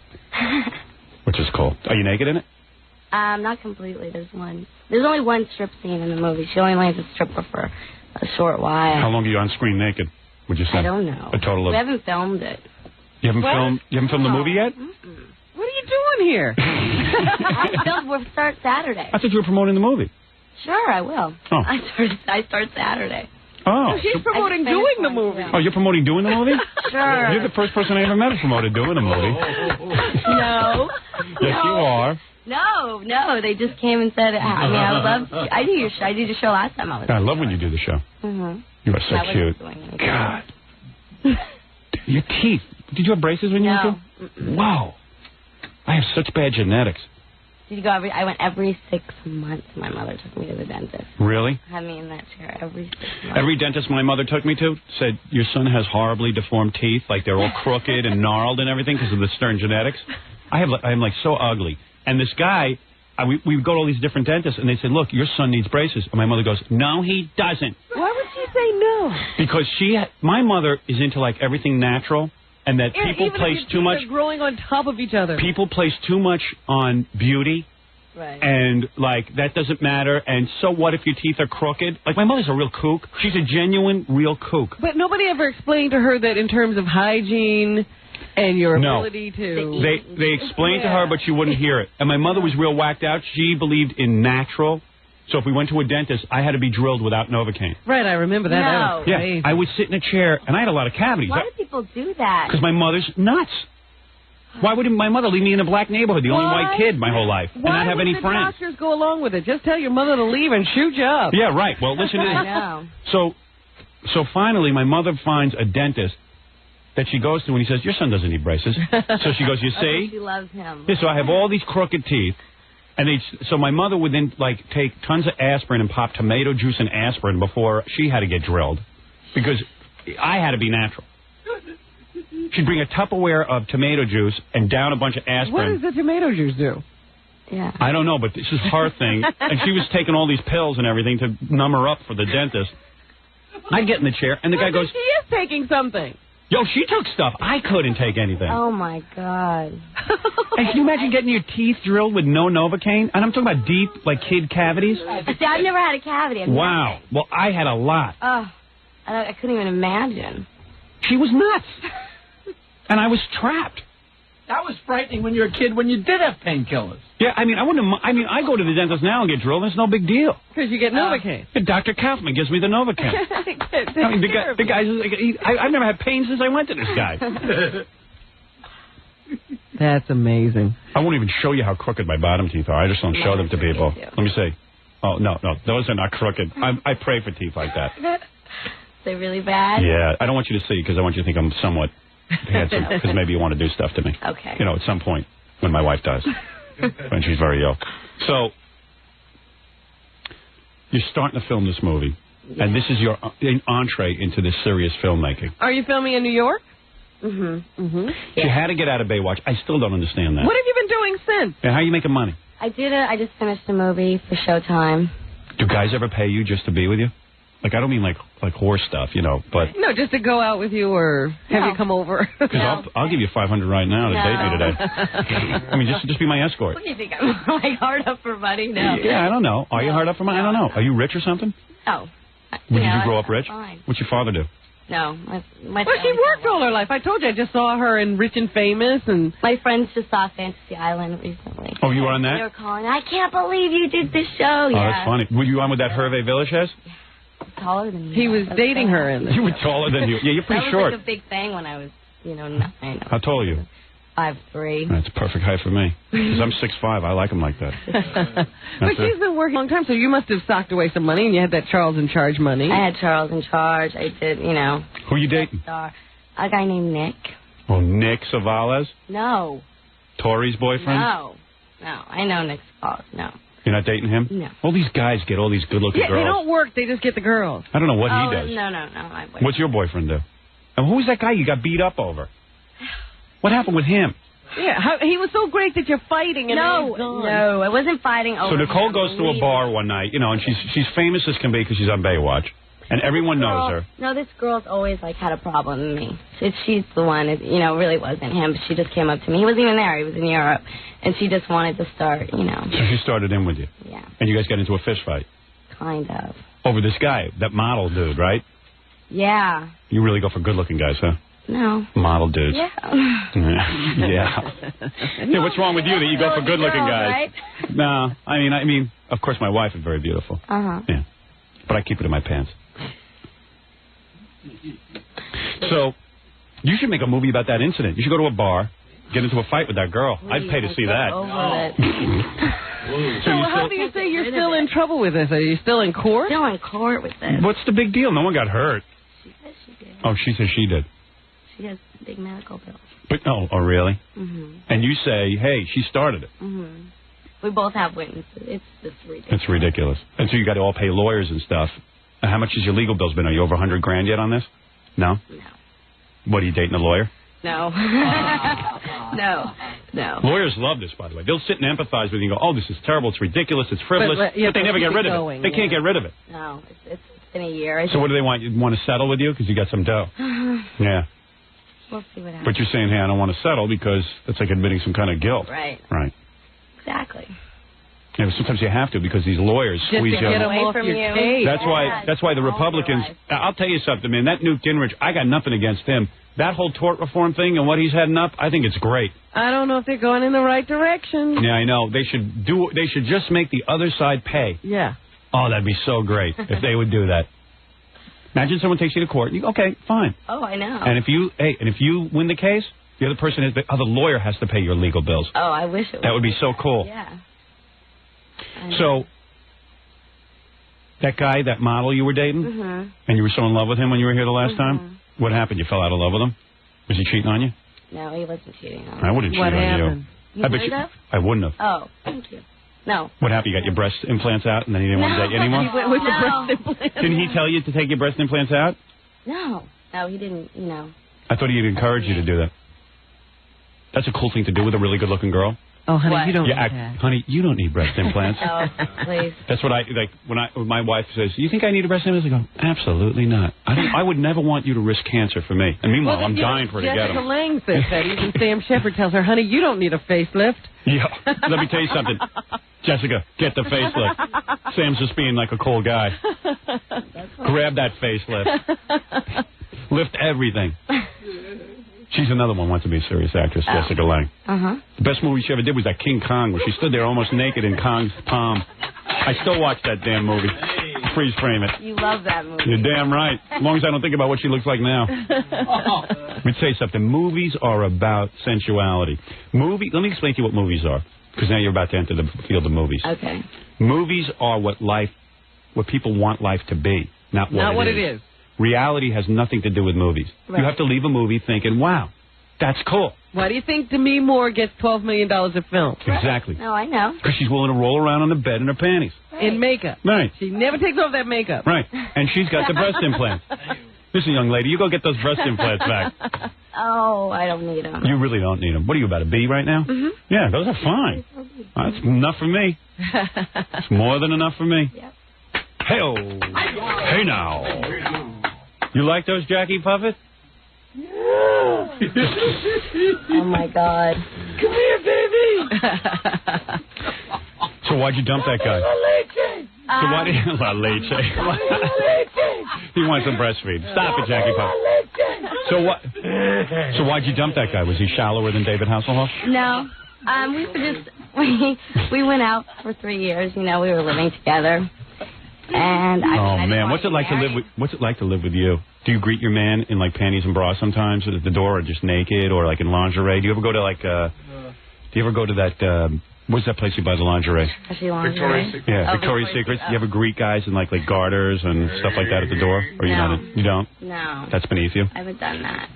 Which is cool. Are you naked in it? Not completely. There's only one strip scene in the movie. She only lays a stripper for a short while. How long are you on screen naked, would you say? I don't know. A total of... We haven't filmed it. You haven't filmed the movie yet? Mm-mm. What are you doing here? We'll start Saturday. I thought you were promoting the movie. Sure, I will. Oh. I start Saturday. Oh. She's promoting doing the movie. Oh, you're promoting doing the movie? Sure. You're the first person I ever met who promoted doing a movie. No. Yes, you are. No, they just came and said, I did your show. I did your show last time I was I love when you do the show. Mm-hmm. You are so cute. God. Your teeth. Did you have braces when you were No. Wow. I have such bad genetics. Did you go I went every 6 months. My mother took me to the dentist. Really? Had me in that chair every 6 months. Every dentist my mother took me to said, your son has horribly deformed teeth, like they're all crooked and gnarled and everything because of the Stern genetics. I'm like so ugly. And this guy, we would go to all these different dentists, and they said, look, your son needs braces. And my mother goes, no, he doesn't. Why would she say no? Because my mother is into like everything natural. And that people place too much... growing on top of each other. People place too much on beauty. Right. And, like, that doesn't matter. And so what if your teeth are crooked? Like, my mother's a real kook. She's a genuine, real kook. But nobody ever explained to her that in terms of hygiene and your ability to... They explained to her, but she wouldn't hear it. And my mother was real whacked out. She believed in natural. So if we went to a dentist, I had to be drilled without Novocaine. Right, I remember that. No. That was crazy. I would sit in a chair, and I had a lot of cavities. Why do people do that? Because my mother's nuts. Why would my mother leave me in a black neighborhood, the only white kid my whole life, and not have any friends? Why would the doctors go along with it? Just tell your mother to leave and shoot you up. Yeah, right. Well, listen to this. I know. So So finally, my mother finds a dentist that she goes to, and he says, your son doesn't need braces. So she goes, you see? She loves him. Yeah, so I have all these crooked teeth. And so my mother would then, like, take tons of aspirin and pop tomato juice and aspirin before she had to get drilled. Because I had to be natural. She'd bring a Tupperware of tomato juice and down a bunch of aspirin. What does the tomato juice do? Yeah. I don't know, but this is her thing. And she was taking all these pills and everything to numb her up for the dentist. I get in the chair, and the guy goes... She is taking something. Yo, she took stuff. I couldn't take anything. Oh, my God. And can you imagine getting your teeth drilled with no Novocaine? And I'm talking about deep, like, kid cavities. See, I've never had a cavity. Wow. Nothing. Well, I had a lot. Oh, I couldn't even imagine. She was nuts. And I was trapped. That was frightening when you were a kid, when you did have painkillers. Yeah, I mean, I go to the dentist now and get drilled, and it's no big deal. Because you get Novocaine. Dr. Kaufman gives me the Novocaine. I mean, the guy's I've never had pain since I went to this guy. That's amazing. I won't even show you how crooked my bottom teeth are. I just don't show them to people. Let me see. Oh, no, those are not crooked. I pray for teeth like that. They're really bad? Yeah, I don't want you to see because I want you to think I'm somewhat handsome because maybe you want to do stuff to me. Okay. You know, at some point when my wife dies, when she's very ill. So, you're starting to film this movie, and this is your entree into this serious filmmaking. Are you filming in New York? Mm-hmm. Mm-hmm. She had to get out of Baywatch. I still don't understand that. What have you been doing since? And how are you making money? I just finished a movie for Showtime. Do guys ever pay you just to be with you? Like, I don't mean like horse stuff, you know, but... No, just to go out with you or have you come over. Because I'll give you $500 right now to date me today. I mean, just be my escort. What do you think? I'm like hard up for money? No. Yeah, I don't know. Are you hard up for money? I don't know. Are you rich or something? No. Did you grow up rich? Fine. What's your father do? No. Well, she worked all her life. I told you, I just saw her in Rich and Famous. And my friends just saw Fantasy Island recently. Oh, you were on that? They were calling, I can't believe you did this show. Oh, yeah. that's funny. Were you on with that Hervé Villachez? Taller than me. He was dating her in this. You were taller than you. Yeah, you're pretty short. That was like a big thing when I was, 9. How tall are you? 5'3". That's perfect height for me. Because I'm 6'5". I like him like that. But she's been working a long time, so you must have socked away some money, and you had that Charles in Charge money. I had Charles in Charge. I did, Who you dating? A guy named Nick. Oh, Nick Savalas? No. Tori's boyfriend? No. I know Nick Savalas. No. You're not dating him? No. All these guys get all these good-looking girls. They don't work. They just get the girls. I don't know what he does. No. What's your boyfriend do? And who's that guy you got beat up over? What happened with him? Yeah, he was so great that you're fighting. And No, I wasn't fighting over So Nicole him. goes to a bar one night, and she's famous as can be because she's on Baywatch. And everyone knows her. No, this girl's always, had a problem with me. She's the one, really wasn't him. But she just came up to me. He wasn't even there. He was in Europe. And she just wanted to start, So she started in with you? Yeah. And you guys got into a fist fight? Kind of. Over this guy, that model dude, right? Yeah. You really go for good-looking guys, huh? No. Model dudes. Yeah. Yeah, what's wrong with you that you go for good-looking guys? Right? No, I mean, of course, my wife is very beautiful. Uh-huh. Yeah. But I keep it in my pants. So, you should make a movie about that incident. You should go to a bar, get into a fight with that girl. I'd pay to see that. So how do you say you're still in trouble with this? Are you still in court? Still in court with this. What's the big deal? No one got hurt. She said she did. Oh, she says she did. She has big medical bills. But oh, really? Mm-hmm. And you say, hey, she started it. Mm-hmm. We both have witnesses. It's just ridiculous. It's ridiculous. And so you got to all pay lawyers and stuff. And how much has your legal bills been? Are you over $100,000 yet on this? No? No. What, are you dating a lawyer? No. No. Lawyers love this, by the way. They'll sit and empathize with you and go, oh, this is terrible, it's ridiculous, it's frivolous, but they never get rid of it. They can't get rid of it. No, it's been a year. So what do they want? You want to settle with you because you got some dough? Yeah. We'll see what happens. But you're saying, hey, I don't want to settle because it's like admitting some kind of guilt. Right. Right. Exactly. Yeah, but sometimes you have to because these lawyers squeeze you. Get away from you. That's why the Republicans. I'll tell you something, man. That Newt Gingrich, I got nothing against him. That whole tort reform thing and what he's heading up, I think it's great. I don't know if they're going in the right direction. Yeah, I know. They should just make the other side pay. Yeah. Oh, that'd be so great if they would do that. Imagine someone takes you to court. And you, okay, fine. Oh, I know. And if you win the case, the other person the lawyer has to pay your legal bills. Oh, I wish it. That would be so cool. Yeah. So, That guy, that model you were dating? Mm-hmm. And you were so in love with him when you were here the last time? What happened? You fell out of love with him? Was he cheating on you? No, he wasn't cheating on me. I wouldn't cheat on happened? you. You I bet would you. have? I wouldn't have. Oh, thank you. No. What happened? You got your breast implants out and then you didn't want to date you anymore? He went with the breast implants. Didn't he tell you to take your breast implants out? No. No, he didn't, you know. I thought he'd encourage you to do that. That's a cool thing to do with a really good-looking girl. Oh, honey, What? you don't Yeah, need that. honey, you don't need breast implants. Oh, please. That's what I like when my wife says, "You think I need a breast implant?" I go, "Absolutely not. I would never want you to risk cancer for me." And meanwhile, I'm dying for her to get Jessica them. Lange says that. Even Sam Shepard tells her, honey, you don't need a facelift. Yeah, let me tell you something, Jessica. Get the facelift. Sam's just being like a cool guy. Grab that facelift. Lift everything. She's another one who wants to be a serious actress, Jessica Lange. Uh-huh. The best movie she ever did was that King Kong, where she stood there almost naked in Kong's palm. I still watch that damn movie. Freeze frame it. You love that movie. You're damn right. As long as I don't think about what she looks like now. Let me tell you something. Movies are about sensuality. Let me explain to you what movies are, because now you're about to enter the field of movies. Okay. Movies are what people want life to be, not what it is. Reality has nothing to do with movies. Right. You have to leave a movie thinking, wow, that's cool. Why do you think Demi Moore gets $12 million a film? Exactly. No, I know. Because she's willing to roll around on the bed in her panties. In makeup. Right. She never takes off that makeup. Right. And she's got the breast implants. Listen, young lady, you go get those breast implants back. Oh, I don't need them. You really don't need them. What are you, about a B right now? Mm-hmm. Yeah, those are fine. That's enough for me. It's more than enough for me. Yep. Hey-oh. Hey now. You like those, Jackie Puffett? Oh, my God. Come here, baby. So why'd you dump that guy? So why did you... La leche. He wants to breastfeed. Stop it, Jackie Puffett. So why'd you dump that guy? Was he shallower than David Hasselhoff? No. We were just... We went out for 3 years. You know, we were living together. And I man, what's it like to live with you? Do you greet your man in like panties and bras sometimes at the door, or just naked, or like in lingerie? Do you ever go to that? What's that place you buy the lingerie? Victoria's Secret. Yeah, Victoria's Secret. You ever greet guys in like garters and stuff like that at the door, or you don't? No. That's beneath you. I haven't done that.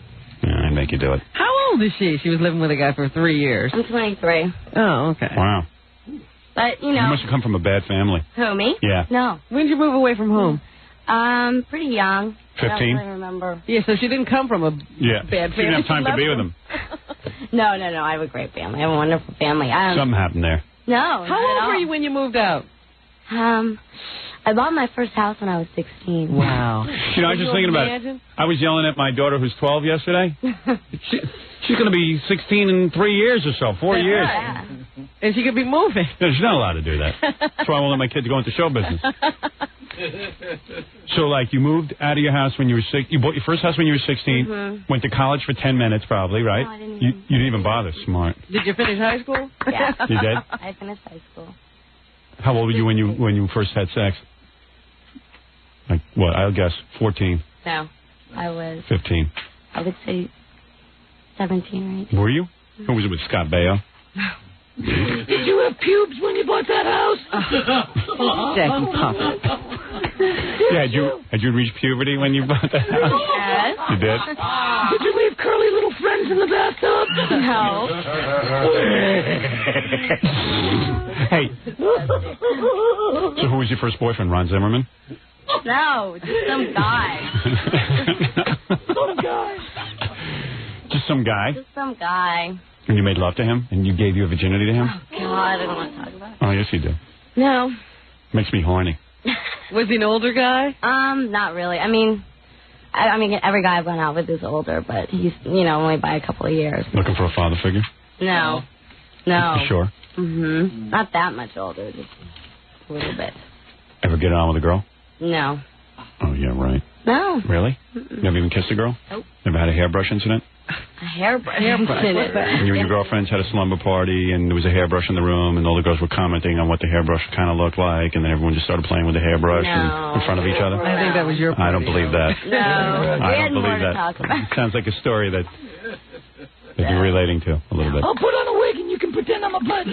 Yeah, I make you do it. How old is she? She was living with a guy for 3 years. I'm 23. Oh, okay. Wow. But, you You know... must have come from a bad family. Who, me? Yeah. No. When did you move away from home? Pretty young. 15? I don't really remember. Yeah, so she didn't come from a bad family. She didn't have time to be with him. No. I have a great family. I have a wonderful family. Something happened there. No. How old were you when you moved out? I bought my first house when I was 16. Wow. You know, I was just thinking about it. I was yelling at my daughter who's 12 yesterday. She's going to be 16 in 3 years or so, 4 years. Yeah. And she could be moving. No, she's not allowed to do that. That's why I won't let my kids go into show business. So, like, you moved out of your house when you were 6. You bought your first house when you were 16. Mm-hmm. Went to college for 10 minutes, probably, right? No, I didn't you didn't even bother. Smart. Did you finish high school? Yeah. You did? I finished high school. How old were you when you first had sex? Like, what? I'll guess 14. No. I was... 15. I would say 17 or 18. Were you? Or was it with Scott Baio? Did you have pubes when you bought that house? Jackie Puffett. Yeah, had you reached puberty when you bought that house? Yes. You did? Did you leave curly little friends in the bathtub? No. Hey. So who was your first boyfriend, Ron Zimmerman? No, just some guy. Some guy. Just some guy? Just some guy. And you made love to him? And you gave your virginity to him? Oh, God, I don't want to talk about it. Oh, yes, you do. No. Makes me horny. Was he an older guy? Not really. I mean, every guy I've gone out with is older, but he's, only by a couple of years. Looking for a father figure? No. No. You sure? Mm-hmm. Not that much older, just a little bit. Ever get on with a girl? No. Oh, yeah, right. No. Really? Mm-mm. Never even kissed a girl? Nope. Never had a hairbrush incident? A hairbrush. And you and your girlfriends had a slumber party, and there was a hairbrush in the room, and all the girls were commenting on what the hairbrush kind of looked like, and then everyone just started playing with the hairbrush in front of each other? I think that was your party. I don't believe that. No. I don't believe that. It sounds like a story that you're relating to a little bit. I'll put on a wig and you can pretend I'm a bud.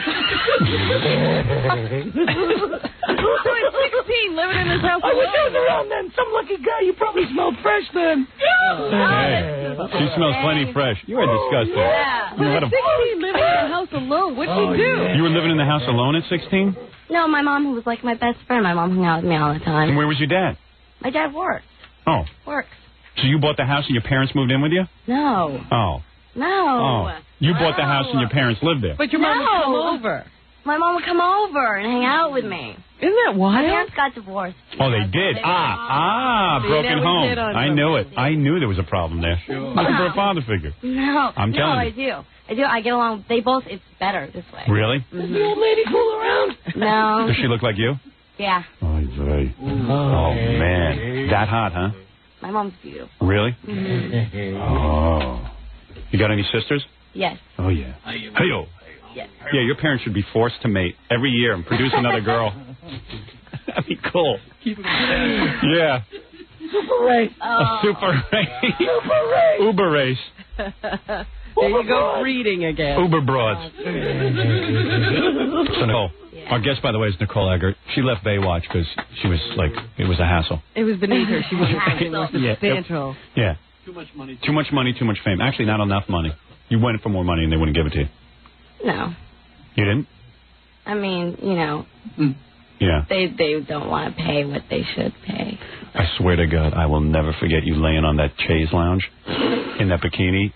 Who's doing 16 living in this house I was alone? around then. Some lucky guy. You probably smelled fresh then. Hey, she smells plenty fresh. You are disgusting. Yeah. But at 16 living in the house alone, what'd you do? You were living in the house alone at 16? No, my mom was like my best friend. My mom hung out with me all the time. And where was your dad? My dad works. Oh. Works. So you bought the house and your parents moved in with you? No. Oh. No. Oh. You bought the house and your parents lived there? But your mom would come over. My mom would come over and hang out with me. Isn't that wild? My parents got divorced. Oh, they did? Broken home. I knew it. I knew there was a problem there. Looking for a father figure. No. I'm telling you. No, I do. I get along. They both, it's better this way. Really? Mm-hmm. The old lady fool around? No. Does she look like you? Yeah. Oh, man. That hot, huh? My mom's beautiful. Really? Mm-hmm. Oh. You got any sisters? Yes. Oh, yeah. Hey-yo. Yes. Yeah, your parents should be forced to mate every year and produce another girl. That'd be cool. Yeah. Super race. A super race. Super race. Uber race. There you go, breeding again. Uber broads. So, Nicole, our guest, by the way, is Nicole Eggert. She left Baywatch because she was like, it was a hassle. It was beneath her. She wasn't something more substantial. Yeah. Too much money. Too much money, too much fame. Actually, not enough money. You went for more money and they wouldn't give it to you. No. You didn't? I mean, you know. Yeah. They don't want to pay what they should pay. I swear to God, I will never forget you laying on that chaise lounge in that bikini,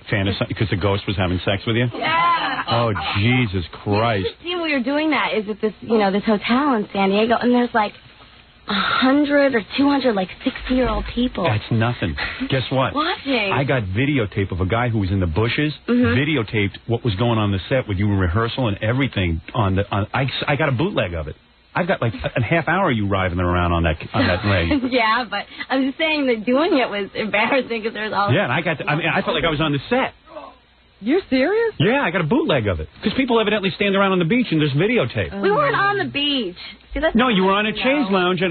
because the ghost was having sex with you. Yeah. Oh, Jesus Christ. You see, we were doing that is at this, this hotel in San Diego, and there's like 100 or 200 like 60-year-old people. That's nothing. Guess what? Watching. I got videotape of a guy who was in the bushes. Videotaped what was going on the set with you in rehearsal and everything. I got a bootleg of it. I've got like a half hour of you writhing around on that leg. Yeah, but I'm just saying that doing it was embarrassing because there's all. Yeah, and I felt like I was on the set. You're serious? Yeah, I got a bootleg of it. Because people evidently stand around on the beach and there's videotape. We weren't on the beach. See, that's no, you were on a chaise lounge, but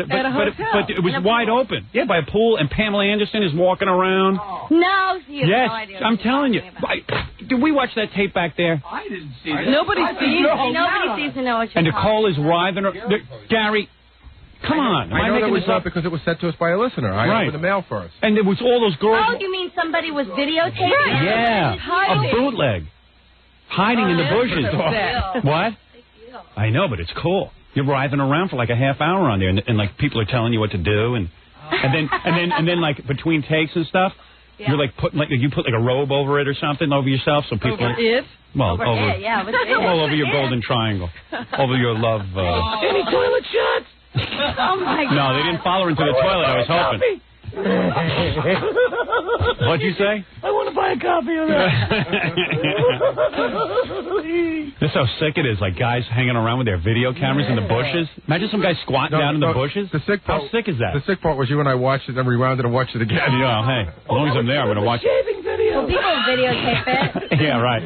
it was wide open. Yeah, by a pool, and Pamela Anderson is walking around. No, you have yes, no idea I'm telling you. Did we watch that tape back there? I didn't see that. Nobody sees to know what you're And Nicole is writhing. Gary, come on. I know that was not because it was sent to us by a listener. I opened the mail first. And there was all those girls. Oh, you mean somebody was videotaping? Yeah, a bootleg. Hiding in the bushes. What? I know, but it's cool. You're writhing around for like a half hour on there, and like people are telling you what to do, and then like between takes and stuff, you're like put a robe over it or something over yourself, so people. Over it? Well, over it, yeah. All over your golden triangle, over your love. Any toilet shots? Oh my God. No, they didn't follow her into the toilet. I was hoping. What'd you say? I want to buy a copy of that. This is how sick it is, like guys hanging around with their video cameras in the bushes. Imagine some guy squatting down in the bushes. How sick is that? The sick part was you and I watched it, then rewound it and watched it again. Yeah, hey, as long as I'm there, I'm going to watch it. Shaving video. Well, people videotape it. Yeah, right.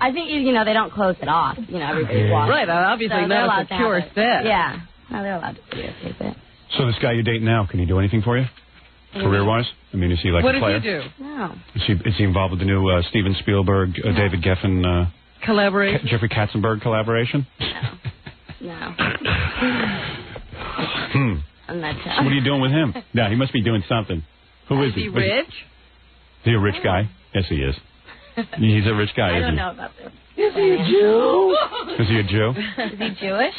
I think, they don't close it off. Everybody's watching. Right, obviously so not a secure set. Yeah. No, they're allowed to videotape it. So this guy you're dating now, can he do anything for you? Career-wise? I mean, is he like a player? What does he do? No. Is he involved with the new Steven Spielberg, David Geffen, collaboration? Jeffrey Katzenberg collaboration? No. So what are you doing with him? Yeah, he must be doing something. Who is he? Is he rich? Is he a rich guy? Yes, he is. He's a rich guy, I isn't don't he? know about this. Is he a Jew? Is he a Jew? Is he Jewish?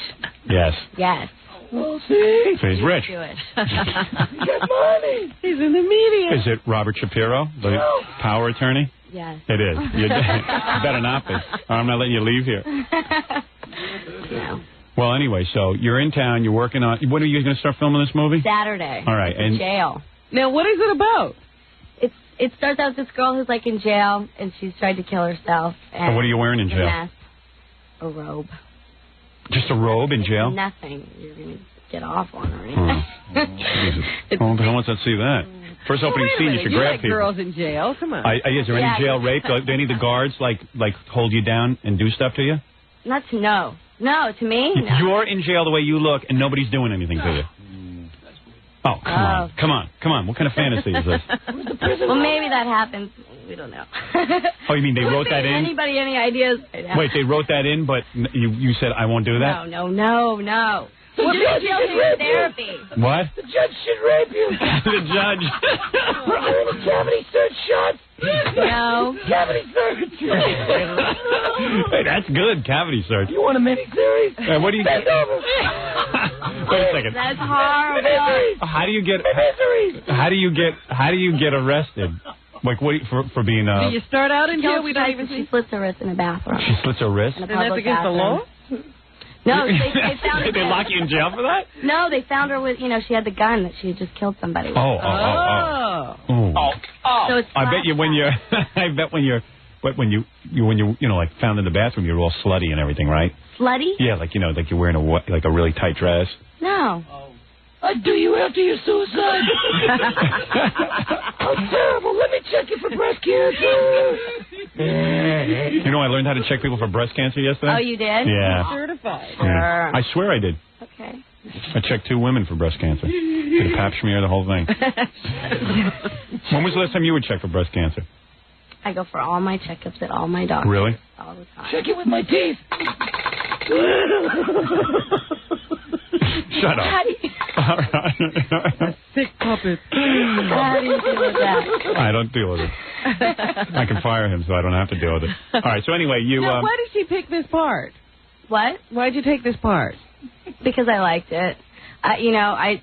Yes. Yes. We'll see. So he's rich. Jewish. Get money. He's in the media. Is it Robert Shapiro, the power attorney? Yes. It is. You better not be. Or I'm not letting you leave here. No. Well, anyway, so you're in town. You're working on. When are you going to start filming this movie? Saturday. All right. In jail. Now, what is it about? It starts out with this girl who's like in jail, and she's tried to kill herself. And what are you wearing in jail? A robe. Just a robe in jail? Nothing. You're going to get off on or anything. Well, I want to see that. First opening scene, you should grab people. Girls in jail. Come on. Is there any jail rape? Do any of the guards like hold you down and do stuff to you? No, to me. No. You're in jail the way you look, and nobody's doing anything to you. Oh, come on. What kind of fantasy is this? Well, maybe that happens. We don't know. Oh, you mean they wrote that in? Anybody any ideas? Wait, they wrote that in, but you said I won't do that? No. Well, the judge should rape therapy. What? The judge should rape you. The judge. Are any cavity search shots? No. Cavity search. Hey, that's good, cavity search. You want a miniseries? What do you... Bend over. Wait a second. That's horrible. How do you get... Misery. How do you get arrested? Like, what for being... Do you start out in jail? We don't even see. She slits her wrist in a bathroom. She slits her wrist? In a And that's public against the law? No, they found her. They lock you in jail for that? No, they found her with, she had the gun that she had just killed somebody with. Oh. So it's I bet you when you're... I bet when you're... When you like found in the bathroom, you're all slutty and everything, right? Slutty? Yeah, like like you're wearing a really tight dress. No. I'd do you after your suicide. How terrible. Let me check you for breast cancer. You know, I learned how to check people for breast cancer yesterday. Oh, you did? Yeah. Certified. Yeah. I swear I did. Okay. I checked 2 women for breast cancer. Did a pap smear, the whole thing. When was the last time you were checked for breast cancer? I go for all my checkups at all my doctors. Really? All the time. Check it with my teeth. Shut up. How do you... Sick puppet. How do you deal with that? I don't deal with it. I can fire him, so I don't have to deal with it. All right, so anyway, you... Now, why did she pick this part? What? Why'd you take this part? Because I liked it. I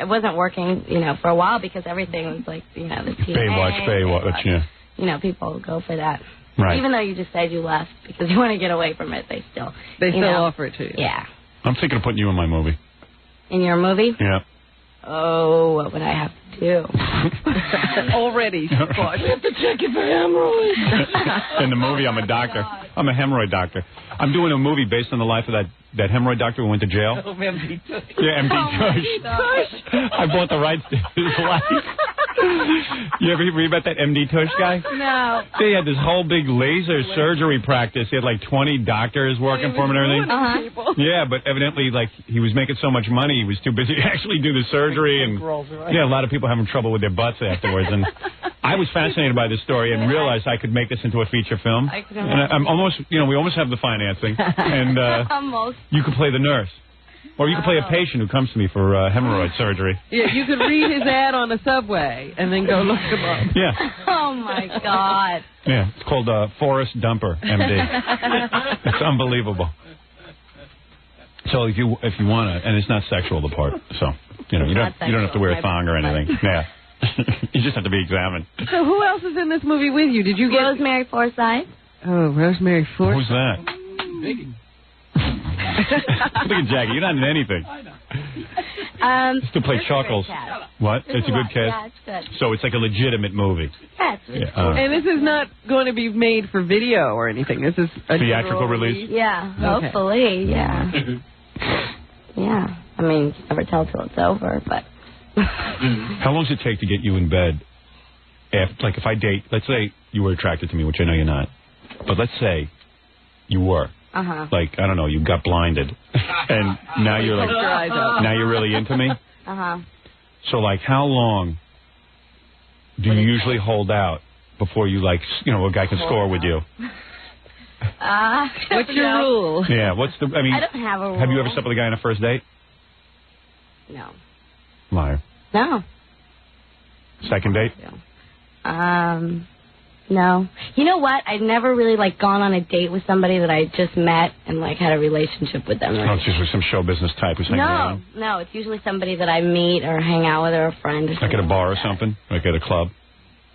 wasn't working, for a while because everything was like, the TA. Baywatch, yeah. People go for that. Right. Even though you just said you left because you want to get away from it, they still offer it to you. Yeah. I'm thinking of putting you in my movie. In your movie? Yeah. Oh, what would I have to do? Already. We have to check you for hemorrhoids. In the movie, I'm a doctor. I'm a hemorrhoid doctor. I'm doing a movie based on the life of that hemorrhoid doctor who went to jail. Oh, MD Tush. Yeah, MD Tush. I bought the rights to his life. You ever read about that MD Tush guy? No. They had this whole big laser surgery practice. He had like 20 doctors working for him and everything. Uh-huh. Yeah, but evidently, he was making so much money, he was too busy to actually do the surgery. And yeah, a lot of people having trouble with their butts afterwards. And I was fascinated by this story and realized I could make this into a feature film. And I'm almost, we almost have the financing. And you could play the nurse. Or you could play a patient who comes to me for hemorrhoid surgery. Yeah, you could read his ad on the subway and then go look him up. Yeah. Oh, my God. Yeah, it's called Forrest Dumper, MD. It's unbelievable. So if you want to, and it's not sexual, the part, so, you don't have to wear a thong or anything. Yeah. You just have to be examined. So who else is in this movie with you? Did you get... Rosemary Forsyth. Oh, Rosemary Forsyth. Who's that? Look at Jackie. You're not in anything. Just to play Chuckles. What? It's a good cast? Yeah, it's good. So it's like a legitimate movie. Yes. And this is not going to be made for video or anything. This is a theatrical release? Yeah, okay. Hopefully, yeah. Yeah. I mean, never tell till it's over, but... How long does it take to get you in bed? If I date, let's say you were attracted to me, which I know you're not, but let's say you were. Uh-huh. I don't know, you got blinded, and now you're now you're really into me. Uh-huh. So, how long do you usually hold out before you, a guy can score with you? What's your rule? Yeah, what's the, I don't have a rule. Have you ever slept with a guy on a first date? No. Liar. No. Second date? No. You know what? I've never really, gone on a date with somebody that I just met and, had a relationship with them. Oh, it's usually some show business type who's hanging around? No, it's usually somebody that I meet or hang out with or a friend or something. Like at a bar or something? Like at a club?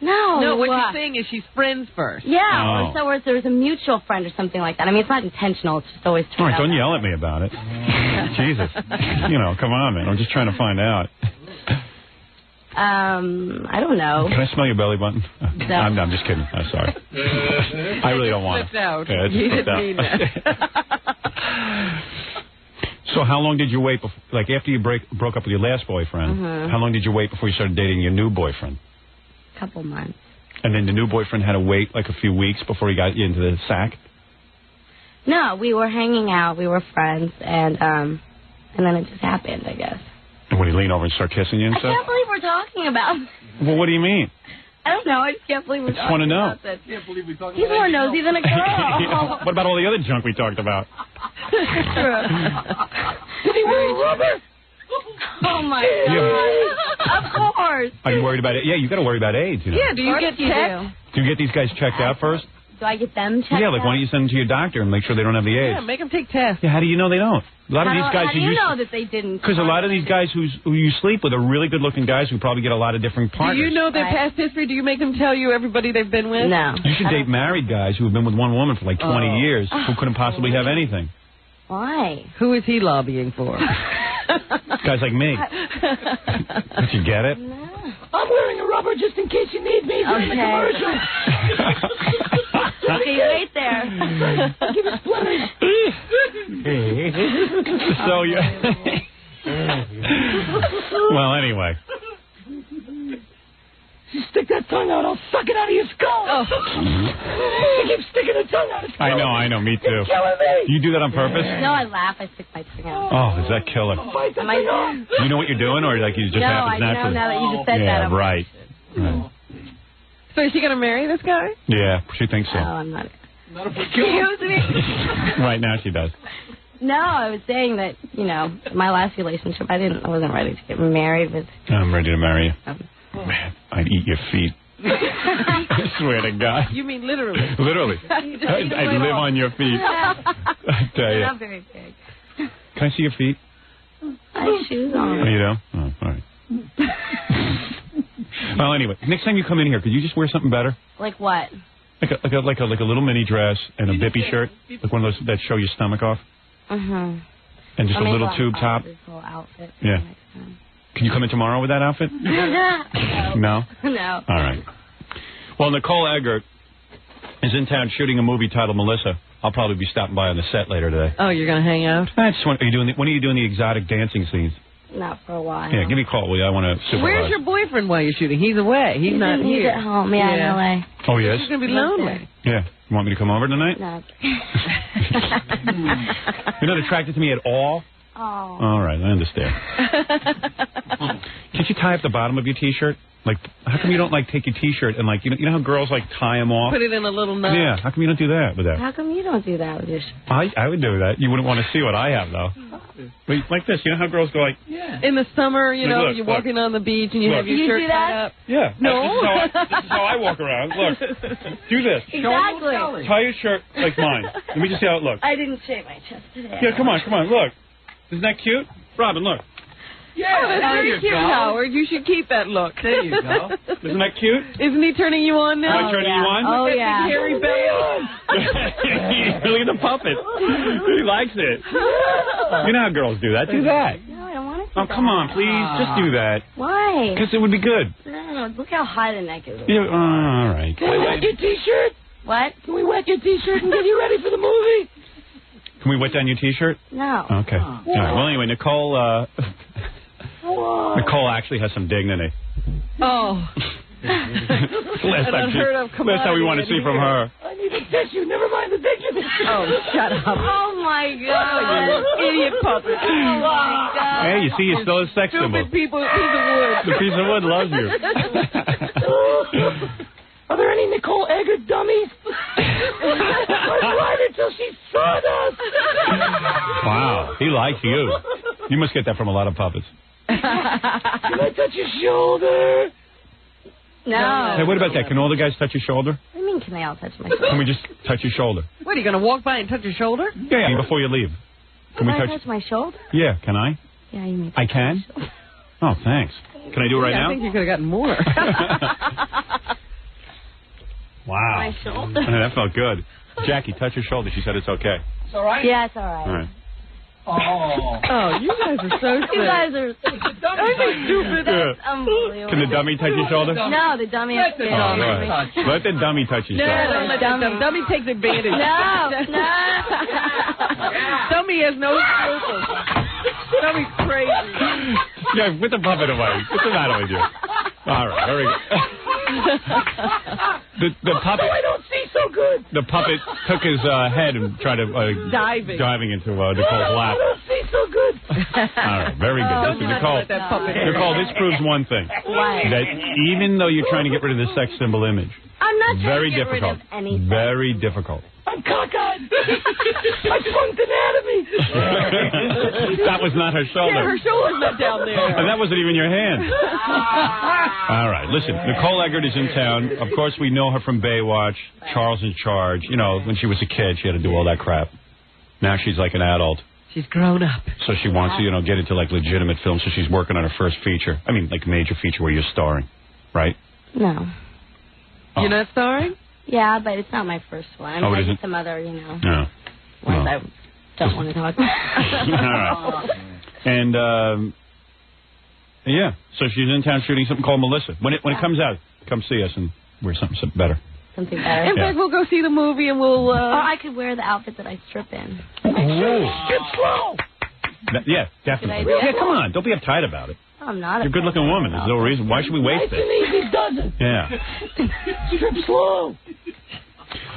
No. What you're saying is she's friends first. Yeah, or there's a mutual friend or something like that. I mean, it's not intentional. It's just always All right, don't yell at me about it. Jesus. Come on, man. I'm just trying to find out. I don't know. Can I smell your belly button? No. I'm just kidding. I'm sorry. I really don't want it. Out. Yeah, You slipped didn't out. mean that. So how long did you wait, after you broke up with your last boyfriend, how long did you wait before you started dating your new boyfriend? A couple months. And then the new boyfriend had to wait a few weeks before he got you into the sack? No, we were hanging out. We were friends, and then it just happened, I guess. And when he leaned over and started kissing you and I stuff? can't believe we're talking about. Well, what do you mean? I don't know. I just can't believe we're I just want to know. about this. He's more nosy than a girl. What about all the other junk we talked about? Did he wear rubber? Oh, my God. Of course. Are you worried about it? Yeah, you got to worry about AIDS. You know? Yeah, do you get checked? Do you get these guys checked out first? Do I get them checked Yeah, like, why don't you send them to your doctor and make sure they don't have the AIDS? Yeah, make them take tests. Yeah, how do you know they don't? A lot of these guys how do you know that they didn't? Because a lot of these guys who you sleep with are really good-looking guys who probably get a lot of different partners. Do you know their past history? Do you make them tell you everybody they've been with? No. You should date married guys who have been with one woman for like 20 years who couldn't possibly have anything. Why? Who is he lobbying for? Guys like me. Don't you get it? No. I'm wearing a rubber just in case you need me during the commercial. Okay, wait there. Give us plenty. So you. Well, anyway. You stick that tongue out, I'll suck it out of your skull. Oh. You keep sticking the tongue out. It's I know, me too. You're killing me. You do that on purpose? No, I laugh. I stick my tongue out. Oh, is that killer? Bite that thing off. You know what you're doing, or like you just No, happens I know naturally? now that you just said that. Yeah, I'm right. So is she going to marry this guy? Yeah, she thinks so. No, I'm not. Not if we Excuse me. Right now she does. No, I was saying that, my last relationship, I wasn't ready to get married with. I'm ready to marry you. Man, I'd eat your feet. I swear to God. You mean literally? Literally. I'd live on your feet. I tell you. They're not very big. Can I see your feet? I have shoes on. Oh, you don't? Oh, all right. Well, anyway, next time you come in here, could you just wear something better? Like what? Like a little mini dress and a bippy shirt, like one of those that show your stomach off. And just a little tube top. This whole outfit. Yeah. Can you come in tomorrow with that outfit? No? No. All right. Well, Nicole Eggert is in town shooting a movie titled Melissa. I'll probably be stopping by on the set later today. Oh, you're going to hang out? I just want, when are you doing the exotic dancing scenes? Not for a while. Yeah, give me a call, will you? I want to supervise. Where's your boyfriend while you're shooting? He's away. He's not He's here. at home. Yeah, in L.A. Oh, yes? He's going to be lonely. Yeah. You want me to come over tonight? No. You're not attracted to me at all? Oh. All right, I understand. Can't you tie up the bottom of your T-shirt? Like, how come you don't, take your T-shirt and, you know how girls, tie them off? Put it in a little knot. Yeah, how come you don't do that with that? How come you don't do that with your shirt? I would do that. You wouldn't want to see what I have, though. Like this. You know how girls go Yeah. In the summer, you're walking on the beach and you have your shirt tied up. Yeah. No. This is how I walk around. Look. Do this. Exactly. Tie your shirt like mine. Let me just see how it looks. I didn't shave my chest today. Yeah, come on. Look. Isn't that cute? Robin, look. Yeah, that's very cute, Howard. You should keep that look. There you go. Isn't that cute? Isn't he turning you on now? Am I turning you on? Oh, Look at yeah. the hairy belly. Look at the puppet. He likes it. You know how girls do that. Do that. No, I don't want to. Oh, come on, please. Just do that. Why? Because it would be good. No, look how high the neck is. Yeah, all right. Can we wet your T-shirt? What? Can we wet your T-shirt and get you ready for the movie? Can we wet down your T-shirt? No. Okay. All right. Well, anyway, Nicole actually has some dignity. Oh. Last time we want to see from her. I need a tissue. Never mind the dignity. Oh, shut up. Oh, my God. Idiot puppet. Oh, my God. Hey, you see, you're still a sex symbol. Stupid people, piece of wood. The piece of wood loves you. Are there any Nicole Eggert dummies? Let's ride her till she's sawdust. Wow, he likes you. You must get that from a lot of puppets. Can I touch your shoulder? No. Hey, what about that? Can all the guys touch your shoulder? What do you mean, can they all touch my shoulder? Can we just touch your shoulder? What, are you going to walk by and touch your shoulder? Yeah, before you leave. Can we Can I touch my shoulder? Yeah, can I? Yeah, you may. I can? Oh, thanks. Can I do it right now? I think you could have gotten more. Wow. My shoulder. That felt good. Jackie, touch your shoulder. She said it's okay. It's all right? Yeah, it's all right. All right. Oh, you guys are so stupid. You guys are stupid. That's unbelievable. Can the dummy touch your shoulder? No, the dummy is Oh, all right. Let the dummy touch your shoulder. Don't let the dummy takes advantage. No. Dummy has no scruples. Dummy's crazy. Yeah, put the puppet away. What's the matter with you? All right, very good. The puppet. I don't see so good. The puppet took his head and tried to diving into Nicole's lap. I don't see so good. All right, very good. Listen, Nicole, this proves one thing. What? That even though you're trying to get rid of the sex symbol image, I'm not trying Very to get difficult. rid of anything. Very difficult. I'm cockeyed. I flunked anatomy. That was not her shoulder. Yeah, her shoulder's not down there. And that wasn't even your hand. All right, listen, Nicole Eggert is in town. Of course, we know her from Baywatch, Charles in Charge. You know, when she was a kid, she had to do all that crap. Now she's like an adult. She's grown up. So she wants to, you know, get into, like, legitimate films. So she's working on her first feature. I mean, like, major feature where you're starring, right? No. You're not starring? Yeah, but it's not my first one. Oh, it I isn't? did some other, you know, No. ones I don't want to talk about. All right. And, yeah, so she's in town shooting something called Melissa. When it comes out, come see us and wear something better. Something better. In fact, we'll go see the movie and we'll... Or I could wear the outfit that I strip in. Get slow. Yeah, definitely. Good idea. Yeah, come on. Don't be uptight about it. I'm not. You're a good-looking woman. There's no reason. Why should we waste Nice it? and easy does it. Yeah. Strip slow.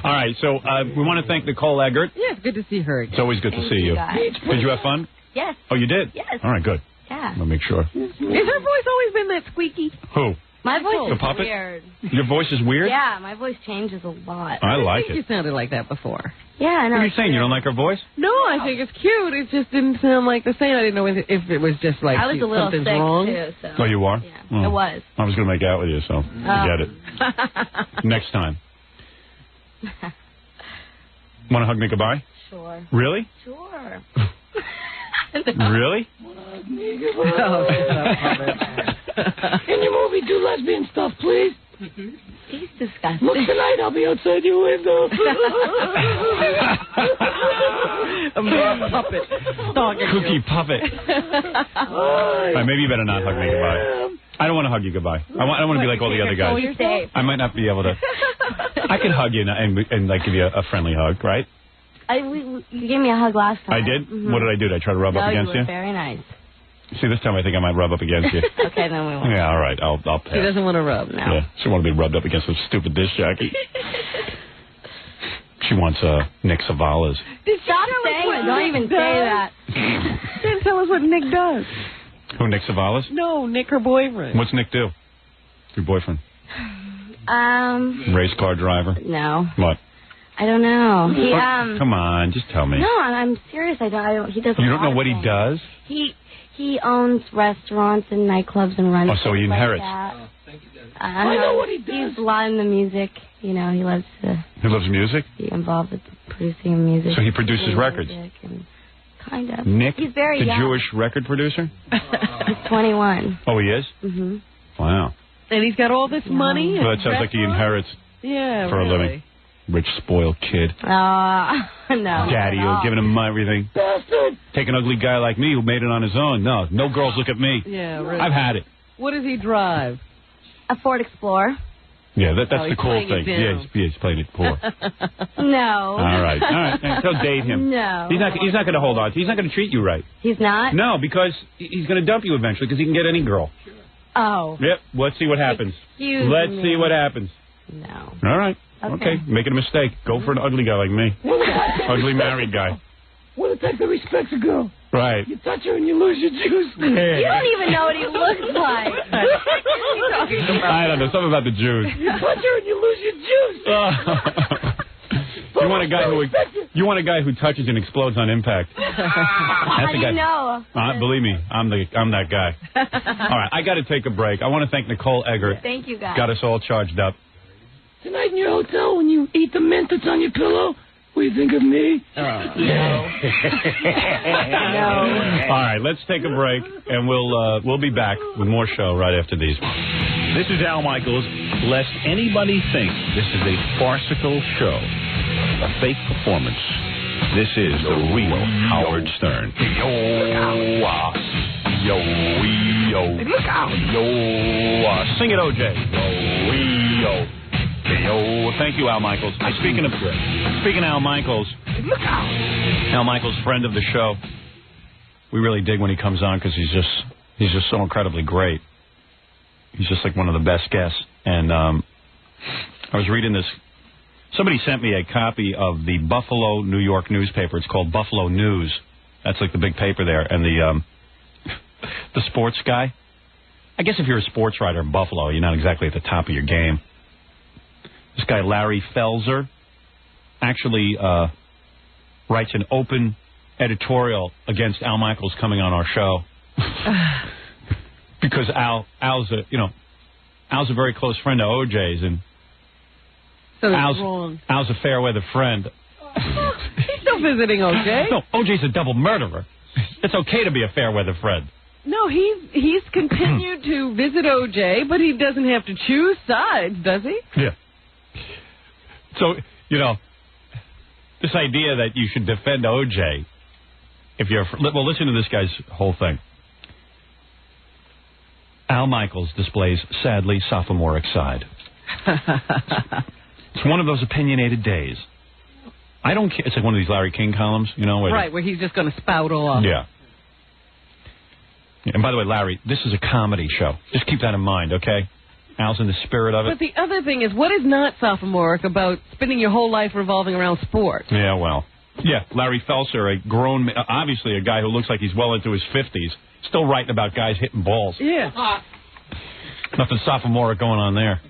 All right, so we want to thank Nicole Eggert. Yeah, it's good to see her again. It's always good to see you. guys. Did you have fun? Yes. Oh, you did? Yes. All right, good. Yeah. I'll make sure. Has her voice always been that squeaky? Who? My voice The is puppet? weird. Your voice is weird? Yeah, my voice changes a lot. I like think it. you sounded like that before. Yeah, I know. What are you saying? You don't like her voice? No, I think it's cute. It just didn't sound like the same. I didn't know if it was just like I was a little something's sick, wrong. too, so. Oh, you are? Yeah, Oh. I was. I was going to make out with you, so forget it. Next time. Want to hug me goodbye? Sure. Really? Sure. Really? Can your movie do lesbian stuff, please? He's disgusting. Look, tonight I'll be outside your window. A man puppet. Stalking Cookie you. puppet. All right, maybe you better not hug me goodbye. I don't want to hug you goodbye. I don't want to be like all the other Oh, guys. you're safe. I might not be able to. I can hug you and like give you a friendly hug, right? You gave me a hug last time. I did? Mhm. What did I do? Did I try to rub No, up against you you? were very nice. See, this time I think I might rub up against you. Okay, then we won't. Yeah, all right. I'll pass. She doesn't want to rub. No. Yeah, she wants to be rubbed up against some stupid disc jockey. She wants Nick Savala's. Stop saying it. Don't even say that. Didn't tell us what Nick does. Who, Nick Savala's? No, Nick, her boyfriend. What's Nick do? Your boyfriend? Race car driver? No. What? I don't know. He Come on, just tell me. No, I'm serious. I don't. He does. You don't know what he does? He owns restaurants and nightclubs and runs. Oh, so he things inherits. Like that. I know what he does. He's a lot in the music. You know, he loves to He loves music? be involved with producing music. So he produces records? Kind of. Nick, He's very the young. Jewish record producer? He's 21. Oh, he is? Mhm. Wow. And he's got all this money. Well, and that sounds like he restaurants. inherits Yeah, for a really. living. Rich, spoiled kid. No. Daddy, you're giving him everything. Bastard. Take an ugly guy like me who made it on his own. No girls look at me. Yeah, really. I've had it. What does he drive? A Ford Explorer. Yeah, that's Oh, the he's cool playing it thing. down. Yeah, he's playing it poor. No. All right. So date him. No. He's not going to hold on. He's not going to treat you right. He's not? No, because he's going to dump you eventually because he can get any girl. Oh. Yep. Let's see what happens. Let's see what happens. No. All right. Okay. Making a mistake. Go for an ugly guy like me. Ugly married guy. What a type that respects a girl. Right. You touch her and you lose your juice. You don't even know what he looks like. What are you talking about? I don't know. Something about the Jews. You touch her and you lose your juice. You want a guy who touches and explodes on impact. How do you know? Believe me, I'm that guy. All right, I got to take a break. I want to thank Nicole Eggert. Thank you, guys. Got us all charged up. Tonight in your hotel, when you eat the mint that's on your pillow, what do you think of me? No. All right, let's take a break, and we'll be back with more show right after these. This is Al Michaels. Lest anybody think this is a farcical show, a fake performance. This is the real Howard Stern. Yo, Look out. yo, sing it, OJ. Yo. Yo, thank you, Al Michaels. Speaking of Al Michaels, Look out. Al Michaels, friend of the show. We really dig when he comes on because he's just so incredibly great. He's just like one of the best guests. And I was reading this. Somebody sent me a copy of the Buffalo, New York newspaper. It's called Buffalo News. That's like the big paper there. And the sports guy. I guess if you're a sports writer in Buffalo, you're not exactly at the top of your game. This guy, Larry Felser, actually writes an open editorial against Al Michaels coming on our show. Because Al's a very close friend of OJ's, and so Al's a fair weather friend. He's still visiting OJ. No, OJ's a double murderer. It's okay to be a fair weather friend. No, he's continued to visit OJ, but he doesn't have to choose sides, does he? Yeah. So, this idea that you should defend OJ, if you're... Well, listen to this guy's whole thing. Al Michaels displays sadly sophomoric side. It's one of those opinionated days. I don't care. It's like one of these Larry King columns, where he's just going to spout off. Yeah. And by the way, Larry, this is a comedy show. Just keep that in mind, okay? Al's in the spirit of it. But the other thing is, what is not sophomoric about spending your whole life revolving around sports? Yeah, well. Yeah, Larry Felser, a grown, obviously a guy who looks like he's well into his 50s, still writing about guys hitting balls. Yeah. Nothing sophomoric going on there.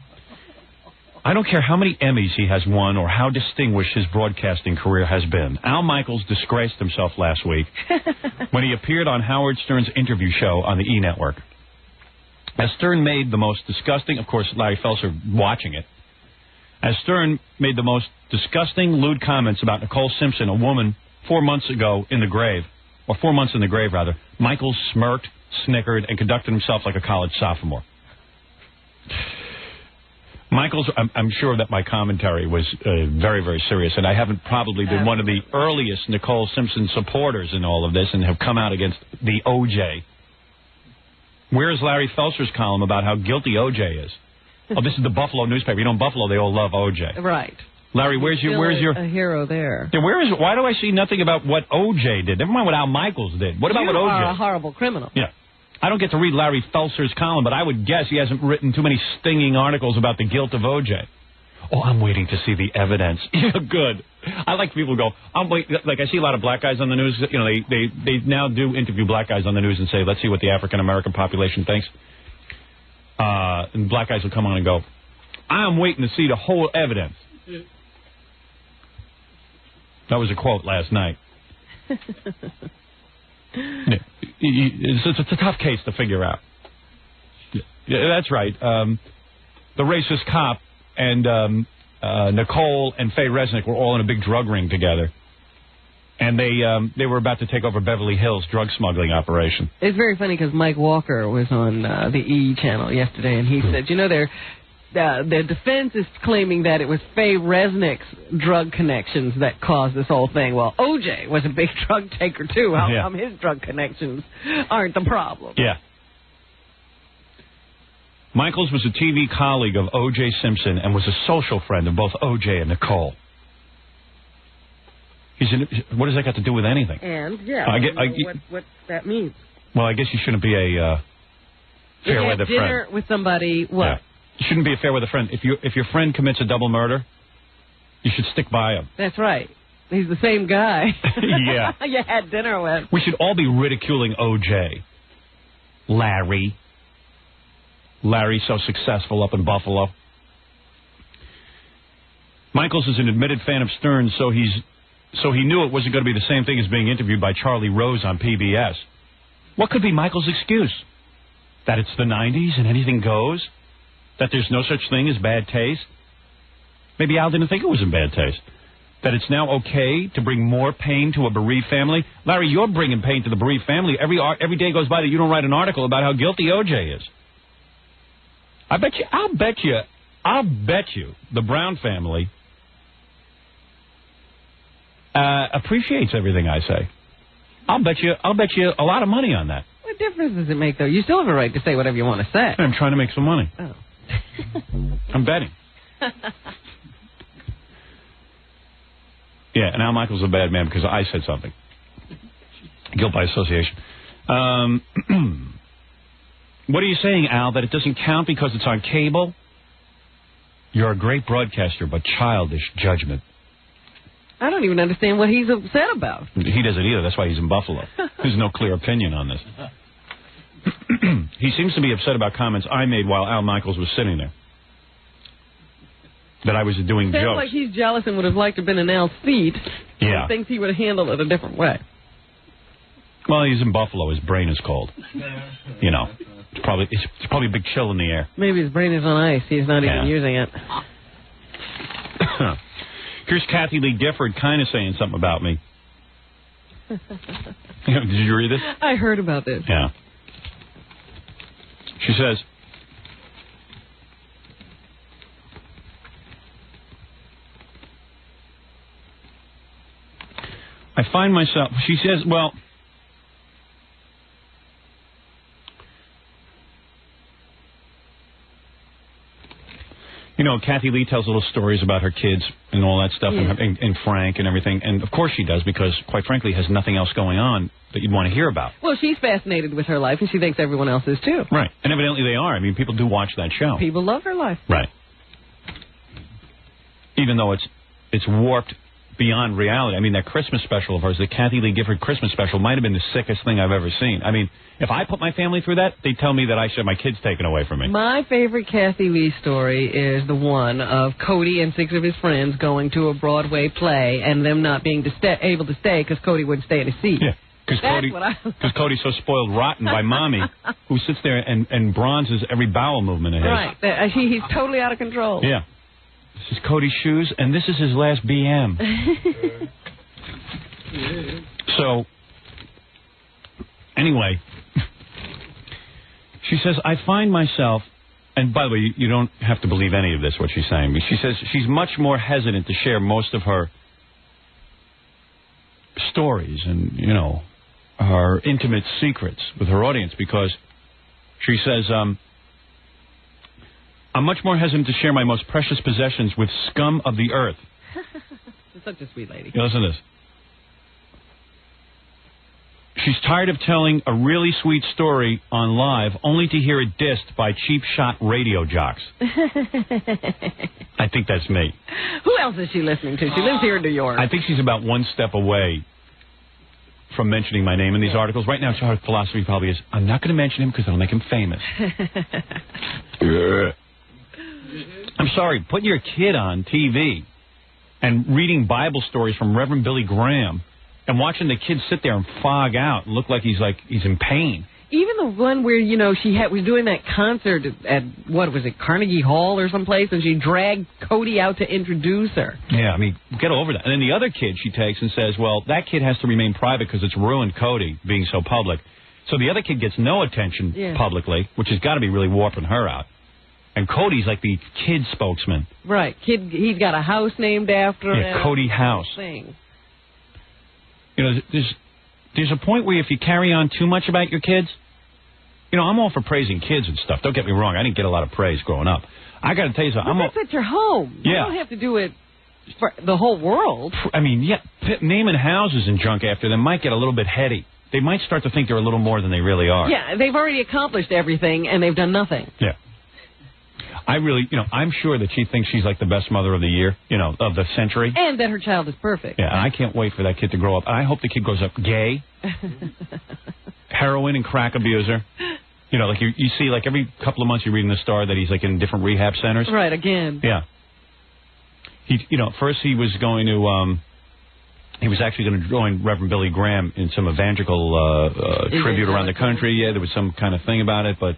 I don't care how many Emmys he has won or how distinguished his broadcasting career has been. Al Michaels disgraced himself last week when he appeared on Howard Stern's interview show on the E! Network. As Stern made the most disgusting, of course, Larry Felser watching it, as Stern made the most disgusting, lewd comments about Nicole Simpson, a woman 4 months in the grave, Michaels smirked, snickered, and conducted himself like a college sophomore. Michaels, I'm sure that my commentary was very, very serious, and I haven't probably been one of the earliest Nicole Simpson supporters in all of this and have come out against the OJ. Where's Larry Felser's column about how guilty OJ is? Oh, this is the Buffalo newspaper. In Buffalo, they all love OJ. Right. Larry, where's your a hero there? Yeah, why do I see nothing about what OJ did? Never mind what Al Michaels did. What about what OJ? You are a horrible criminal. Yeah. I don't get to read Larry Felser's column, but I would guess he hasn't written too many stinging articles about the guilt of OJ. Oh, I'm waiting to see the evidence. Yeah, good. I like people who go, like I see a lot of black guys on the news. They now do interview black guys on the news and say, let's see what the African-American population thinks. And black guys will come on and go, I'm waiting to see the whole evidence. That was a quote last night. It's a tough case to figure out. Yeah, that's right. The racist cop and Nicole and Faye Resnick were all in a big drug ring together. And they were about to take over Beverly Hills drug smuggling operation. It's very funny because Mike Walker was on the E! channel yesterday, and he said, their defense is claiming that it was Faye Resnick's drug connections that caused this whole thing. Well, OJ was a big drug taker, too. How come his drug connections aren't the problem? Yeah. Michaels was a TV colleague of O.J. Simpson and was a social friend of both O.J. and Nicole. What does that got to do with anything? And, what that means. Well, I guess you shouldn't be a fair weather friend. Dinner with somebody, what? Yeah. You shouldn't be a fair weather friend. If your friend commits a double murder, you should stick by him. That's right. He's the same guy. Yeah. You had dinner with. We should all be ridiculing O.J. Larry's so successful up in Buffalo. Michaels is an admitted fan of Stern, so he knew it wasn't going to be the same thing as being interviewed by Charlie Rose on PBS. What could be Michaels' excuse? That it's the 90s and anything goes? That there's no such thing as bad taste? Maybe Al didn't think it was in bad taste. That it's now okay to bring more pain to a bereaved family? Larry, you're bringing pain to the bereaved family. Every day goes by that you don't write an article about how guilty OJ is. I'll bet you the Brown family appreciates everything I say. I'll bet you a lot of money on that. What difference does it make, though? You still have a right to say whatever you want to say. I'm trying to make some money. Oh. I'm betting. Yeah, and Al Michaels is a bad man because I said something. Guilt by association. What are you saying, Al, that it doesn't count because it's on cable? You're a great broadcaster, but childish judgment. I don't even understand what he's upset about. He doesn't either. That's why he's in Buffalo. There's no clear opinion on this. He seems to be upset about comments I made while Al Michaels was sitting there. that I was doing Sounds jokes. like he's jealous and would have liked to have been an Al's feet. Yeah. He thinks he would have handled it a different way. Well, he's in Buffalo. His brain is cold. You know, it's probably a big chill in the air. Maybe his brain is on ice. He's not even using it. Here's Kathy Lee Gifford kind of saying something about me. Did you read this? I heard about this. Yeah. She says, I find myself, she says, well, you know, Kathy Lee tells little stories about her kids and all that stuff, and Frank and everything. And, of course, she does because, quite frankly, has nothing else going on that you'd want to hear about. Well, she's fascinated with her life, and she thinks everyone else is, too. Right. And evidently they are. I mean, people do watch that show. People love her life. Right. Even though it's warped beyond reality. I mean, that Christmas special of hers, the Kathy Lee Gifford Christmas special, might have been the sickest thing I've ever seen. I mean, if I put my family through that, they'd tell me that I should have my kids taken away from me. My favorite Kathy Lee story is the one of Cody and 6 of his friends going to a Broadway play and them not being able to stay because Cody wouldn't stay in his seat. Yeah, because Cody's so spoiled rotten by Mommy, who sits there and bronzes every bowel movement of his. Right. He's totally out of control. Yeah. This is Cody's shoes, and this is his last BM. So, anyway, she says, I find myself, and by the way, you don't have to believe any of this, what she's saying. But she says she's much more hesitant to share most of her stories and, you know, her intimate secrets with her audience because she says, I'm much more hesitant to share my most precious possessions with scum of the earth. She's such a sweet lady. Yeah, listen to this. She's tired of telling a really sweet story on live only to hear it dissed by cheap shot radio jocks. I think that's me. Who else is she listening to? She lives here in New York. I think she's about one step away from mentioning my name in these articles. Right now, her philosophy probably is, I'm not going to mention him because it'll make him famous. I'm sorry, putting your kid on TV and reading Bible stories from Reverend Billy Graham and watching the kid sit there and fog out and look like he's in pain. Even the one where, you know, she was doing that concert at, what was it, Carnegie Hall or someplace, and she dragged Cody out to introduce her. Yeah, I mean, get over that. And then the other kid she takes and says, well, that kid has to remain private because it's ruined Cody being so public. So the other kid gets no attention publicly, which has got to be really warping her out. And Cody's like the kid spokesman. Right. He's got a house named after him. Yeah, Cody House. Thing. You know, there's a point where if you carry on too much about your kids, you know, I'm all for praising kids and stuff. Don't get me wrong. I didn't get a lot of praise growing up. I got to tell you something. That's at your home. Yeah. You don't have to do it for the whole world. I mean, yeah, naming houses and junk after them might get a little bit heady. They might start to think they're a little more than they really are. Yeah, they've already accomplished everything, and they've done nothing. Yeah. I really, you know, I'm sure that she thinks she's like the best mother of the year, you know, of the century. And that her child is perfect. Yeah, and I can't wait for that kid to grow up. I hope the kid grows up gay, heroin and crack abuser. You know, like you see, like every couple of months you read in the Star that he's like in different rehab centers. Right, again. Yeah. First he was going to, he was actually going to join Reverend Billy Graham in some evangelical tribute around the country. Yeah, there was some kind of thing about it, but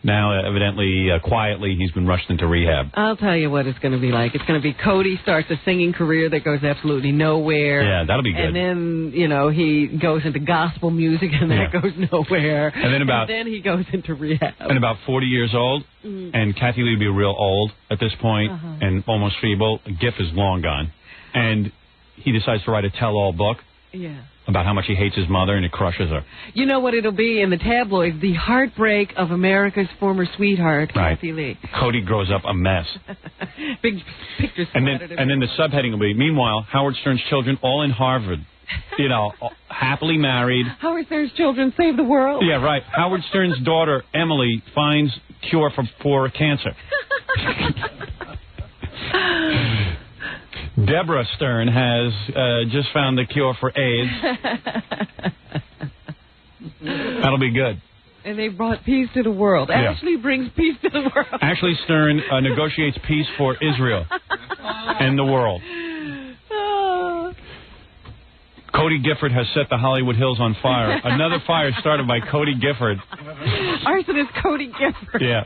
now, evidently, quietly, he's been rushed into rehab. I'll tell you what it's going to be like. It's going to be Cody starts a singing career that goes absolutely nowhere. Yeah, that'll be good. And then, you know, he goes into gospel music, and that goes nowhere. And then he goes into rehab. And about 40 years old, and Kathy Lee will be real old at this point, and almost feeble. Giff is long gone. And he decides to write a tell-all book. Yeah. About how much he hates his mother and it crushes her. You know what it'll be in the tabloids? The heartbreak of America's former sweetheart, Kathy Lee. Cody grows up a mess. Big pictures. And then the subheading will be, meanwhile, Howard Stern's children all in Harvard. You know, happily married. Howard Stern's children save the world. Yeah, right. Howard Stern's daughter, Emily, finds cure for cancer. Deborah Stern has just found the cure for AIDS. That'll be good. And they brought peace to the world. Yeah. Ashley brings peace to the world. Ashley Stern negotiates peace for Israel. and the world. Cody Gifford has set the Hollywood Hills on fire. Another fire started by Cody Gifford. Arsonist Cody Gifford. Yeah.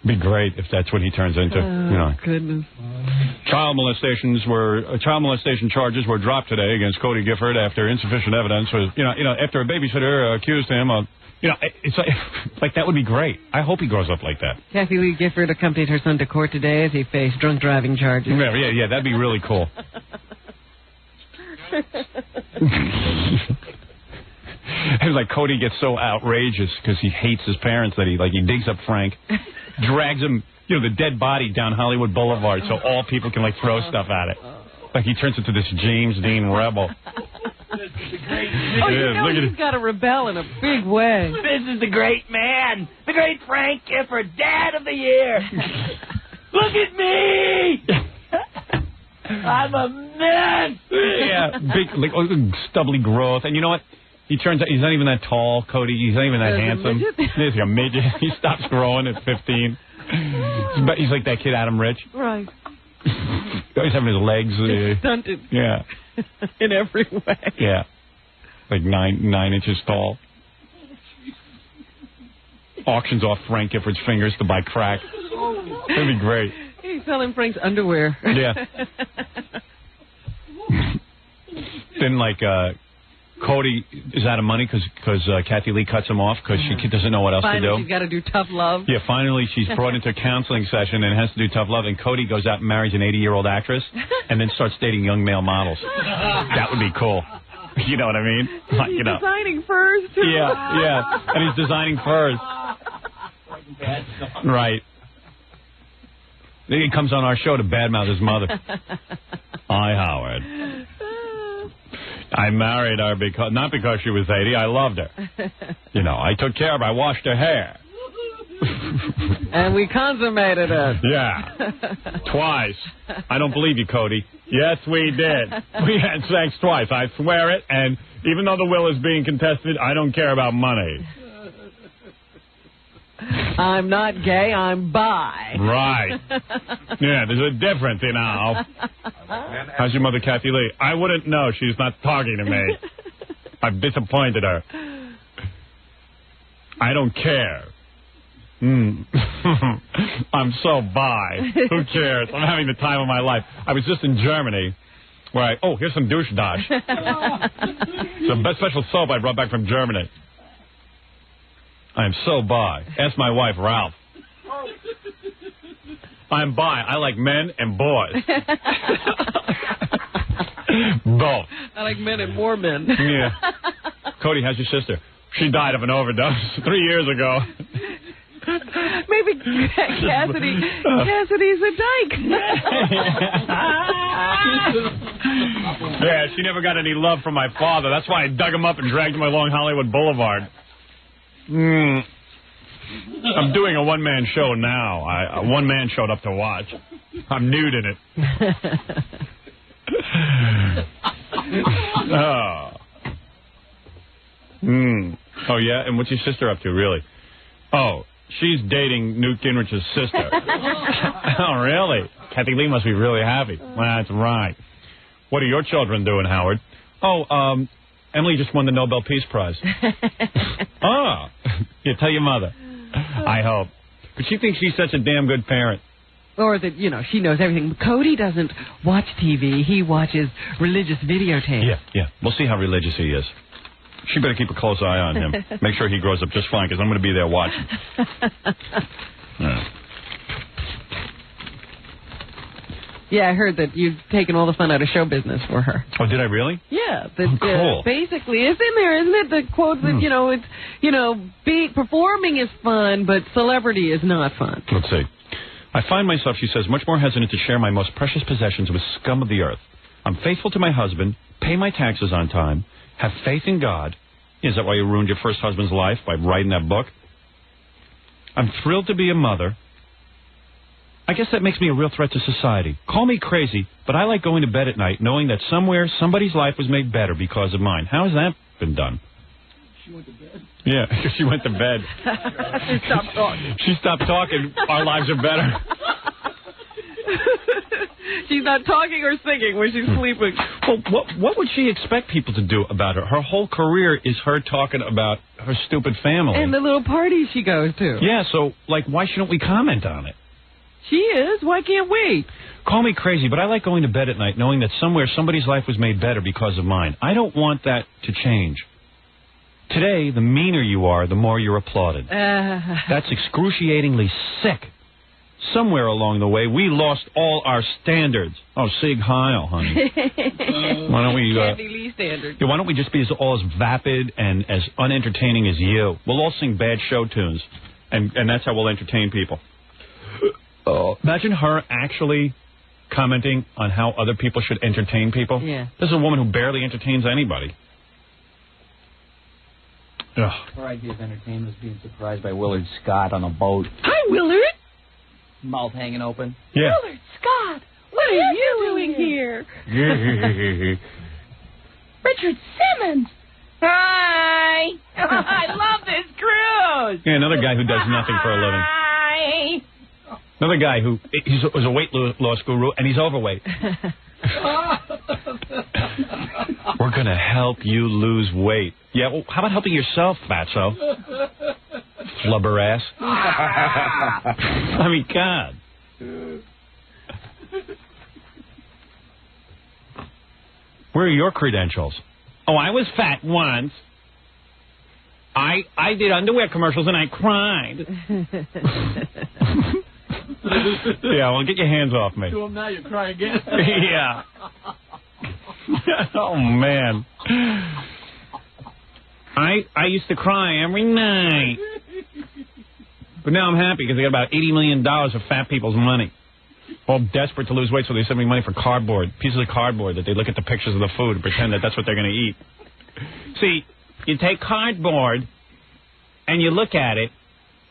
Be great if that's what he turns into. Goodness. Child molestation charges were dropped today against Cody Gifford after insufficient evidence was, after a babysitter accused him of, it's like that would be great. I hope he grows up like that. Kathy Lee Gifford accompanied her son to court today as he faced drunk driving charges. Yeah, that'd be really cool. It was like Cody gets so outrageous because he hates his parents that he digs up Frank, drags him, the dead body down Hollywood Boulevard so all people can throw stuff at it. Like he turns into this James Dean rebel. He's got to rebel in a big way. This is the great man, the great Frank Gifford, Dad of the Year. Look at me! I'm a man! Yeah, big, stubbly growth. And you know what? He turns out he's not even that tall, Cody. He's not even that handsome. He's like a midget. He stops growing at 15. He's like that kid Adam Rich. Right. He's having his legs stunted. Yeah. In every way. Yeah. Like 9 inches tall. Auctions off Frank Gifford's fingers to buy crack. That'd be great. He's selling Frank's underwear. Yeah. Then Cody is out of money because Kathy Lee cuts him off because she doesn't know what else finally to do. She's got to do tough love. Yeah, finally she's brought into a counseling session and has to do tough love, and Cody goes out and marries an 80-year-old actress and then starts dating young male models. That would be cool. You know what I mean? He's designing furs, too. Yeah, and he's designing furs. Right. Then he comes on our show to badmouth his mother. Hi, Howard. I married her not because she was 80. I loved her. I took care of her. I washed her hair. And we consummated it. Yeah. Twice. I don't believe you, Cody. Yes, we did. We had sex twice. I swear it. And even though the will is being contested, I don't care about money. I'm not gay, I'm bi. Right. Yeah, there's a difference, How's your mother, Kathy Lee? I wouldn't know. She's not talking to me. I've disappointed her. I don't care. I'm so bi. Who cares? I'm having the time of my life. I was just in Germany where here's some douche dosh. Some best special soap I brought back from Germany. I am so bi. Ask my wife, Ralph. I'm bi. I like men and boys. Both. I like men and more men. Yeah. Cody, how's your sister? She died of an overdose 3 years ago. Maybe Cassidy's a dyke. Yeah, she never got any love from my father. That's why I dug him up and dragged him along Hollywood Boulevard. I'm doing a one-man show now. One man showed up to watch. I'm nude in it. Oh, yeah? And what's your sister up to, really? Oh, she's dating Newt Gingrich's sister. Oh, really? Kathy Lee must be really happy. That's right. What are your children doing, Howard? Oh, Emily just won the Nobel Peace Prize. Oh. Yeah, tell your mother. I hope. But she thinks she's such a damn good parent. Or that, she knows everything. Cody doesn't watch TV. He watches religious videotapes. Yeah. We'll see how religious he is. She better keep a close eye on him. Make sure he grows up just fine, because I'm going to be there watching. Yeah, I heard that you've taken all the fun out of show business for her. Oh, did I really? Yeah. Cool. Basically, it's in there, isn't it? The quote that, performing is fun, but celebrity is not fun. Let's see. I find myself, she says, much more hesitant to share my most precious possessions with scum of the earth. I'm faithful to my husband, pay my taxes on time, have faith in God. Is that why you ruined your first husband's life by writing that book? I'm thrilled to be a mother. I guess that makes me a real threat to society. Call me crazy, but I like going to bed at night knowing that somewhere somebody's life was made better because of mine. How has that been done? She went to bed. Yeah, she went to bed. She stopped talking. She stopped talking. Our lives are better. She's not talking or singing when she's sleeping. Well, what would she expect people to do about her? Her whole career is her talking about her stupid family. And the little parties she goes to. Yeah, so, like, why shouldn't we comment on it? She is. Why can't we? Call me crazy, but I like going to bed at night knowing that somewhere somebody's life was made better because of mine. I don't want that to change. Today, the meaner you are, the more you're applauded. That's excruciatingly sick. Somewhere along the way, we lost all our standards. Oh, Sig Heil, honey. Why don't we... Candy Lee standards. Yeah, why don't we just be all as vapid and as unentertaining as you? We'll all sing bad show tunes, and that's how we'll entertain people. Imagine her actually commenting on how other people should entertain people. Yeah. This is a woman who barely entertains anybody. Ugh. Her idea of entertainment was being surprised by Willard Scott on a boat. Hi, Willard. Mouth hanging open. Yeah. Willard Scott, what are you doing here? Richard Simmons. Hi. I love this cruise. Yeah, another guy who does nothing for a living. Hi. Another guy who was a weight loss guru, and he's overweight. We're going to help you lose weight. Yeah, well, how about helping yourself, fatso? Flubber ass. I mean, God. Where are your credentials? Oh, I was fat once. I did underwear commercials and I cried. Yeah, well, get your hands off me. Do them now, you cry again. Yeah. Oh, man. I used to cry every night. But now I'm happy because I got about $80 million of fat people's money. All desperate to lose weight, so they send me money for pieces of cardboard that they look at the pictures of the food and pretend that that's what they're going to eat. See, you take cardboard and you look at it,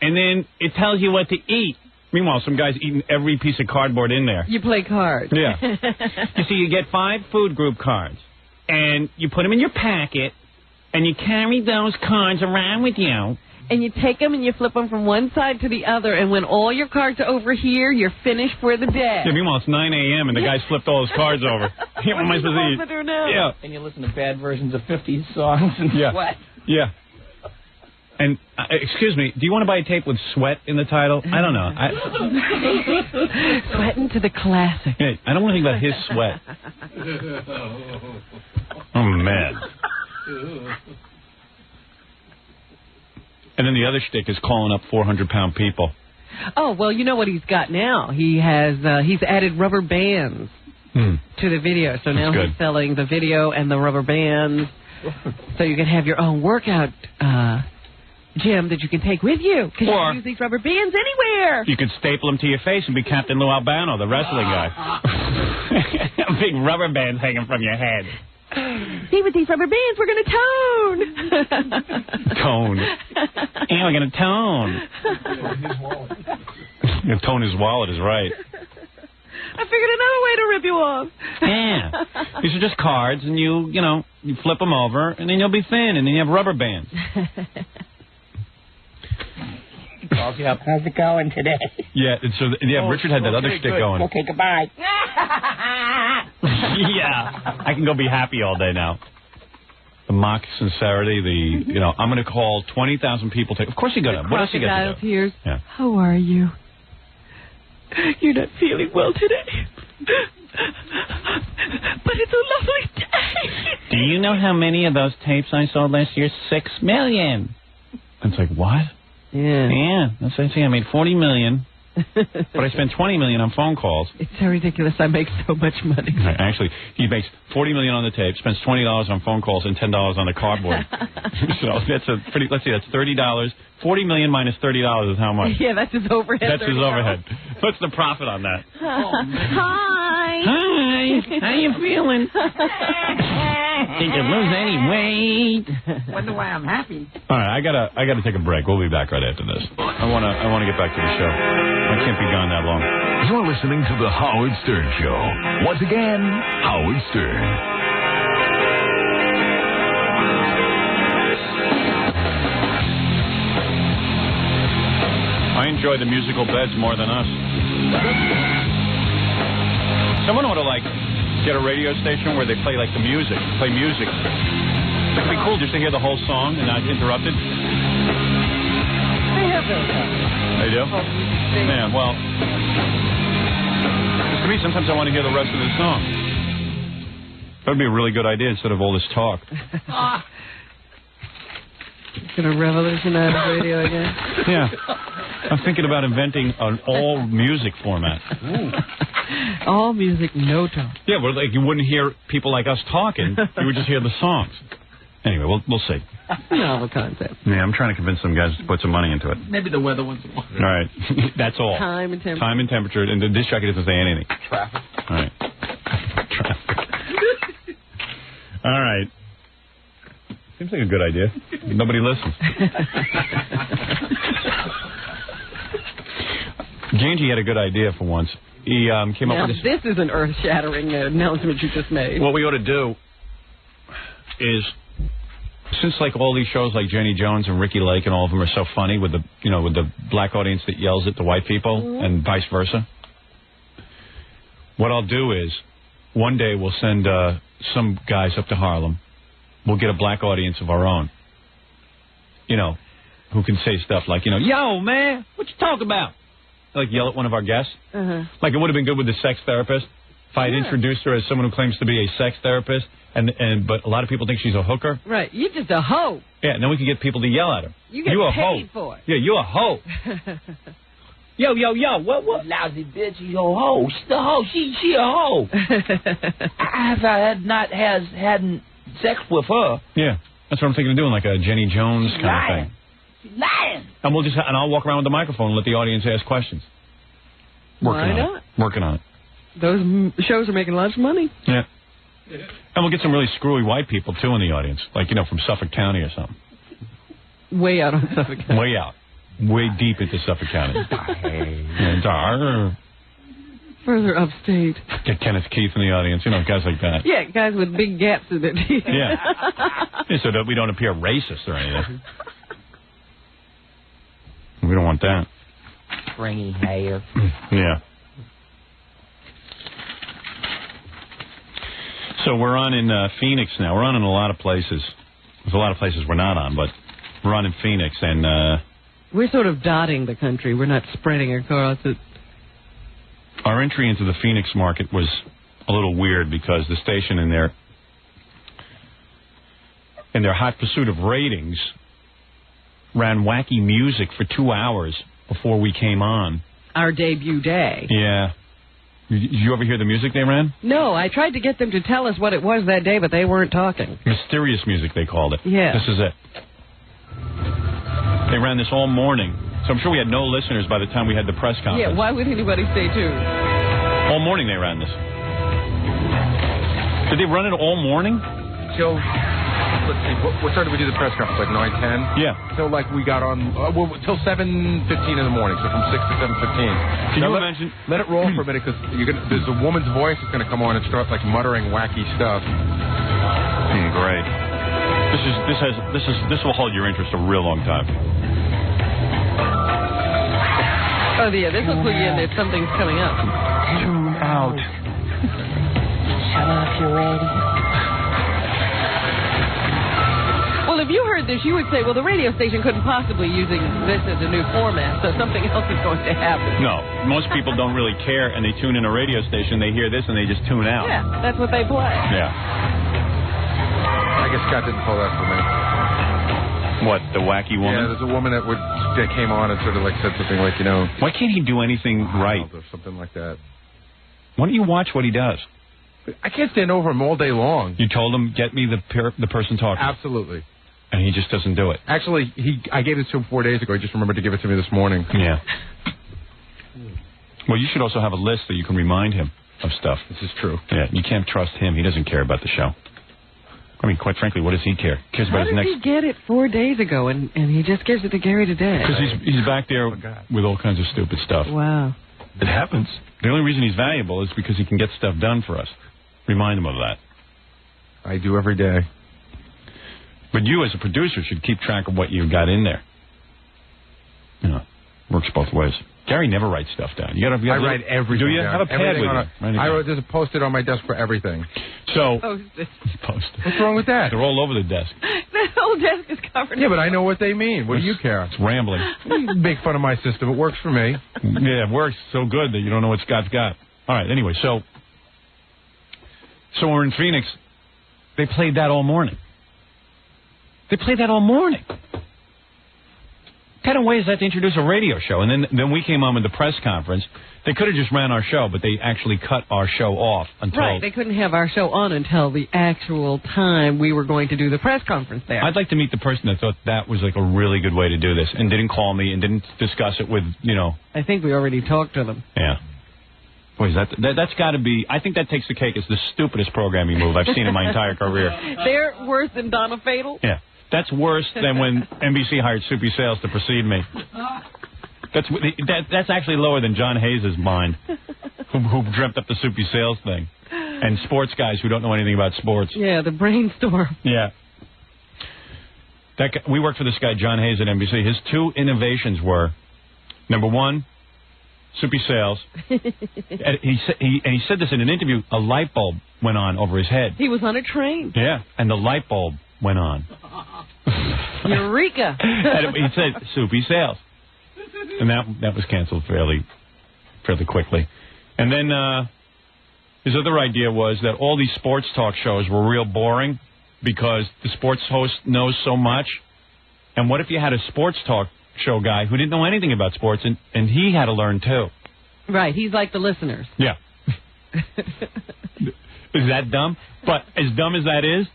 and then it tells you what to eat. Meanwhile, some guy's eating every piece of cardboard in there. You play cards. Yeah. You see, you get 5 food group cards, and you put them in your packet, and you carry those cards around with you. And you take them and you flip them from one side to the other, and when all your cards are over here, you're finished for the day. Yeah, meanwhile, it's 9 a.m., and the guy's flipped all his cards over. Yeah, what am I supposed to do now? Yeah. And you listen to bad versions of 50s songs and sweat. Yeah. And, excuse me, do you want to buy a tape with sweat in the title? I don't know. Sweating to the classic. Yeah, I don't want to think about his sweat. Oh, man. And then the other shtick is calling up 400-pound people. Oh, well, you know what he's got now. He has he's added rubber bands to the video. So now he's selling the video and the rubber bands so you can have your own workout gym that you can take with you. Because you can use these rubber bands anywhere. You could staple them to your face and be Captain Lou Albano, the wrestling guy. Big rubber bands hanging from your head. See, with these rubber bands, we're going to tone. Tone. Yeah, we're going to tone. Tone his wallet is right. I figured another way to rip you off. Yeah. These are just cards, and you flip them over, and then you'll be thin, and then you have rubber bands. Calls you up. How's it going today? Yeah, Richard had that other shtick going. Okay, goodbye. Yeah, I can go be happy all day now. The mock sincerity, I'm going to call 20,000 people. Of course you're going to. What else you got to do? Tears. Yeah. How are you? You're not feeling well today. But it's a lovely day. Do you know how many of those tapes I sold last year? 6 million. It's like, what? Yeah, that's what I say. I made $40 million, but I spent $20 million on phone calls. It's so ridiculous. I make so much money. Actually, he makes $40 million on the tape, spends $20 on phone calls, and $10 on the cardboard. So that's let's see, that's $30. $40 million minus $30 is how much? Yeah, that's his overhead. That's his overhead. What's the profit on that? Hi. Hi. How you feeling? Did you lose any weight? Wonder why I'm happy. All right, I gotta take a break. We'll be back right after this. I wanna get back to the show. I can't be gone that long. You're listening to the Howard Stern Show. Once again, Howard Stern. I enjoy the musical beds more than us. Someone ought to, like, get a radio station where they play, like, the music. Play music. It'd be cool just to hear the whole song and not interrupted. They have those. They do? Man, well, to me, sometimes I want to hear the rest of the song. That would be a really good idea instead of all this talk. Going to revolutionize radio again? Yeah. I'm thinking about inventing an all-music format. All music, no talk. Yeah, well, like you wouldn't hear people like us talking. You would just hear the songs. Anyway, we'll see. Novel concept. Yeah, I'm trying to convince some guys to put some money into it. Maybe the weather once in a while. All right. That's all. Time and temperature. Time and temperature. And the disc jockey doesn't say anything. Traffic. All right. Traffic. All right. Seems like a good idea. Nobody listens. Ganji had a good idea for once. He came up with this is an earth-shattering announcement you just made. What we ought to do is, since like all these shows like Jenny Jones and Ricky Lake and all of them are so funny with the with the black audience that yells at the white people and vice versa. What I'll do is one day we'll send some guys up to Harlem. We'll get a black audience of our own. Who can say stuff like, yo, man, what you talking about? Like yell at one of our guests. Like it would have been good with the sex therapist if I had introduced her as someone who claims to be a sex therapist, but a lot of people think she's a hooker. Right, you're just a hoe. Yeah, and then we can get people to yell at her. You get a paid hoe. for it. Yeah, you a hoe. Yo, what? Lousy bitch, she's a hoe. She's a hoe. She a hoe. I hadn't sex with her. Yeah, that's what I'm thinking of doing, like a Jenny Jones kind of thing. She's lying. And and I'll walk around with the microphone and let the audience ask questions. Why not? Working on it. Those shows are making lots of money. Yeah. And we'll get some really screwy white people, too, in the audience. Like, from Suffolk County or something. Way out on Suffolk County. Way out. Way deep into Suffolk County. Further upstate. Get Kenneth Keith in the audience, guys like that. Yeah, guys with big gaps in their teeth. Yeah. So that we don't appear racist or anything. We don't want that. Stringy hair. Yeah. So we're on in Phoenix now. We're on in a lot of places. There's a lot of places we're not on, but we're on in Phoenix, and we're sort of dotting the country. We're not spreading across it. Our entry into the Phoenix market was a little weird because the station in their hot pursuit of ratings ran wacky music for 2 hours before we came on. Our debut day. Yeah. Did you ever hear the music they ran? No, I tried to get them to tell us what it was that day, but they weren't talking. Mysterious music, they called it. Yeah. This is it. They ran this all morning. So I'm sure we had no listeners by the time we had the press conference. Yeah, why would anybody stay tuned? All morning they ran this. Did they run it all morning? Till, let's see, what time did we do the press conference? Like 9:10? Yeah. So like we got on, till 7:15 in the morning, so from 6 to 7:15. Can you imagine? Let it roll for a minute, because there's a woman's voice that's going to come on and start like muttering wacky stuff. Great. This will hold your interest a real long time. Oh, yeah, this will put you in if something's coming up. Tune out. Shut up, you're ready. Well, if you heard this, you would say, well, the radio station couldn't possibly using this as a new format, so something else is going to happen. No, most people don't really care, and they tune in a radio station, they hear this, and they just tune out. Yeah, that's what they play. Yeah. I guess Scott didn't pull that for me. What, the wacky woman? Yeah, there's a woman that came on and sort of like said something like, why can't he do anything right? Or something like that. Why don't you watch what he does? I can't stand over him all day long. You told him, get me the person talking. Absolutely. And he just doesn't do it. Actually, I gave it to him 4 days ago. I just remembered to give it to me this morning. Yeah. Well, you should also have a list that you can remind him of stuff. This is true. Yeah, you can't trust him. He doesn't care about the show. I mean, quite frankly, what does he care? He cares about his next... How did he get it 4 days ago, and he just gives it to Gary today? Because he's back there with all kinds of stupid stuff. Wow. It happens. The only reason he's valuable is because he can get stuff done for us. Remind him of that. I do every day. But you, as a producer, should keep track of what you've got in there. Works both ways. Gary never writes stuff down. You gotta I write everything Do you? down. Have a pad Everything with you. I wrote, there's a Post-it on my desk for everything. So, Post-it. What's wrong with that? They're all over the desk. The whole desk is covered. Yeah, but I know what they mean. What do you care? It's rambling. You make fun of my system. It works for me. Yeah, it works so good that you don't know what Scott's got. All right, anyway, so we're in Phoenix. They played that all morning. What kind of way is that to introduce a radio show? And then we came on with the press conference. They could have just ran our show, but they actually cut our show off until... Right, they couldn't have our show on until the actual time we were going to do the press conference there. I'd like to meet the person that thought that was like a really good way to do this and didn't call me and didn't discuss it with, I think we already talked to them. Yeah. Boy, that's got to be... I think that takes the cake as the stupidest programming move I've seen in my entire career. They're worse than Donna Fatal? Yeah. That's worse than when NBC hired Soupy Sales to precede me. That's actually lower than John Hayes' mind, who dreamt up the Soupy Sales thing, and sports guys who don't know anything about sports. Yeah, the brainstorm. Yeah. We worked for this guy, John Hayes, at NBC. His two innovations were, number one, Soupy Sales. And he said this in an interview, a light bulb went on over his head. He was on a train. Yeah, and the light bulb went on. Eureka! And he said, Soupy Sales. And that was canceled fairly quickly. And then his other idea was that all these sports talk shows were real boring because the sports host knows so much. And what if you had a sports talk show guy who didn't know anything about sports and he had to learn too? Right, he's like the listeners. Yeah. Is that dumb? But as dumb as that is,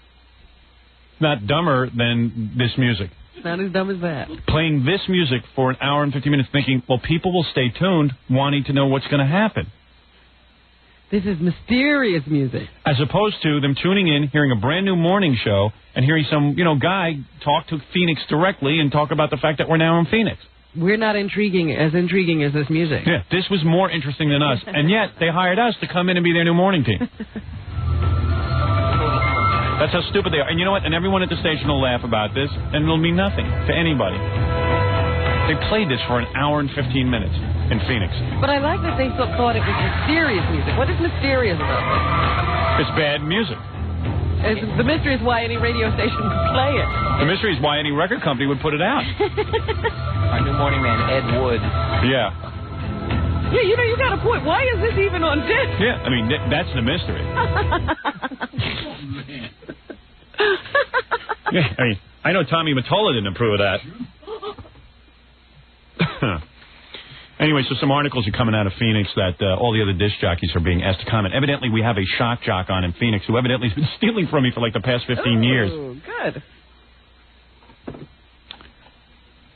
not dumber than this music. Not as dumb as that. Playing this music for an hour and 50 minutes thinking, well, people will stay tuned wanting to know what's going to happen. This is mysterious music. As opposed to them tuning in, hearing a brand new morning show, and hearing some, guy talk to Phoenix directly and talk about the fact that we're now in Phoenix. We're not intriguing as this music. Yeah, this was more interesting than us, and yet they hired us to come in and be their new morning team. That's how stupid they are. And you know what? And everyone at the station will laugh about this, and it'll mean nothing to anybody. They played this for an hour and 15 minutes in Phoenix. But I like that they thought it was mysterious music. What is mysterious about It's this? bad music. The mystery is why any radio station would play it. The mystery is why any record company would put it out. Our new morning man, Ed Wood. Yeah. Yeah, you got a point. Why is this even on disc? Yeah, I mean, that's the mystery. Yeah, I mean, I know Tommy Mottola didn't approve of that. Anyway, so some articles are coming out of Phoenix that all the other disc jockeys are being asked to comment. Evidently, we have a shock jock on in Phoenix who evidently has been stealing from me for like the past 15 years. Oh, good.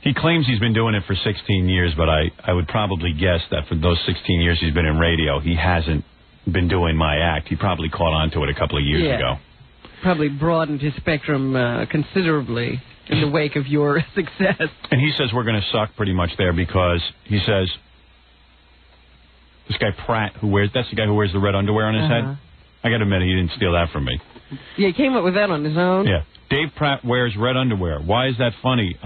He claims he's been doing it for 16 years, but I would probably guess that for those 16 years he's been in radio, he hasn't been doing my act. He probably caught on to it a couple of years ago. Probably broadened his spectrum considerably in the wake of your success. And he says we're going to suck pretty much there because he says this guy Pratt, that's the guy who wears the red underwear on his head. I got to admit, he didn't steal that from me. Yeah, he came up with that on his own. Yeah. Dave Pratt wears red underwear. Why is that funny?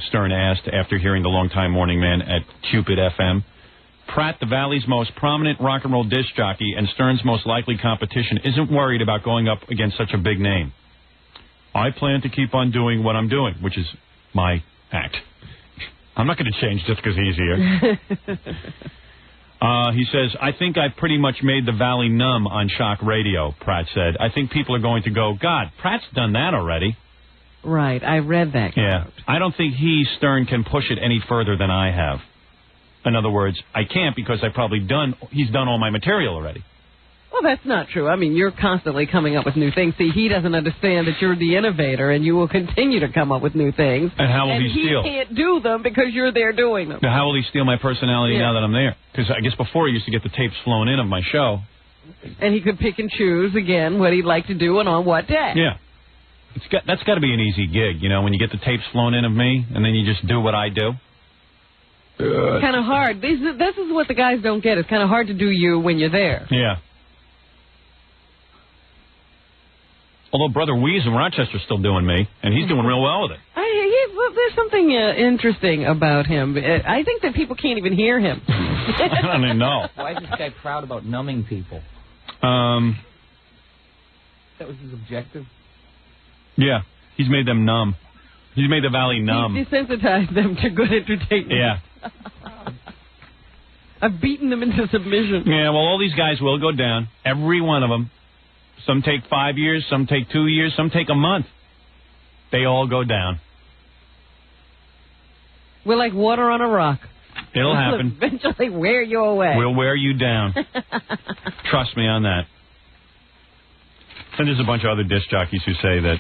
Stern asked after hearing the longtime morning man at Cupid FM. Pratt, the Valley's most prominent rock and roll disc jockey and Stern's most likely competition, isn't worried about going up against such a big name. I plan to keep on doing what I'm doing, which is my act. I'm not going to change just because he's here. He says, I think I've pretty much made the Valley numb on shock radio, Pratt said. I think people are going to go, God, Pratt's done that already. Right, I read that. Yeah, I don't think Stern, can push it any further than I have. In other words, I can't because he's done all my material already. Well, that's not true. I mean, you're constantly coming up with new things. See, he doesn't understand that you're the innovator and you will continue to come up with new things. And how will he steal? And he can't do them because you're there doing them. Now, how will he steal my personality now that I'm there? Because I guess before he used to get the tapes flown in of my show. And he could pick and choose, again, what he'd like to do and on what day. Yeah. That's got to be an easy gig, when you get the tapes flown in of me and then you just do what I do. It's kind of hard. This is what the guys don't get. It's kind of hard to do you when you're there. Yeah. Although Brother Weeze in Rochester's still doing me, and he's doing real well with it. He there's something interesting about him. I think that people can't even hear him. I don't even know. Why is this guy proud about numbing people? That was his objective? Yeah, he's made them numb. He's made the valley numb. He's desensitized them to good entertainment. Yeah. I've beaten them into submission. Yeah, well, all these guys will go down. Every one of them. Some take 5 years, some take 2 years, some take a month. They all go down. We're like water on a rock. It'll happen. Eventually wear you away. We'll wear you down. Trust me on that. And there's a bunch of other disc jockeys who say that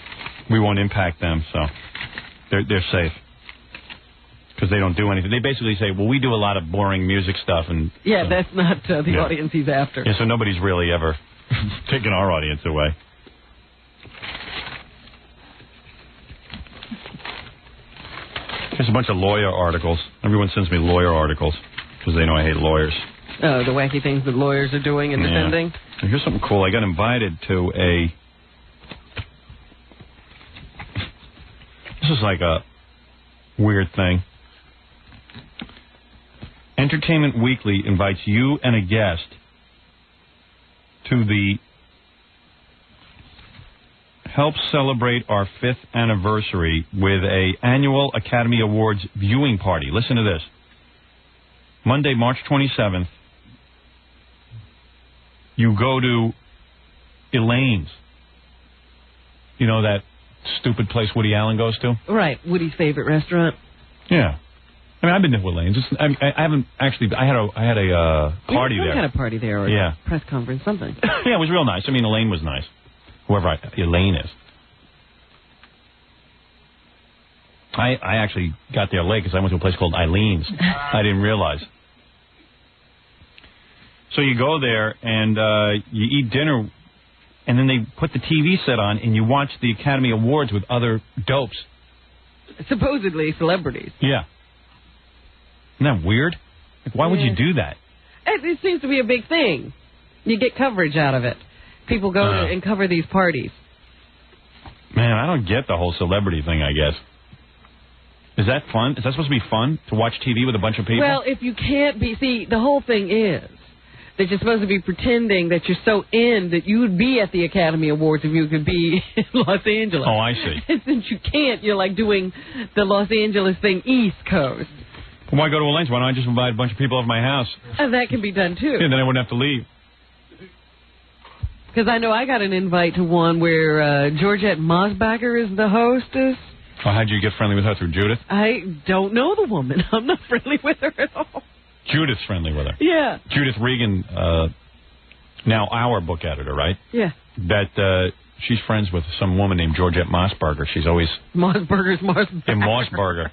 we won't impact them, so they're safe. Because they don't do anything. They basically say, well, we do a lot of boring music stuff. And yeah, so, that's not the audience he's after. Yeah, so nobody's really ever taken our audience away. There's a bunch of lawyer articles. Everyone sends me lawyer articles because they know I hate lawyers. Oh, the wacky things that lawyers are doing and defending? And here's something cool. I got invited to a... This is like a weird thing. Entertainment Weekly invites you and a guest to the Help Celebrate Our 5th Anniversary with a annual Academy Awards viewing party. Listen to this. Monday, March 27th, you go to Elaine's. You know that stupid place Woody Allen goes to? Right, Woody's favorite restaurant. Yeah. I mean, I've been to Elaine's. I haven't actually. I had a party there. I had a party there, or a press conference, something. Yeah, it was real nice. I mean, Elaine was nice. Whoever Elaine is. I actually got there late because I went to a place called Eileen's. I didn't realize. So you go there and you eat dinner, and then they put the TV set on and you watch the Academy Awards with other dopes. Supposedly celebrities. Yeah. Isn't that weird? Like, why would you do that? It seems to be a big thing. You get coverage out of it. People go and cover these parties. Man, I don't get the whole celebrity thing, I guess. Is that fun? Is that supposed to be fun, to watch TV with a bunch of people? Well, if you can't be... See, the whole thing is that you're supposed to be pretending that you're so in that you would be at the Academy Awards if you could be in Los Angeles. Oh, I see. And since you can't, you're like doing the Los Angeles thing East Coast. Well, why go to Elaine's? Why don't I just invite a bunch of people over my house? And that can be done, too. Yeah, then I wouldn't have to leave. Because I know I got an invite to one where Georgette Mosbacher is the hostess. Oh, how'd you get friendly with her? Through Judith? I don't know the woman. I'm not friendly with her at all. Judith's friendly with her. Yeah. Judith Regan, now our book editor, right? Yeah. That she's friends with some woman named Georgette Mossberger. She's always... Mossberger's Mossberger. In Mossberger.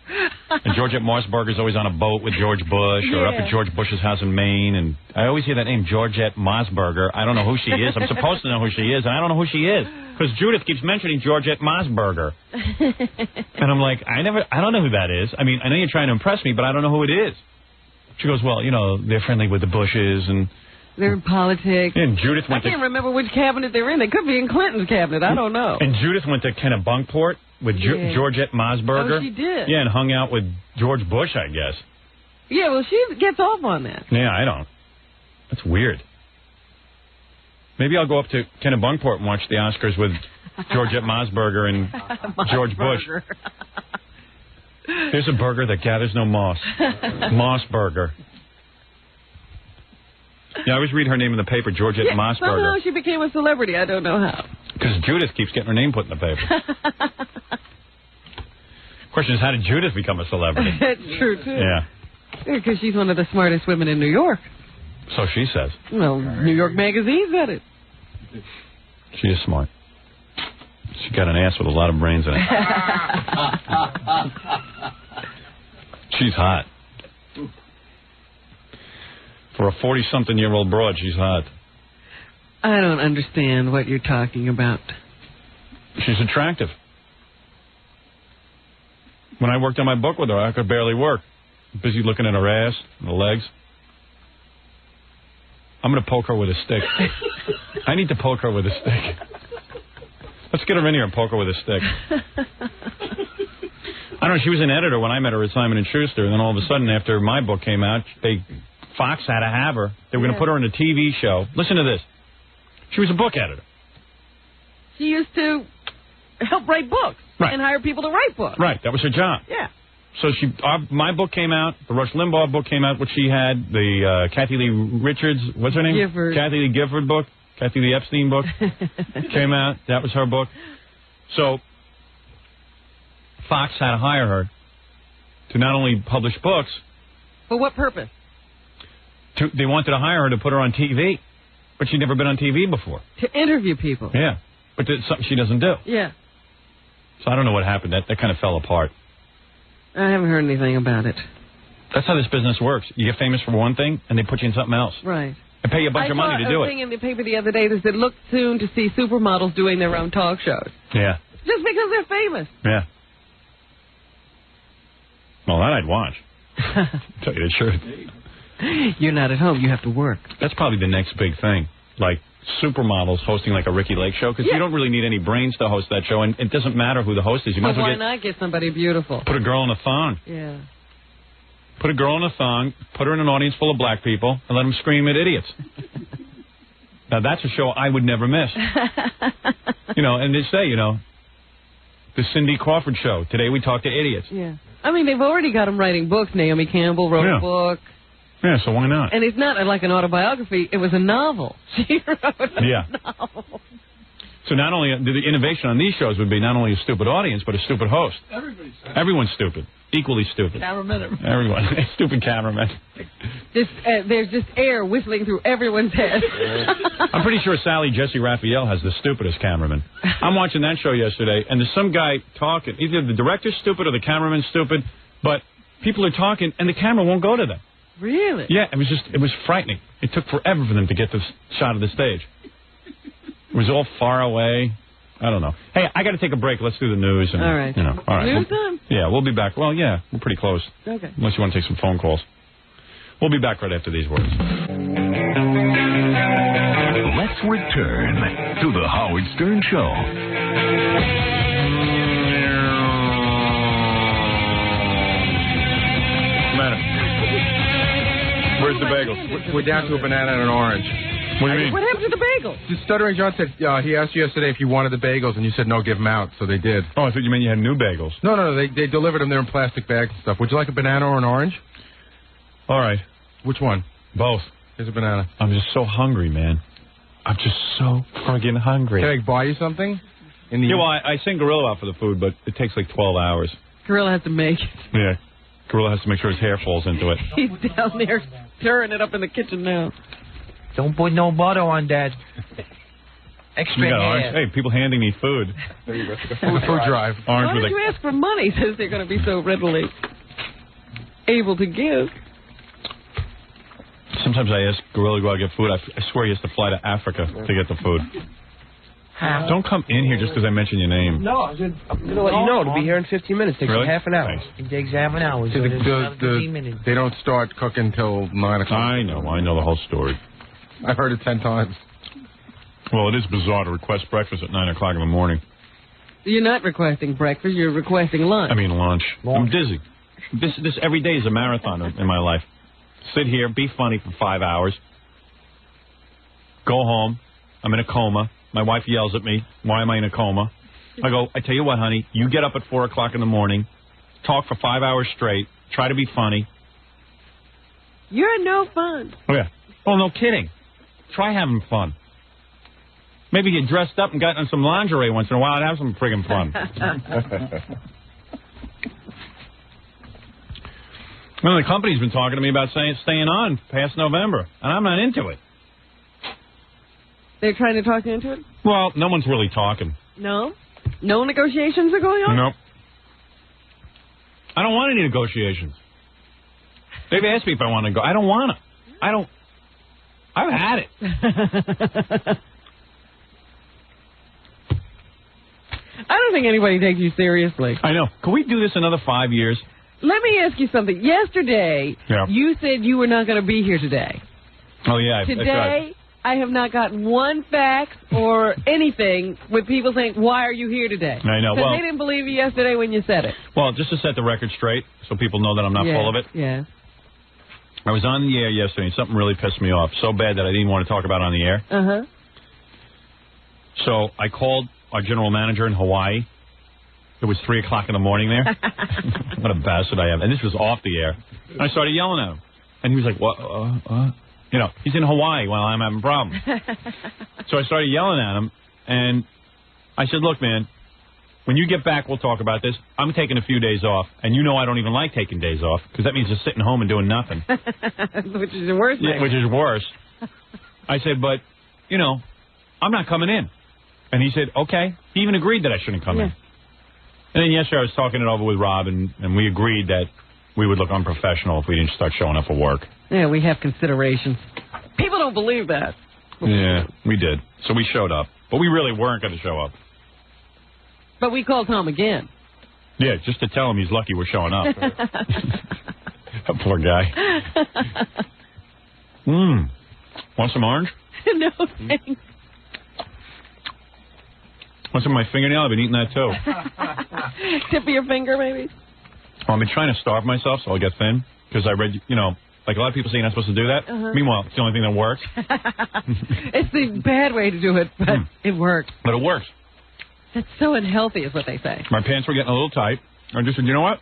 And Georgette Mossberger's always on a boat with George Bush or up at George Bush's house in Maine. And I always hear that name, Georgette Mossberger. I don't know who she is. I'm supposed to know who she is, and I don't know who she is. Because Judith keeps mentioning Georgette Mossberger. And I'm like, I don't know who that is. I mean, I know you're trying to impress me, but I don't know who it is. She goes, well, you know, they're friendly with the Bushes and... They're in politics. And Judith went I can't remember which cabinet they're in. They could be in Clinton's cabinet. I don't know. And Judith went to Kennebunkport with Georgette Mossberger. Oh, she did? Yeah, and hung out with George Bush, I guess. Yeah, well, she gets off on that. Yeah, I don't. That's weird. Maybe I'll go up to Kennebunkport and watch the Oscars with Georgette Mossberger and George Bush. There's a burger that gathers no moss. Mossberger. Yeah, I always read her name in the paper, Georgette Mossberger. Somehow she became a celebrity. I don't know how. Because Judith keeps getting her name put in the paper. Question is, how did Judith become a celebrity? That's true, too. Yeah. Because she's one of the smartest women in New York. So she says. Well, New York Magazine said it. She is smart. She got an ass with a lot of brains in it. She's hot. For a 40-something-year-old broad, she's hot. I don't understand what you're talking about. She's attractive. When I worked on my book with her, I could barely work. Busy looking at her ass and her legs. I'm going to poke her with a stick. I need to poke her with a stick. Let's get her in here and poke her with a stick. I don't know, she was an editor when I met her at Simon & Schuster, and then all of a sudden, after my book came out, Fox had to have her. They were going to put her in a TV show. Listen to this. She was a book editor. She used to help write books and hire people to write books. Right, that was her job. Yeah. So my book came out, the Rush Limbaugh book came out, which she had, the Kathy Lee Richards, what's her name? Gifford. Kathy Lee Gifford book, Kathy Lee Epstein book came out. That was her book. So Fox had to hire her to not only publish books. For what purpose? They wanted to hire her to put her on TV, but she'd never been on TV before. To interview people. Yeah, but that's something she doesn't do. Yeah. So I don't know what happened. That kind of fell apart. I haven't heard anything about it. That's how this business works. You get famous for one thing, and they put you in something else. Right. And pay you a bunch of money to do I saw it. a thing in the paper the other day that said, look soon to see supermodels doing their own talk shows. Yeah. Just because they're famous. Yeah. Well, that I'd watch. Tell you the truth. You're not at home. You have to work. That's probably the next big thing. Like supermodels hosting like a Ricky Lake show, because you don't really need any brains to host that show, and it doesn't matter who the host is. You might as well why not get somebody beautiful? Put a girl in a thong. Yeah. Put a girl in a thong, put her in an audience full of black people, and let them scream at idiots. Now, that's a show I would never miss. And they say, the Cindy Crawford show. Today we talk to idiots. Yeah. I mean, they've already got them writing books. Naomi Campbell wrote a book. Yeah, so why not? And it's not like an autobiography. It was a novel. She wrote a novel. So not only the innovation on these shows would be not only a stupid audience, but a stupid host. Everyone's stupid. Equally stupid. Cameraman. Everyone. Stupid cameraman. There's just air whistling through everyone's head. I'm pretty sure Sally Jesse Raphael has the stupidest cameraman. I'm watching that show yesterday, and there's some guy talking. Either the director's stupid or the cameraman's stupid, but people are talking, and the camera won't go to them. Really? Yeah, it was frightening. It took forever for them to get this shot of the stage. It was all far away. I don't know. Hey, I got to take a break. Let's do the news. And, all right. All right. News time? Yeah, we'll be back. Well, yeah, we're pretty close. Okay. Unless you want to take some phone calls. We'll be back right after these words. Let's return to the Howard Stern Show. Where's the bagels? We're down to a banana and an orange. What do you mean? What happened to the bagels? The Stuttering John said he asked you yesterday if you wanted the bagels, and you said no, give them out, so they did. Oh, I thought you meant you had new bagels. No, they delivered them. They're in plastic bags and stuff. Would you like a banana or an orange? All right. Which one? Both. Here's a banana. I'm just so hungry, man. I'm just so friggin' hungry. Can I buy you something? Well, I send Gorilla out for the food, but it takes like 12 hours. Gorilla has to make it. Yeah. Gorilla has to make sure his hair falls into it. He's down there stirring it up in the kitchen now. Don't put no butter on that. Extra hair. Hey, people handing me food. Food drive. Orange Why with did you ask for money since they're going to be so readily able to give? Sometimes I ask Gorilla to go out and get food. I swear he has to fly to Africa to get the food. Don't come in here just because I mentioned your name. No, I'm going to let you know. It'll be here in 15 minutes. It takes really? half an hour. Nice. It takes half an hour. So 15 minutes. They don't start cooking till 9 o'clock. I know the whole story. I've heard it 10 times. Well, it is bizarre to request breakfast at 9 o'clock in the morning. You're not requesting breakfast. You're requesting lunch. I mean lunch. I'm dizzy. This every day is a marathon in my life. Sit here, be funny for 5 hours. Go home. I'm in a coma. My wife yells at me. Why am I in a coma? I tell you what, honey, you get up at 4 o'clock in the morning, talk for 5 hours straight, try to be funny. You're no fun. Oh, yeah. Oh, no kidding. Try having fun. Maybe get dressed up and got on some lingerie once in a while and have some friggin' fun. Well, the company's been talking to me about staying on past November, and I'm not into it. They're trying to talk you into it? Well, no one's really talking. No? No negotiations are going on? Nope. I don't want any negotiations. They've asked me if I want to go. I don't want to. I've had it. I don't think anybody takes you seriously. I know. Can we do this another 5 years? Let me ask you something. Yesterday, Yeah. you said you were not going to be here today. Oh, yeah. Today, I have not gotten one fax or anything with people saying, why are you here today? I know. Because Well, they didn't believe you yesterday when you said it. Well, just to set the record straight so people know that I'm not full of it. Yeah. I was on the air yesterday and something really pissed me off so bad that I didn't want to talk about it on the air. Uh-huh. So I called our general manager in Hawaii. It was 3 o'clock in the morning there. What a bastard I am. And this was off the air. And I started yelling at him. And he was like, what? You know, he's in Hawaii while I'm having problems. So I started yelling at him. And I said, look, man, when you get back, we'll talk about this. I'm taking a few days off. And you know I don't even like taking days off because that means just sitting home and doing nothing. Which is the worst thing. Which is worse. I said, but, you know, I'm not coming in. And he said, okay. He even agreed that I shouldn't come in. And then yesterday I was talking it over with Rob, and we agreed that we would look unprofessional if we didn't start showing up for work. Yeah, we have considerations. People don't believe that. Yeah, we did. So we showed up. But we really weren't going to show up. But we called Tom again. Yeah, just to tell him he's lucky we're showing up. Poor guy. Want some orange? No, thanks. Want some of my fingernail? I've been eating that, too. Tip of your finger, maybe? Well, I've been trying to starve myself so I'll get thin. Because I read, you know, like a lot of people say you're not supposed to do that. Meanwhile, it's the only thing that works. It's the bad way to do it, but it works. But it works. That's so unhealthy is what they say. My pants were getting a little tight. I just said, you know what?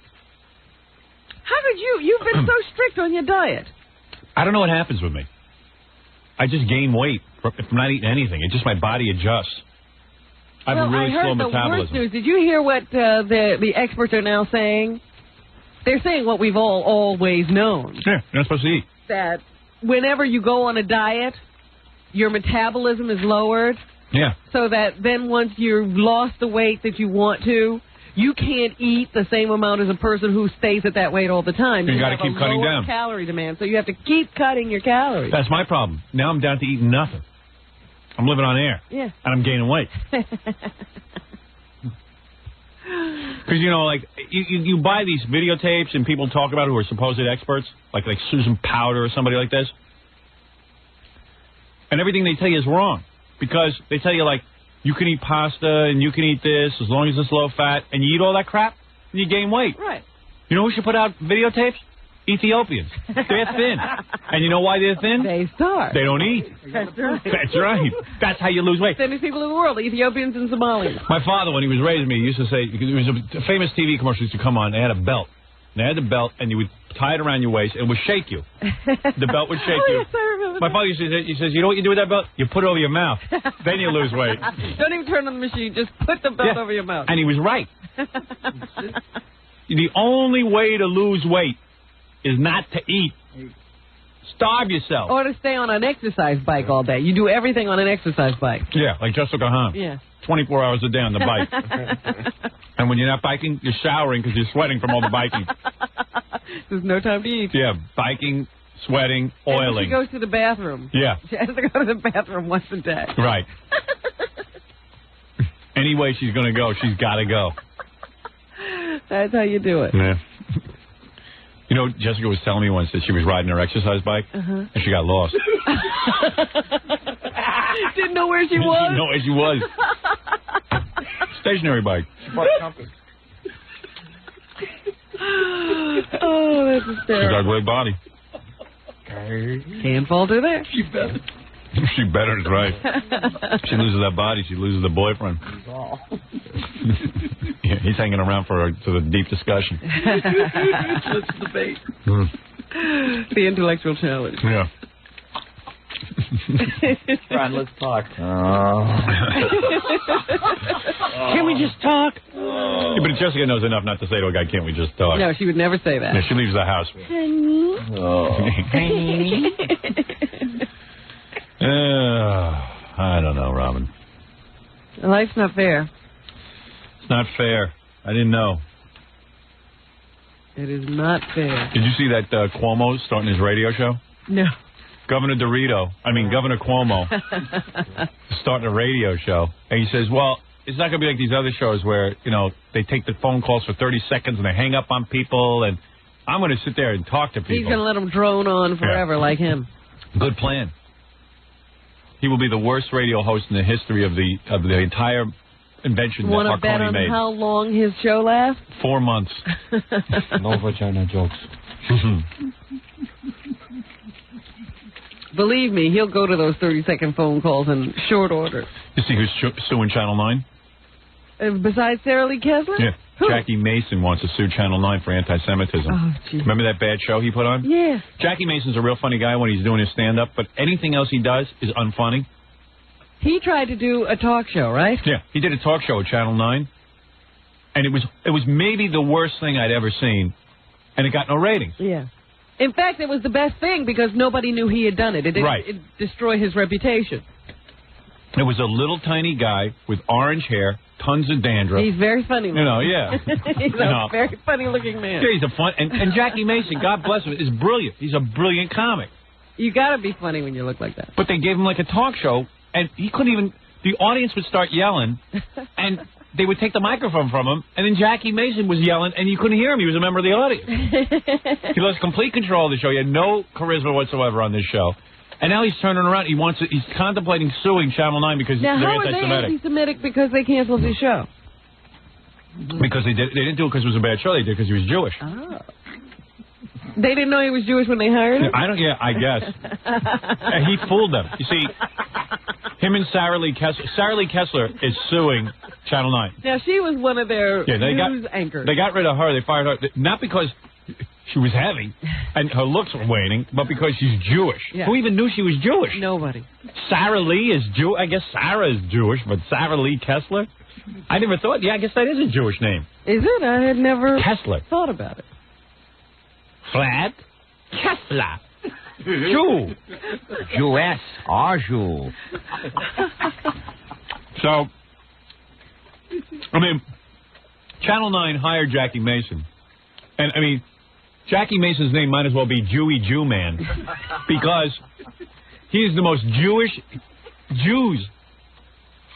How did you've been so strict on your diet? I don't know what happens with me. I just gain weight if I'm not eating anything. It's just my body adjusts. I have a really slow metabolism. The worst news. Did you hear what the experts are now saying? They're saying what we've all always known. Yeah, you're not supposed to eat. That whenever you go on a diet, your metabolism is lowered. Yeah. So that then once you've lost the weight that you want to, you can't eat the same amount as a person who stays at that weight all the time. You got to keep cutting down. Calorie demand, so you have to keep cutting your calories. That's my problem. Now I'm down to eating nothing. I'm living on air. Yeah. And I'm gaining weight. Because, you know, like, you buy these videotapes and people talk about who are supposed experts, like Susan Powder or somebody like this. And everything they tell you is wrong. Because they tell you, like, you can eat pasta and you can eat this as long as it's low fat. And you eat all that crap and you gain weight. Right. You know who should put out videotapes? Ethiopians. They're thin. And you know why they're thin? They starve. They don't eat. That's right. That's right. That's how you lose weight. Thinnest people in the world, Ethiopians and Somalians. My father, when he was raising me, used to say, there was a famous TV commercial used to come on. They had a belt. And they had the belt, and you would tie it around your waist, and it would shake you. The belt would shake you. Yes, I remember My that. father used to say, he says, you know what you do with that belt? You put it over your mouth. Then you lose weight. Don't even turn on the machine. Just put the belt over your mouth. And he was right. The only way to lose weight is not to eat. Starve yourself. Or to stay on an exercise bike all day. You do everything on an exercise bike. Yeah, like Jessica Hahn. Yeah. 24 hours a day on the bike. And when you're not biking, you're showering because you're sweating from all the biking. There's no time to eat. Yeah, biking, sweating, oiling. And she goes to the bathroom. Yeah. She has to go to the bathroom once a day. Right. Any way she's going to go, she's got to go. That's how you do it. Yeah. You know, Jessica was telling me once that she was riding her exercise bike, and she got lost. Didn't know where she was? Didn't know where she was. Stationary bike. She bought a compass. Oh, that's She got a hysterical. great body. Can't fault her there. She better. She better, is right. She loses that body, she loses the boyfriend. Yeah, he's hanging around for the deep discussion. Let's debate. The intellectual challenge. Yeah. Ron, let's talk. Can we just talk? Yeah, but Jessica knows enough not to say to a guy, can't we just talk? No, she would never say that. Yeah, she leaves the house. I don't know, Robin. Life's not fair. It's not fair. I didn't know. It is not fair. Did you see that Cuomo starting his radio show? No. Governor Cuomo starting a radio show. And he says, well, it's not going to be like these other shows where, you know, they take the phone calls for 30 seconds and they hang up on people. And I'm going to sit there and talk to people. He's going to let them drone on forever like him. Good plan. He will be the worst radio host in the history of the entire invention that Want to bet Marconi on made. how long his show lasts? 4 months. No vagina jokes. Believe me, he'll go to those 30-second phone calls in short order. You see who's suing Channel 9? Besides Sarah Lee Kessler? Yeah. Who? Jackie Mason wants to sue Channel 9 for anti-Semitism. Oh, gee. Remember that bad show he put on? Yeah. Jackie Mason's a real funny guy when he's doing his stand-up, but anything else he does is unfunny. He tried to do a talk show, right? Yeah, he did a talk show at Channel 9, and it was maybe the worst thing I'd ever seen, and it got no ratings. Yeah. In fact, it was the best thing because nobody knew he had done it. It didn't Right. it destroy his reputation. It was a little tiny guy with orange hair, tons of dandruff. He's very funny. You know, yeah. He's a very funny-looking man. Yeah, he's a fun... And Jackie Mason, God bless him, is brilliant. He's a brilliant comic. You got to be funny when you look like that. But they gave him like a talk show, and he couldn't even... The audience would start yelling, and they would take the microphone from him, and then Jackie Mason was yelling, and you couldn't hear him. He was a member of the audience. He lost complete control of the show. He had no charisma whatsoever on this show. And now he's turning around. He's contemplating suing Channel 9 because Now, they're how are they anti-Semitic. anti-Semitic because they canceled his show? Because they didn't do it because it was a bad show. They did it because he was Jewish. Oh. They didn't know he was Jewish when they hired him? I guess. And he fooled them. You see, him and Sarah Lee Kessler is suing Channel 9. Now, she was one of their news anchors. They got rid of her. They fired her. Not because she was heavy and her looks were waning, but because she's Jewish. Yeah. Who even knew she was Jewish? Nobody. Sarah Lee is Jewish. I guess Sarah is Jewish, but Sarah Lee Kessler? I never thought. Yeah, I guess that is a Jewish name. Is it? I had never Kessler. thought about it. Vlad Kessler. Jew. Jewess or Jew. So, I mean, Channel 9 hired Jackie Mason. And, I mean, Jackie Mason's name might as well be Jewy Jew Man because he's the most Jewish. Jews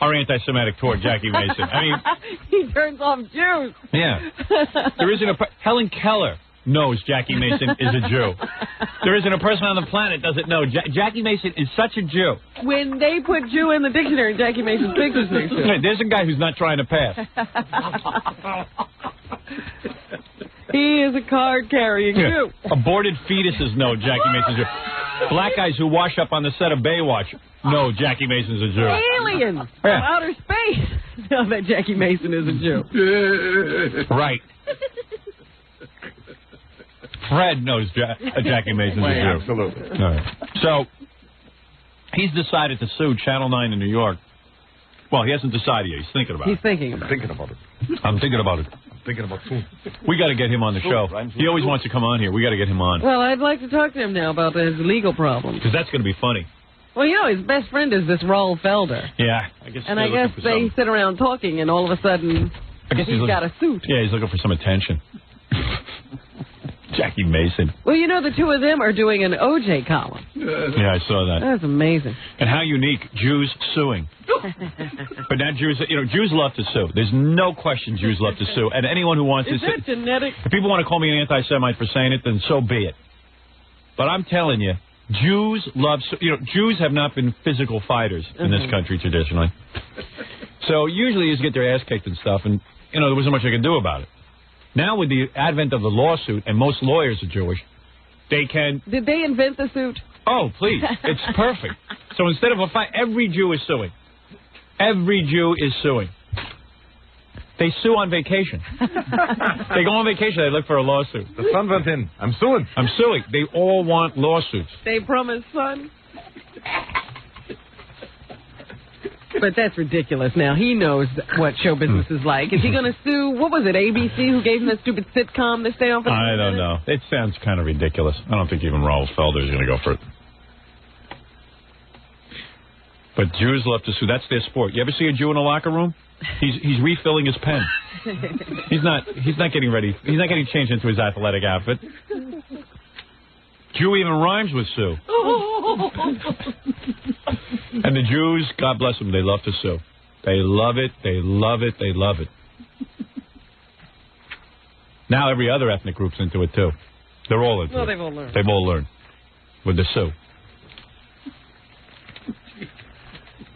are anti-Semitic toward Jackie Mason. I mean, he turns off Jews. Yeah. There isn't Helen Keller knows Jackie Mason is a Jew. There isn't a person on the planet doesn't know. Jackie Mason is such a Jew. When they put Jew in the dictionary, Jackie Mason's picture's next to it. There's a guy who's not trying to pass. He is a card-carrying Jew. Aborted fetuses know Jackie Mason's a Jew. Black guys who wash up on the set of Baywatch know Jackie Mason's a Jew. Aliens from outer space know that Jackie Mason is a Jew. Right. Fred knows Jackie Mason's a Jew. Absolutely. All right. So, he's decided to sue Channel 9 in New York. Well, he hasn't decided yet. He's thinking about it. He's thinking about it. I'm thinking about it. Thinking about soon. We got to get him on the show. He always wants to come on here. We got to get him on. Well, I'd like to talk to him now about his legal problems. Because that's going to be funny. Well, you know, his best friend is this Raoul Felder. Yeah. I guess they sit around talking, and all of a sudden, he's got a suit. Yeah, he's looking for some attention. Jackie Mason. Well, you know, the two of them are doing an OJ column. Yeah, I saw that. That's amazing. And how unique, Jews suing. But now Jews love to sue. There's no question Jews love to sue. And anyone who wants Is to that genetic? If people want to call me an anti-Semite for saying it, then so be it. But I'm telling you, Jews love... Jews have not been physical fighters in this country traditionally. So usually you just get their ass kicked and stuff, and, there wasn't much I could do about it. Now with the advent of the lawsuit, and most lawyers are Jewish, they can... Did they invent the suit? Oh, please. It's perfect. So instead of a fight, every Jew is suing. Every Jew is suing. They sue on vacation. They go on vacation, they look for a lawsuit. The sun went in. I'm suing. I'm suing. They all want lawsuits. They promised son. But that's ridiculous now. He knows what show business is like. Is he going to sue, what was it, ABC, who gave him that stupid sitcom to stay on for I don't know. It sounds kind of ridiculous. I don't think even Raoul Felder is going to go for it. But Jews love to sue. That's their sport. You ever see a Jew in a locker room? He's refilling his pen. He's not getting ready. He's not getting changed into his athletic outfit. Jew even rhymes with Sue. And the Jews, God bless them, they love to sue. They love it, they love it, they love it. Now every other ethnic group's into it, too. They're all into it. They've all learned. They've all learned. With the Sue.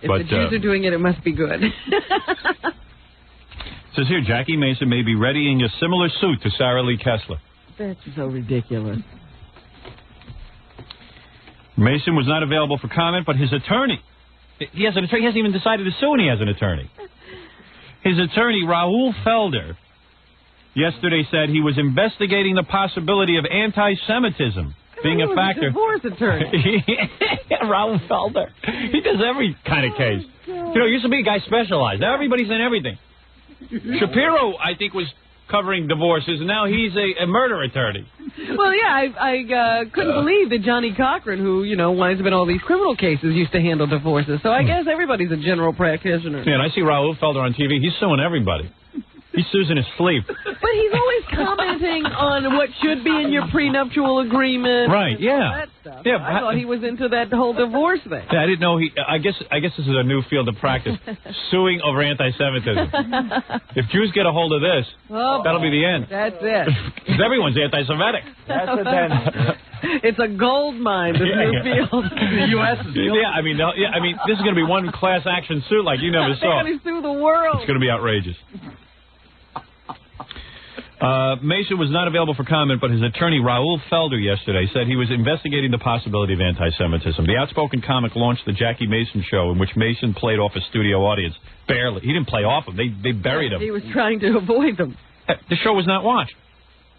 If the Jews are doing it, it must be good. Says here, Jackie Mason may be readying a similar suit to Sarah Lee Kessler. That's so ridiculous. Mason was not available for comment, but his attorney, he has an attorney. He hasn't even decided to sue, and he has an attorney. His attorney, Raoul Felder, yesterday said he was investigating the possibility of anti-Semitism being a factor. Divorce attorney. Raoul Felder. He does every kind of case. You know, he used to be a guy specialized. Now everybody's in everything. Shapiro, I think, was covering divorces, and now he's a murder attorney. Well, yeah, I couldn't believe that Johnny Cochran, who, you know, winds up in all these criminal cases, used to handle divorces. So I guess everybody's a general practitioner. Yeah, and I see Raoul Felder on TV. He's suing everybody. He sues in his sleep. But he's always commenting on what should be in your prenuptial agreement. Right, yeah. That stuff. Yeah, I thought he was into that whole divorce thing. Yeah, I didn't know he... I guess this is a new field of practice. Suing over anti-Semitism. If Jews get a hold of this, that'll be the end. That's it. Because everyone's anti-Semitic. That's it then. It's a gold mine, this new field. The U.S. is I mean, this is going to be one class action suit like you never saw. They're going to sue the world. It's going to be outrageous. Mason was not available for comment, but his attorney, Raoul Felder, yesterday said he was investigating the possibility of anti-Semitism. The outspoken comic launched the Jackie Mason show, in which Mason played off a studio audience. Barely. He didn't play off them. They buried him. He was trying to avoid them. The show was not watched.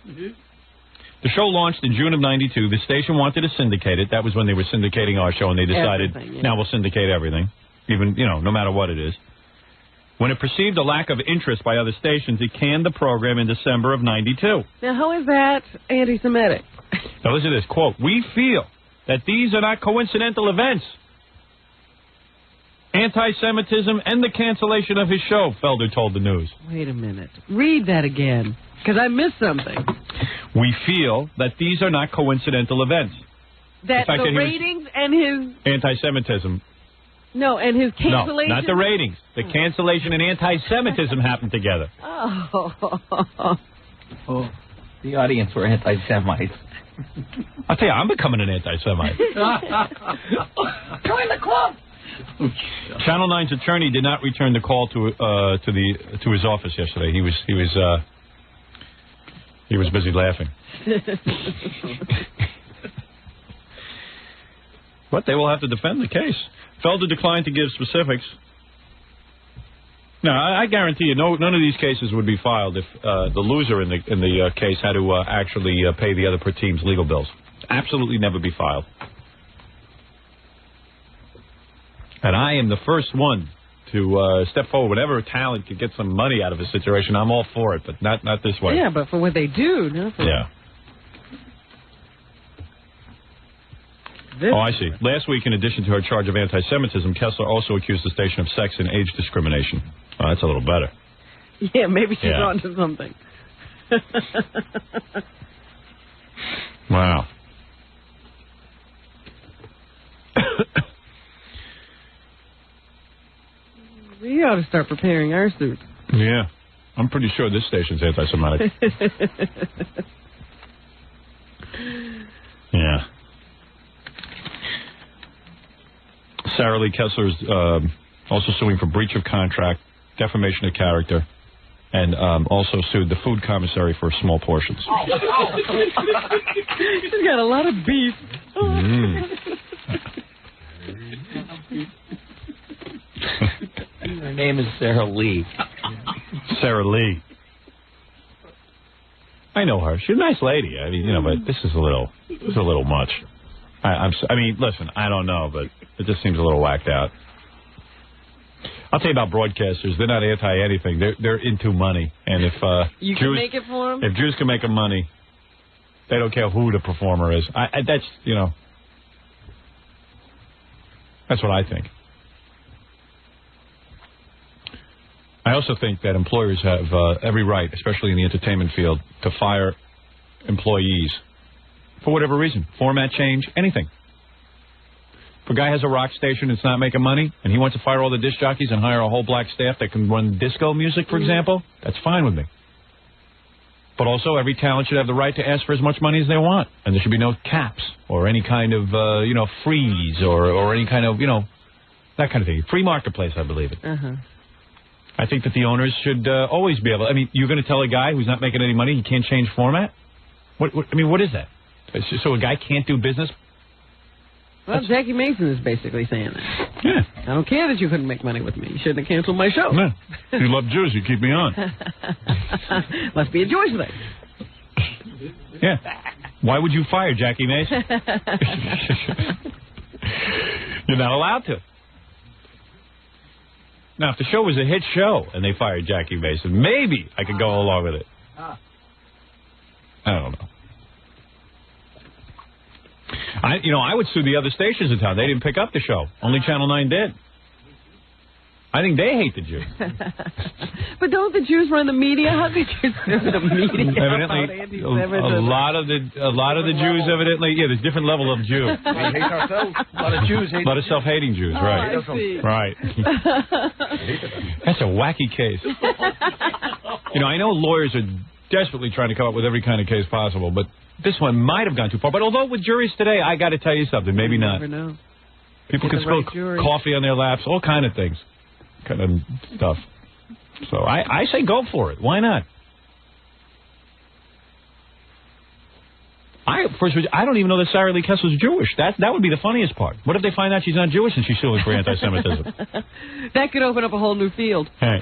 The show launched in June of '92. The station wanted to syndicate it. That was when they were syndicating our show, and they decided, now we'll syndicate everything, even, you know, no matter what it is. When it perceived a lack of interest by other stations, it canned the program in December of '92. Now, how is that anti-Semitic? Now, listen to this. Quote, "We feel that these are not coincidental events. Anti-Semitism and the cancellation of his show," Felder told the News. Wait a minute. Read that again, because I missed something. "We feel that these are not coincidental events." That the ratings and his... Anti-Semitism. No, and his cancellation... No, not the ratings. The cancellation and anti-Semitism happened together. Oh, the audience were anti-Semites. I'll tell you, I'm becoming an anti-Semite. Join the club. Channel 9's attorney did not return the call to his office yesterday. He was busy laughing. But they will have to defend the case. Felder declined to give specifics. No, I guarantee you, none of these cases would be filed if the loser in the case had to actually pay the other team's legal bills. Absolutely never be filed. And I am the first one to step forward. Whenever talent could get some money out of a situation, I'm all for it, but not this way. Yeah, but for what they do, no. Oh, I see. Last week, in addition to her charge of anti-Semitism, Kessler also accused the station of sex and age discrimination. Oh, that's a little better. Yeah, maybe she's on to something. Wow. We ought to start preparing our suits. Yeah. I'm pretty sure this station's anti-Semitic. Yeah. Sarah Lee Kessler is also suing for breach of contract, defamation of character, and also sued the food commissary for small portions. She's got a lot of beef. Her name is Sarah Lee. Sarah Lee. I know her. She's a nice lady. I mean, you know, but this is a little much. I mean, listen, I don't know, but it just seems a little whacked out. I'll tell you about broadcasters. They're not anti-anything. They're into money. And if you can make it for them? If Jews can make them money, they don't care who the performer is. That's, you know, that's what I think. I also think that employers have every right, especially in the entertainment field, to fire employees for whatever reason. Format change, anything. If a guy has a rock station that's not making money, and he wants to fire all the disc jockeys and hire a whole black staff that can run disco music, for example, that's fine with me. But also, every talent should have the right to ask for as much money as they want. And there should be no caps or any kind of, freeze or any kind of, that kind of thing. Free marketplace, I believe it. Uh-huh. I think that the owners should always be able. I mean, you're going to tell a guy who's not making any money he can't change format? What is that? So a guy can't do business? Well, Jackie Mason is basically saying that. Yeah. I don't care that you couldn't make money with me. You shouldn't have canceled my show. No. You love Jews. You keep me on. Must be a Jewish thing. Yeah. Why would you fire Jackie Mason? You're not allowed to. Now, if the show was a hit show and they fired Jackie Mason, maybe I could go along with it. I don't know. I would sue the other stations in town. They didn't pick up the show. Only Channel 9 did. I think they hate the Jews. But don't the Jews run the media? How did you sue the media? Evidently, a lot of the Jews, evidently, there's different level of Jew. We hate ourselves. A lot of Jews hate. A lot of self-hating Jews, right? I see. Right. That's a wacky case. I know lawyers are desperately trying to come up with every kind of case possible, but this one might have gone too far. But although with juries today, I got to tell you something, maybe not. You never know. People can spill coffee on their laps, all kind of things, kind of stuff. So I say go for it. Why not? First, I don't even know that Sarah Lee Kessler's Jewish. That would be the funniest part. What if they find out she's not Jewish and she's suing for anti-Semitism? That could open up a whole new field. Hey.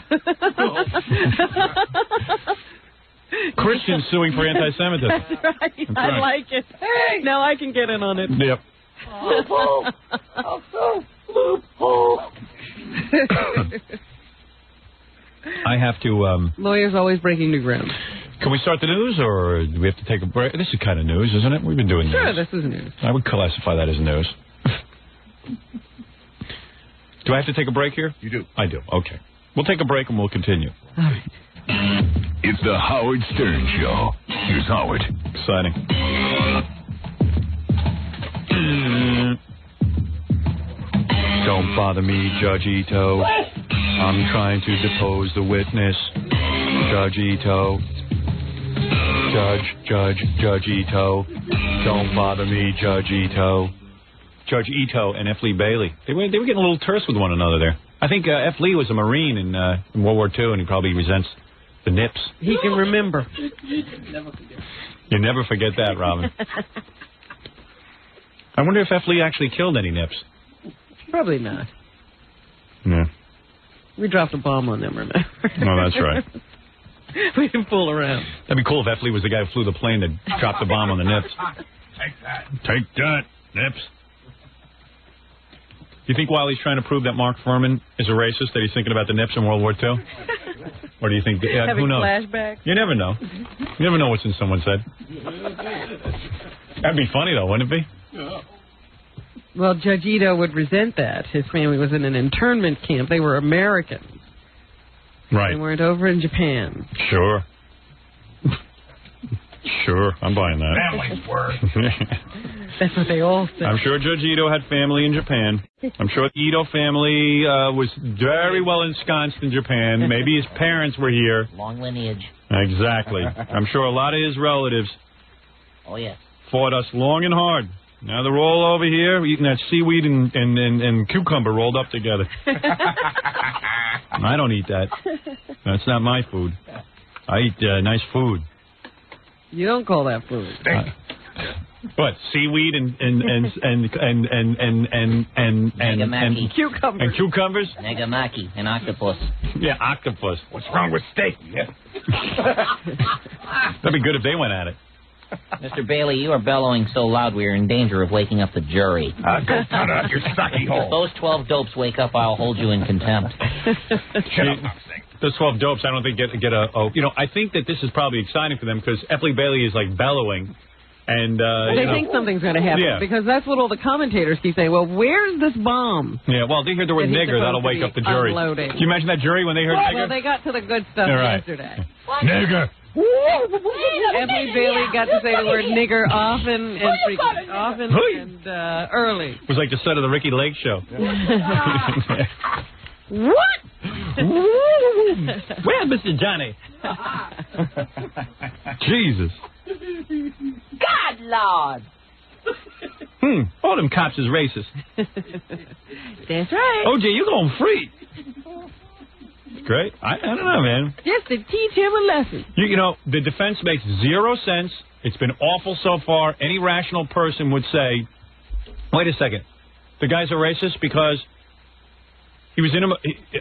Christians suing for anti-Semitism. That's right. That's I right. like it. Hey. Now I can get in on it. Yep. Loophole. Also, loophole. I have to... Lawyers always breaking new ground. Can we start the news, or do we have to take a break? This is kind of news, isn't it? We've been doing Sure, news. this is news. I would classify that as news. Do I have to take a break here? You do. I do. Okay. We'll take a break and we'll continue. All right. It's the Howard Stern Show. Here's Howard. Exciting. Don't bother me, Judge Ito. I'm trying to depose the witness. Judge Ito. Judge Ito. Don't bother me, Judge Ito. Judge Ito and F. Lee Bailey. They were getting a little terse with one another there. I think F. Lee was a Marine in World War II, and he probably resents the nips. He can remember. You never forget that, Robin. I wonder if F. Lee actually killed any nips. Probably not. Yeah. We dropped a bomb on them, remember? No, that's right. We didn't fool around. That'd be cool if F. Lee was the guy who flew the plane that dropped the bomb on the nips. Take that, nips. You think while he's trying to prove that Mark Fuhrman is a racist, that he's thinking about the nips in World War II? Or do you think... Having who knows? flashbacks? You never know. You never know what's in someone's head. That'd be funny, though, wouldn't it be? Well, Judge Ito would resent that. His family was in an internment camp. They were Americans. Right. They weren't over in Japan. Sure. Sure, I'm buying that. Family's work. That's what they all said. I'm sure Judge Ito had family in Japan. I'm sure the Ito family was very well ensconced in Japan. Maybe his parents were here. Long lineage. Exactly. I'm sure a lot of his relatives fought us long and hard. Now they're all over here eating that seaweed and cucumber rolled up together. I don't eat that. That's not my food. I eat nice food. You don't call that food. What, seaweed and cucumbers? And cucumbers? Negamaki and octopus. Yeah, octopus. What's wrong with steak? Yeah. That'd be good if they went at it. Mr. Bailey, you are bellowing so loud we are in danger of waking up the jury. Go cut out your sucky hole. If those 12 dopes wake up, I'll hold you in contempt. Shut up, Those 12 dopes, I don't think get a I think that this is probably exciting for them because F. Lee Bailey is like bellowing. And they think something's going to happen because that's what all the commentators keep saying. Well, where's this bomb? Yeah, well, they hear the word nigger, that'll wake up the jury. Unloading. Can you imagine that jury when they heard nigger? Well, they got to the good stuff yesterday. Nigger. F. Lee Bailey got to say the word nigger often and early. It was like the set of the Ricky Lake show. What? Where's Mr. Johnny? Jesus. God, Lord. All them cops is racist. That's right. OJ, you going free. Great. I don't know, man. Just to teach him a lesson. You know, the defense makes zero sense. It's been awful so far. Any rational person would say, wait a second, the guy's a racist because he was in a,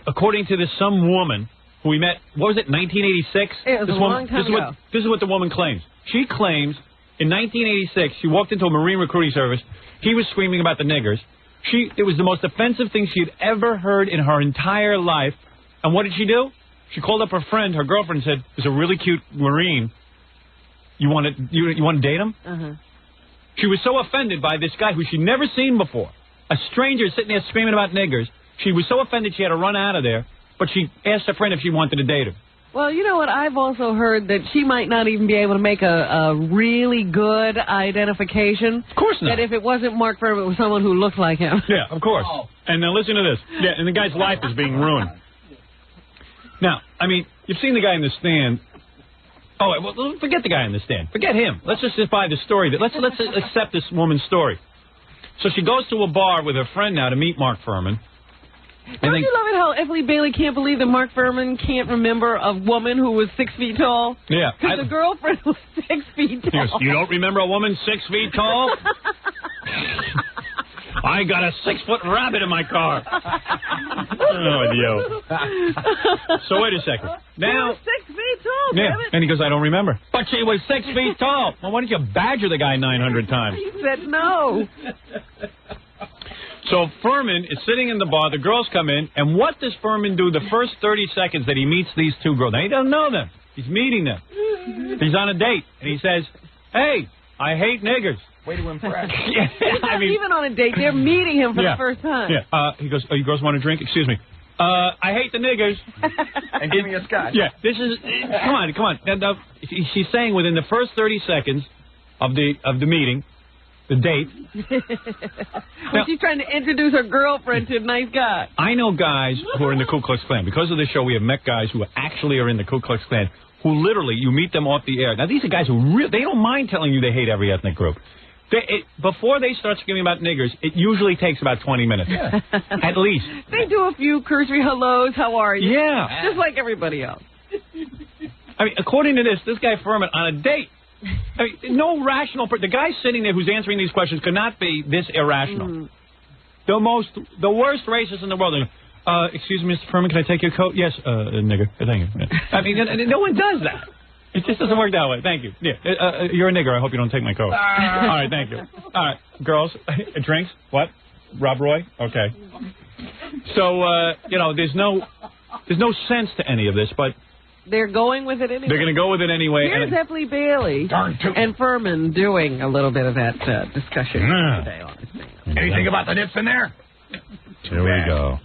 according to this some woman who we met, what was it, 1986? It was a long time ago. This is what the woman claims. She claims in 1986, she walked into a Marine recruiting service. He was screaming about the niggers. It was the most offensive thing she had ever heard in her entire life. And what did she do? She called up her friend, her girlfriend, and said, there's a really cute Marine. You want to date him? Uh-huh. She was so offended by this guy who she'd never seen before. A stranger sitting there screaming about niggers. She was so offended she had to run out of there. But she asked her friend if she wanted to date him. Well, you know what? I've also heard that she might not even be able to make a really good identification. Of course not. That if it wasn't Mark Fuhrman, it was someone who looked like him. Yeah, of course. Oh. And now listen to this. Yeah, and the guy's life is being ruined. Now, I mean, you've seen the guy in the stand. Oh, well, forget the guy in the stand. Forget him. Let's just buy the story. Let's accept this woman's story. So she goes to a bar with her friend now to meet Mark Fuhrman. Don't you love it how F. Lee Bailey can't believe that Mark Fuhrman can't remember a woman who was 6 feet tall? Yeah. Because the girlfriend was 6 feet tall. Yes, you don't remember a woman 6 feet tall? I got a 6-foot rabbit in my car. Oh, yo. So wait a second. Now, 6 feet tall, yeah. damn it. And he goes, I don't remember. But she was 6 feet tall. Well, why didn't you badger the guy 900 times? He said no. So Fuhrman is sitting in the bar. The girls come in. And what does Fuhrman do the first 30 seconds that he meets these two girls? Now, he doesn't know them. He's meeting them. He's on a date. And he says, hey, I hate niggers. Way to impress. I mean, even on a date. They're meeting him for the first time. Yeah. He goes, oh, you girls want a drink? Excuse me. I hate the niggers. And give me a scotch. Yeah, this is... Come on. Now, she's saying within the first 30 seconds of the meeting, the date... Well, she's trying to introduce her girlfriend to a nice guy. I know guys who are in the Ku Klux Klan. Because of this show, we have met guys who actually are in the Ku Klux Klan, who literally, you meet them off the air. Now, these are guys who they don't mind telling you they hate every ethnic group. Before they start screaming about niggers, it usually takes about 20 minutes. Yeah. At least. They do a few cursory hellos, how are you? Yeah. Just like everybody else. I mean, according to this guy Fuhrman, on a date, I mean, no rational the guy sitting there who's answering these questions could not be this irrational. The worst racist in the world. Excuse me, Mr. Fuhrman, can I take your coat? Yes, nigger. Thank you. I mean, no one does that. It just doesn't work that way. Thank you. Yeah, you're a nigger. I hope you don't take my coat. All right, thank you. All right, girls, drinks? What? Rob Roy? Okay. So, there's no sense to any of this, but they're going with it anyway. They're going to go with it anyway. Here's F. Lee Bailey and Fuhrman doing a little bit of that discussion today on this thing. Anything about the nips in there? Here we go.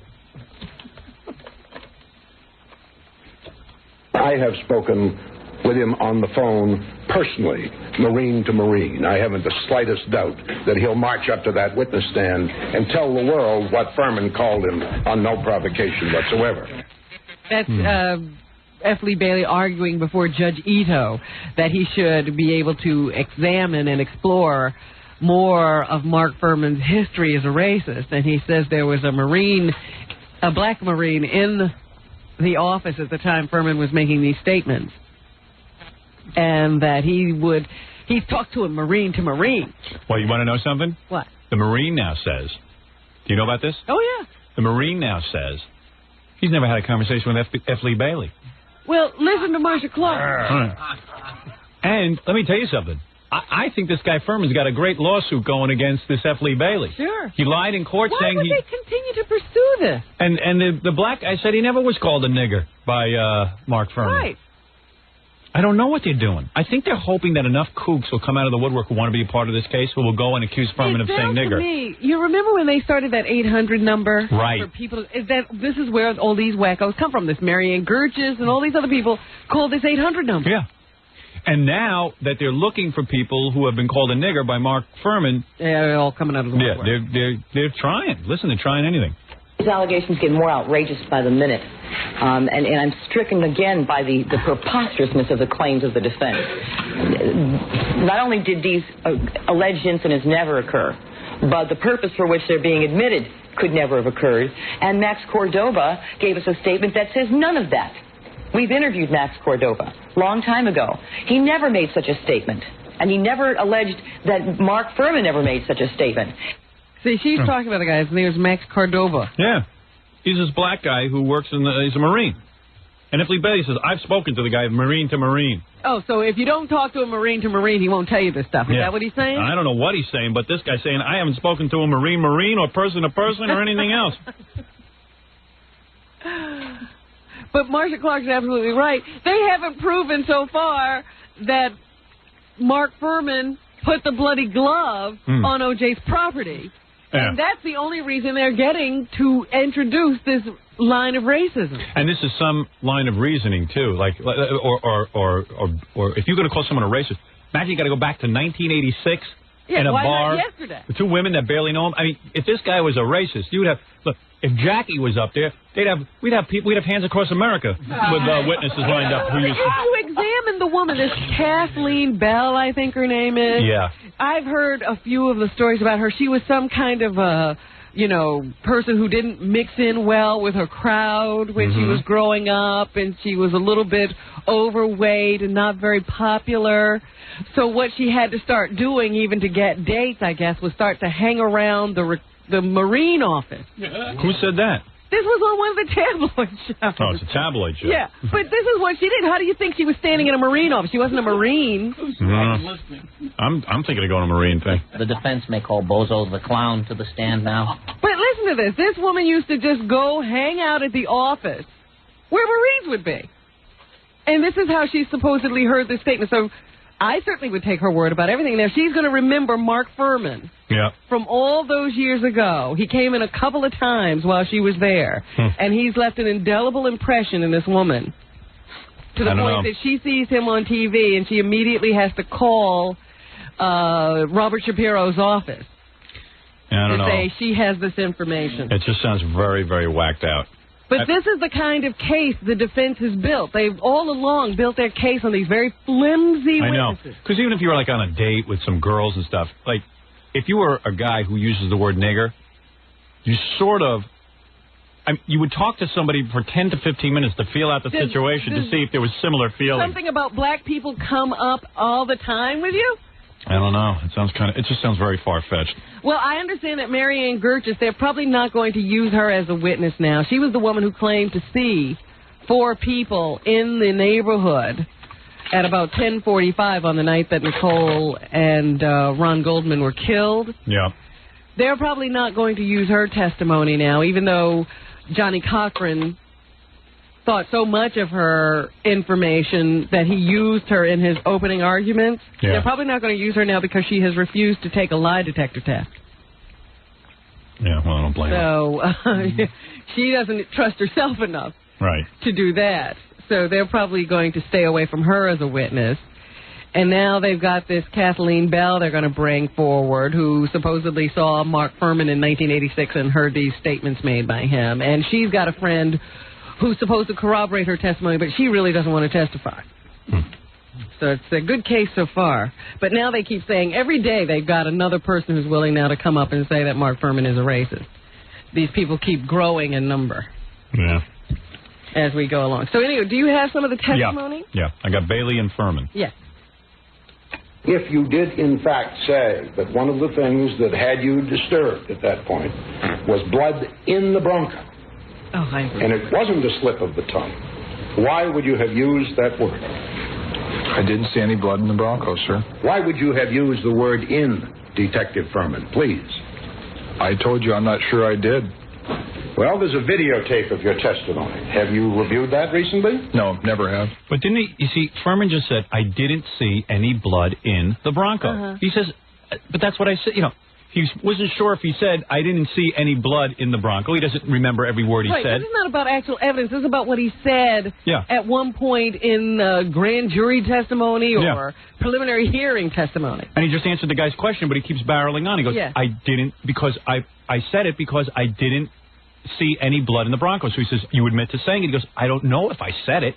I have spoken with him on the phone personally, Marine to Marine. I haven't the slightest doubt that he'll march up to that witness stand and tell the world what Fuhrman called him on no provocation whatsoever. That's F. Lee Bailey arguing before Judge Ito that he should be able to examine and explore more of Mark Fuhrman's history as a racist. And he says there was a black Marine in the office at the time Fuhrman was making these statements. And that he's talked to him Marine to Marine. Well, you want to know something? What? The Marine now says, do you know about this? Oh, yeah. The Marine now says he's never had a conversation with F. Lee Bailey. Well, listen to Marsha Clark. And let me tell you something. I think this guy Fuhrman's got a great lawsuit going against this F. Lee Bailey. Sure. He lied in court saying Why would they continue to pursue this? And the black guy said he never was called a nigger by Mark Fuhrman. Right. I don't know what they're doing. I think they're hoping that enough kooks will come out of the woodwork who want to be a part of this case who will go and accuse Fuhrman of saying nigger. To me, you remember when they started that 800 number? Right. For people, this is where all these wackos come from. This Marianne Gerges and all these other people call this 800 number. Yeah. And now that they're looking for people who have been called a nigger by Mark Fuhrman. Yeah, they're all coming out of the woodwork. Yeah, they're trying. Listen, they're trying anything. These allegations get more outrageous by the minute. And I'm stricken again by the preposterousness of the claims of the defense. Not only did these alleged incidents never occur, but the purpose for which they're being admitted could never have occurred. And Max Cordova gave us a statement that says none of that. We've interviewed Max Cordova a long time ago. He never made such a statement. And he never alleged that Mark Fuhrman ever made such a statement. See, she's talking about the guy. His name is Max Cordova. Yeah. He's this black guy who works he's a Marine. And if Lee Bailey says, I've spoken to the guy Marine to Marine. Oh, so if you don't talk to a Marine to Marine, he won't tell you this stuff. Is that what he's saying? I don't know what he's saying, but this guy's saying, I haven't spoken to a Marine or person to person or anything else. But Marsha Clark's absolutely right. They haven't proven so far that Mark Fuhrman put the bloody glove on O.J.'s property. Yeah. And that's the only reason they're getting to introduce this line of racism. And this is some line of reasoning, too. Like, or if you're going to call someone a racist, imagine you got to go back to 1986 in a why bar not yesterday? with two women that barely know him. I mean, if this guy was a racist, you'd have, look, if Jackie was up there, we'd have hands across America with witnesses lined up. If you examine the woman, this Kathleen Bell, I think her name is. Yeah. I've heard a few of the stories about her. She was some kind of a, person who didn't mix in well with her crowd when she was growing up, and she was a little bit overweight and not very popular. So what she had to start doing, even to get dates, I guess, was start to hang around the Marine office. Who said that? This was on one of the tabloid shows. Oh, it's a tabloid show. Yeah, but this is what she did. How do you think she was standing in a Marine office? She wasn't a Marine. I'm thinking of going to Marine thing. The defense may call Bozo the Clown to the stand now. But listen to this. This woman used to just go hang out at the office where Marines would be. And this is how she supposedly heard this statement. So I certainly would take her word about everything. Now, she's going to remember Mark Fuhrman from all those years ago. He came in a couple of times while she was there, and he's left an indelible impression in this woman to the point that she sees him on TV, and she immediately has to call Robert Shapiro's office to say she has this information. It just sounds very, very whacked out. But this is the kind of case the defense has built. They've all along built their case on these very flimsy witnesses. I know. Because even if you were like on a date with some girls and stuff, like if you were a guy who uses the word nigger, you sort of, you would talk to somebody for 10 to 15 minutes to feel out the situation to see if there was similar feeling. Something about black people come up all the time with you? I don't know. It just sounds very far-fetched. Well, I understand that Marianne Gertjes, they're probably not going to use her as a witness now. She was the woman who claimed to see 4 people in the neighborhood at about 10:45 on the night that Nicole and Ron Goldman were killed. Yeah. They're probably not going to use her testimony now, even though Johnny Cochran thought so much of her information that he used her in his opening arguments. Yeah. They're probably not going to use her now because she has refused to take a lie detector test. Yeah, well, I don't blame her. So she doesn't trust herself enough to do that. So they're probably going to stay away from her as a witness. And now they've got this Kathleen Bell they're going to bring forward, who supposedly saw Mark Fuhrman in 1986 and heard these statements made by him. And she's got a friend who's supposed to corroborate her testimony, but she really doesn't want to testify. So it's a good case so far. But now they keep saying every day they've got another person who's willing now to come up and say that Mark Fuhrman is a racist. These people keep growing in number. Yeah. As we go along. So anyway, do you have some of the testimony? Yeah. I got Bailey and Fuhrman. Yes. If you did, in fact, say that one of the things that had you disturbed at that point was blood in the Bronco, and it wasn't a slip of the tongue, why would you have used that word? I didn't see any blood in the Bronco, sir. Why would you have used the word in, Detective Fuhrman, please? I told you I'm not sure I did. Well, there's a videotape of your testimony. Have you reviewed that recently? No, never have. But didn't he, you see, Fuhrman just said, I didn't see any blood in the Bronco. He says, but that's what I said, he wasn't sure if he said, I didn't see any blood in the Bronco. He doesn't remember every word he said. This is not about actual evidence. This is about what he said at one point in grand jury testimony or preliminary hearing testimony. And he just answered the guy's question, but he keeps barreling on. He goes, I didn't, because I said it because I didn't see any blood in the Bronco. So he says, you admit to saying it? He goes, I don't know if I said it.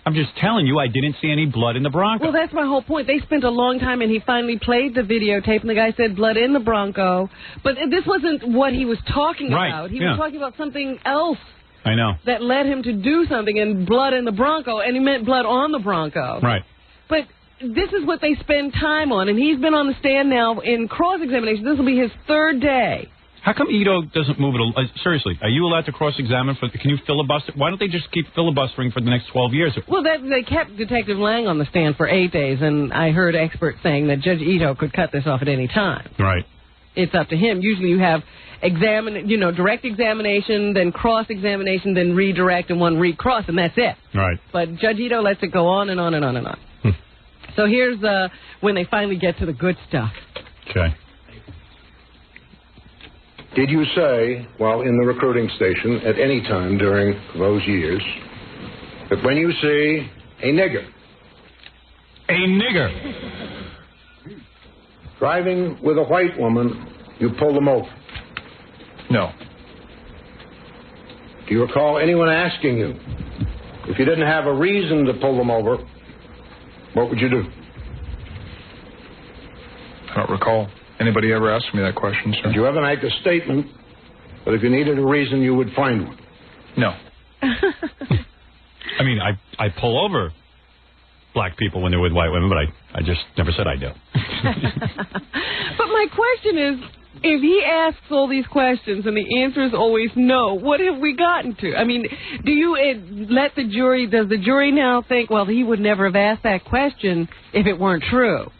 I'm just telling you, I didn't see any blood in the Bronco. Well, that's my whole point. They spent a long time, and he finally played the videotape, and the guy said blood in the Bronco. But this wasn't what he was talking about. He was talking about something else. I know. That led him to do something, and blood in the Bronco, and he meant blood on the Bronco. Right. But this is what they spend time on, and he's been on the stand now in cross-examination. This will be his 3rd day. How come Ito doesn't move it? Seriously, are you allowed to cross-examine? Can you filibuster? Why don't they just keep filibustering for the next 12 years? Well, they kept Detective Lang on the stand for 8 days, and I heard experts saying that Judge Ito could cut this off at any time. Right. It's up to him. Usually you have direct examination, then cross-examination, then redirect, and one recross, and that's it. Right. But Judge Ito lets it go on and on and on and on. So here's when they finally get to the good stuff. Okay. Did you say, while in the recruiting station, at any time during those years, that when you see a nigger driving with a white woman, you pull them over? No. Do you recall anyone asking you, if you didn't have a reason to pull them over, what would you do? I don't recall anybody ever asked me that question, sir. Did you ever make a statement that if you needed a reason, you would find one? No. I mean, I pull over black people when they're with white women, but I just never said I do. But my question is, if he asks all these questions and the answer is always no, what have we gotten to? I mean, do you does the jury now think, well, he would never have asked that question if it weren't true?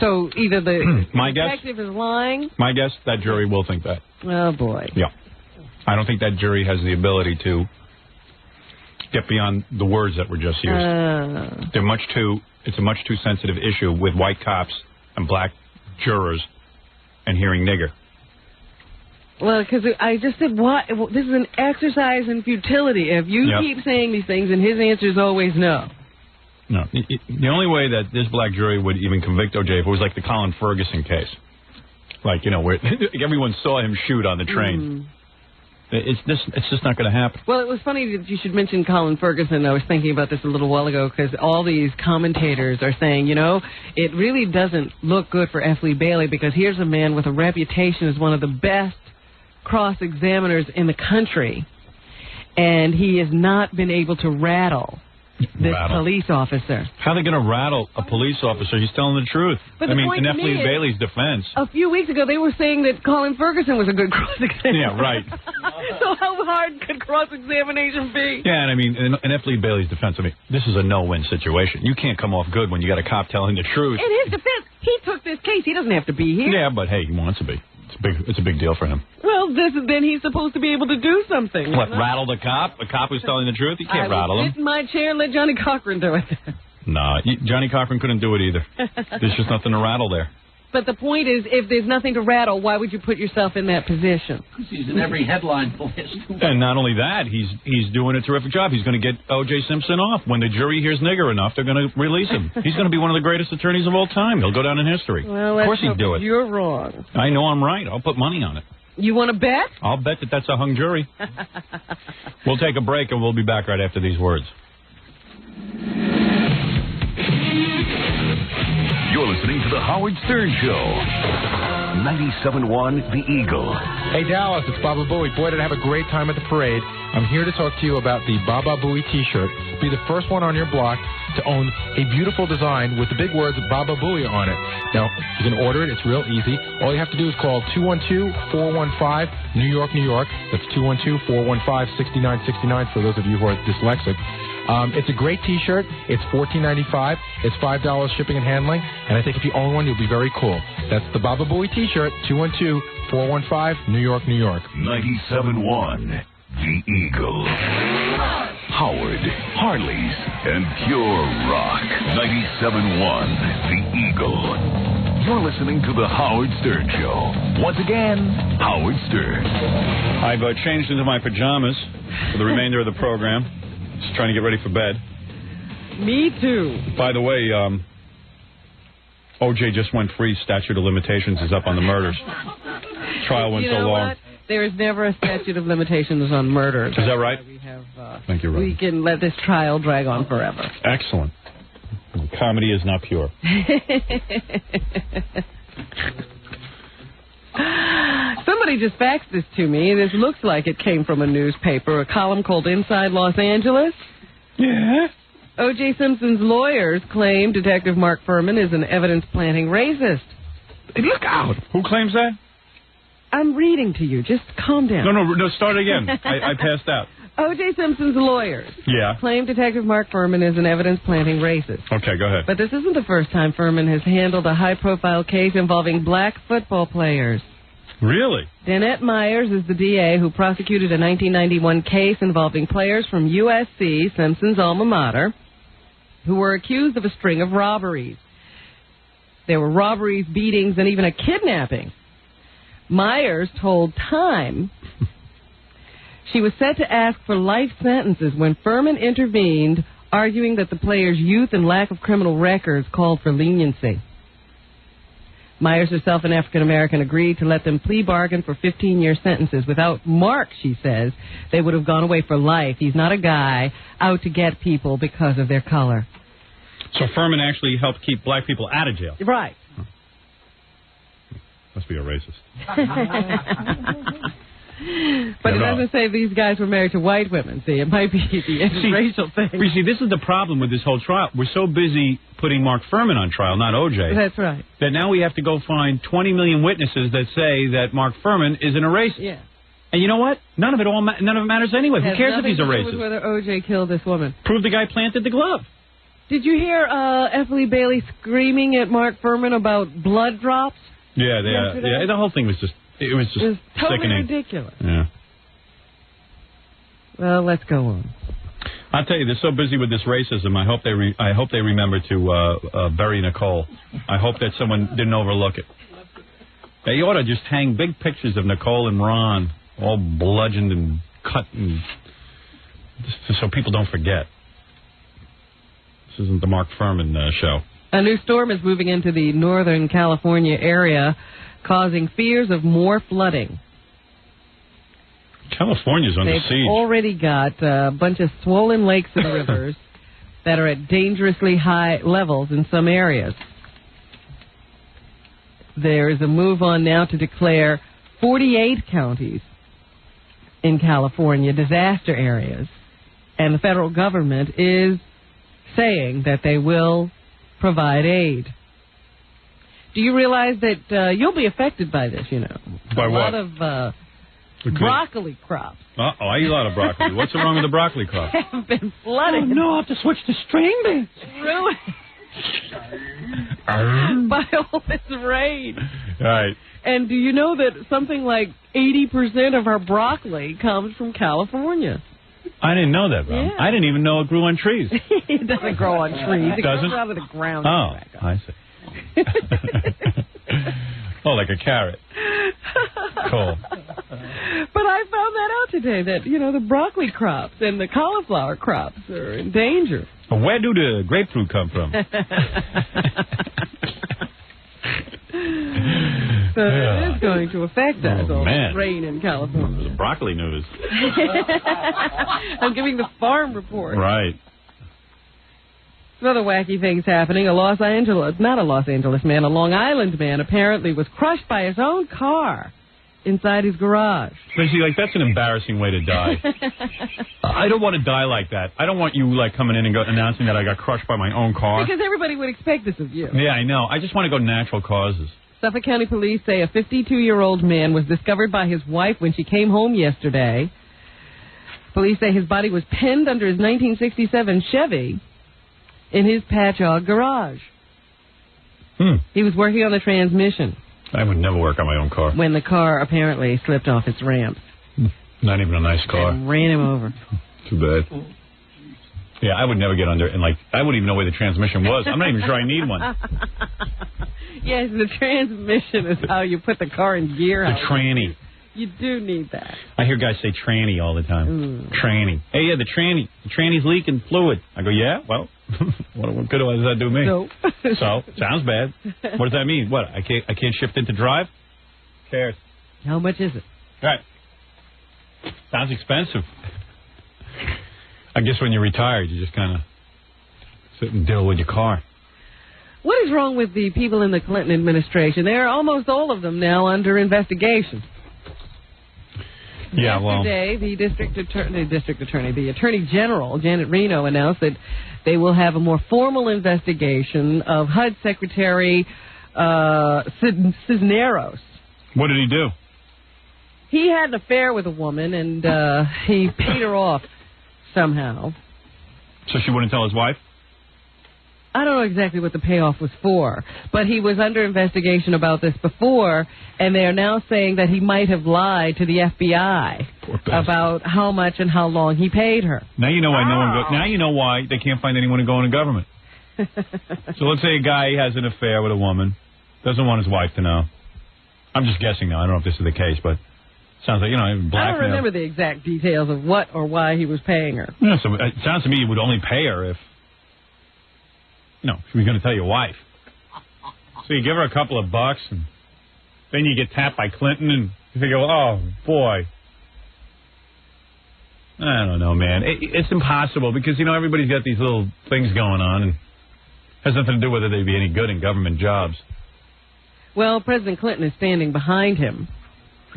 So either the detective is lying? My guess, that jury will think that. Oh, boy. Yeah. I don't think that jury has the ability to get beyond the words that were just used. It's a much too sensitive issue with white cops and black jurors and hearing nigger. Well, because I just said, what? This is an exercise in futility. If you keep saying these things and his answer is always no. No. The only way that this black jury would even convict O.J. if it was like the Colin Ferguson case. Like, where everyone saw him shoot on the train. It's just not going to happen. Well, it was funny that you should mention Colin Ferguson. I was thinking about this a little while ago because all these commentators are saying, it really doesn't look good for F. Lee Bailey because here's a man with a reputation as one of the best cross-examiners in the country, and he has not been able to rattle this police officer. How are they going to rattle a police officer? He's telling the truth. But in F. Lee Bailey's defense. A few weeks ago, they were saying that Colin Ferguson was a good cross-examiner. Yeah, right. So how hard could cross-examination be? Yeah, and in F. Lee Bailey's defense, this is a no-win situation. You can't come off good when you got a cop telling the truth. In his defense, he took this case. He doesn't have to be here. Yeah, but hey, he wants to be. It's a big deal for him. Well, then he's supposed to be able to do something. What, rattle the cop? A cop who's telling the truth? You can't rattle him. Sit in my chair and let Johnny Cochran do it. No, Johnny Cochran couldn't do it either. There's just nothing to rattle there. But the point is, if there's nothing to rattle, why would you put yourself in that position? He's in every headline list. And not only that, he's doing a terrific job. He's going to get O.J. Simpson off. When the jury hears nigger enough, they're going to release him. He's going to be one of the greatest attorneys of all time. He'll go down in history. Well, of course he'd do it. You're wrong. I know I'm right. I'll put money on it. You want to bet? I'll bet that's a hung jury. We'll take a break, and we'll be back right after these words. You're listening to The Howard Stern Show. 97.1 The Eagle. Hey, Dallas, it's Baba Booey. Boy, did I have a great time at the parade. I'm here to talk to you about the Baba Booey T-shirt. Be the first one on your block to own a beautiful design with the big words Baba Booey on it. Now, you can order it. It's real easy. All you have to do is call 212-415 New York, New York. That's 212-415-6969 for those of you who are dyslexic. It's a great T-shirt. It's $14.95. It's $5 shipping and handling. And I think if you own one, you'll be very cool. That's the Baba Booey T-shirt, 212-415 New York, New York. 97.1 The Eagle. Howard, Harley's, and Pure Rock. 97.1 The Eagle. You're listening to The Howard Stern Show. Once again, Howard Stern. I've changed into my pajamas for the remainder of the program. Just trying to get ready for bed. Me too. By the way, O.J. just went free. Statute of limitations is up on the murders. Trial went so long. What? There is never a statute of limitations on murder. Is that right? We have. Thank you, Ron. We can let this trial drag on forever. Excellent. Comedy is not pure. Somebody just faxed this to me. This looks like it came from a newspaper, a column called Inside Los Angeles. Yeah? O.J. Simpson's lawyers claim Detective Mark Fuhrman is an evidence-planting racist. Look out. Who claims that? I'm reading to you. Just calm down. No, start again. I passed out. O.J. Simpson's lawyers claim Detective Mark Fuhrman is an evidence-planting racist. Okay, go ahead. But this isn't the first time Fuhrman has handled a high-profile case involving black football players. Really? Danette Myers is the DA who prosecuted a 1991 case involving players from USC, Simpson's alma mater, who were accused of a string of robberies. There were robberies, beatings, and even a kidnapping. Myers told Time she was set to ask for life sentences when Fuhrman intervened, arguing that the players' youth and lack of criminal records called for leniency. Myers herself, an African-American, agreed to let them plea bargain for 15-year sentences. Without Mark, she says, they would have gone away for life. He's not a guy out to get people because of their color. So Fuhrman actually helped keep black people out of jail? Right. Must be a racist. But it doesn't say these guys were married to white women. See, it might be the interracial thing. You see, this is the problem with this whole trial. We're so busy putting Mark Fuhrman on trial, not O.J. That's right. That now we have to go find 20 million witnesses that say that Mark Fuhrman isn't a racist. Yeah. And you know what? None of it matters anyway. Who cares if he's a racist? Whether O.J. killed this woman. Prove the guy planted the glove. Did you hear F. Lee Bailey screaming at Mark Fuhrman about blood drops? Yeah, the whole thing was just totally sickening. Ridiculous. Yeah. Well, let's go on. I'll tell you, they're so busy with this racism. I hope they remember to bury Nicole. I hope that someone didn't overlook it. They ought to just hang big pictures of Nicole and Ron, all bludgeoned and cut, and just so people don't forget. This isn't the Mark Fuhrman show. A new storm is moving into the Northern California area, causing fears of more flooding. California's under They've siege. already got a bunch of swollen lakes and rivers that are at dangerously high levels in some areas. There is a move on now to declare 48 counties in California disaster areas, and the federal government is saying that they will provide aid. Do you realize that you'll be affected by this, you know? By what? A lot of broccoli crops. Uh-oh, I eat a lot of broccoli. What's wrong with the broccoli crop? Have been flooded. Oh, no, I have to switch to string beans. Really? By all this rain. Right. And do you know that something like 80% of our broccoli comes from California? I didn't know that, Ron. Yeah. I didn't even know it grew on trees. It doesn't grow on trees. It doesn't? grows out of the ground. Oh, I see. Oh, like a carrot. Cool. But I found that out today, that, you know, the broccoli crops and the cauliflower crops are in danger. Where do the grapefruit come from? So it is going to affect us, all man. this rain in California. Broccoli news. I'm giving the farm report. Right. Some other wacky things happening. A Long Island man apparently was crushed by his own car inside his garage. So see, like, that's an embarrassing way to die. I don't want to die like that. I don't want you, like, coming in and announcing that I got crushed by my own car. Because everybody would expect this of you. Yeah, I know. I just want to go natural causes. Suffolk County Police say a 52-year-old man was discovered by his wife when she came home yesterday. Police say his body was pinned under his 1967 Chevy in his Patchogue garage. He was working on the transmission. I would never work on my own car. When the car apparently slipped off its ramp. Not even a nice car. And ran him over. Too bad. Yeah, I would never get under, and, like, I wouldn't even know where the transmission was. I'm not even sure I need one. Yes, the transmission is how you put the car in gear. The tranny. You do need that. I hear guys say tranny all the time. Tranny. Hey, yeah, the tranny. The tranny's leaking fluid. I go, yeah, well, what good does that do me? No. So, sounds bad. What does that mean? What, I can't shift into drive? Who cares? How much is it? All right. Sounds expensive. I guess when you're retired, you just kind of sit and deal with your car. What is wrong with the people in the Clinton administration? They're almost all of them now under investigation. Yeah, Yesterday, the Attorney General, Janet Reno, announced that they will have a more formal investigation of HUD Secretary Cisneros. What did he do? He had an affair with a woman, and he paid her off somehow. So she wouldn't tell his wife? I don't know exactly what the payoff was for, but he was under investigation about this before, and they are now saying that he might have lied to the FBI about how much and how long he paid her. Now you know why Now you know why they can't find anyone to go into government. So let's say a guy has an affair with a woman, doesn't want his wife to know. I'm just guessing now. I don't know if this is the case, but sounds like, blackmail. I don't remember the exact details of what or why he was paying her. Yeah, so it sounds to me he would only pay her if, she was going to tell your wife. So you give her a couple of bucks, and then you get tapped by Clinton, and you think, oh, boy. I don't know, man. It's impossible because, everybody's got these little things going on, and has nothing to do with whether they'd be any good in government jobs. Well, President Clinton is standing behind him.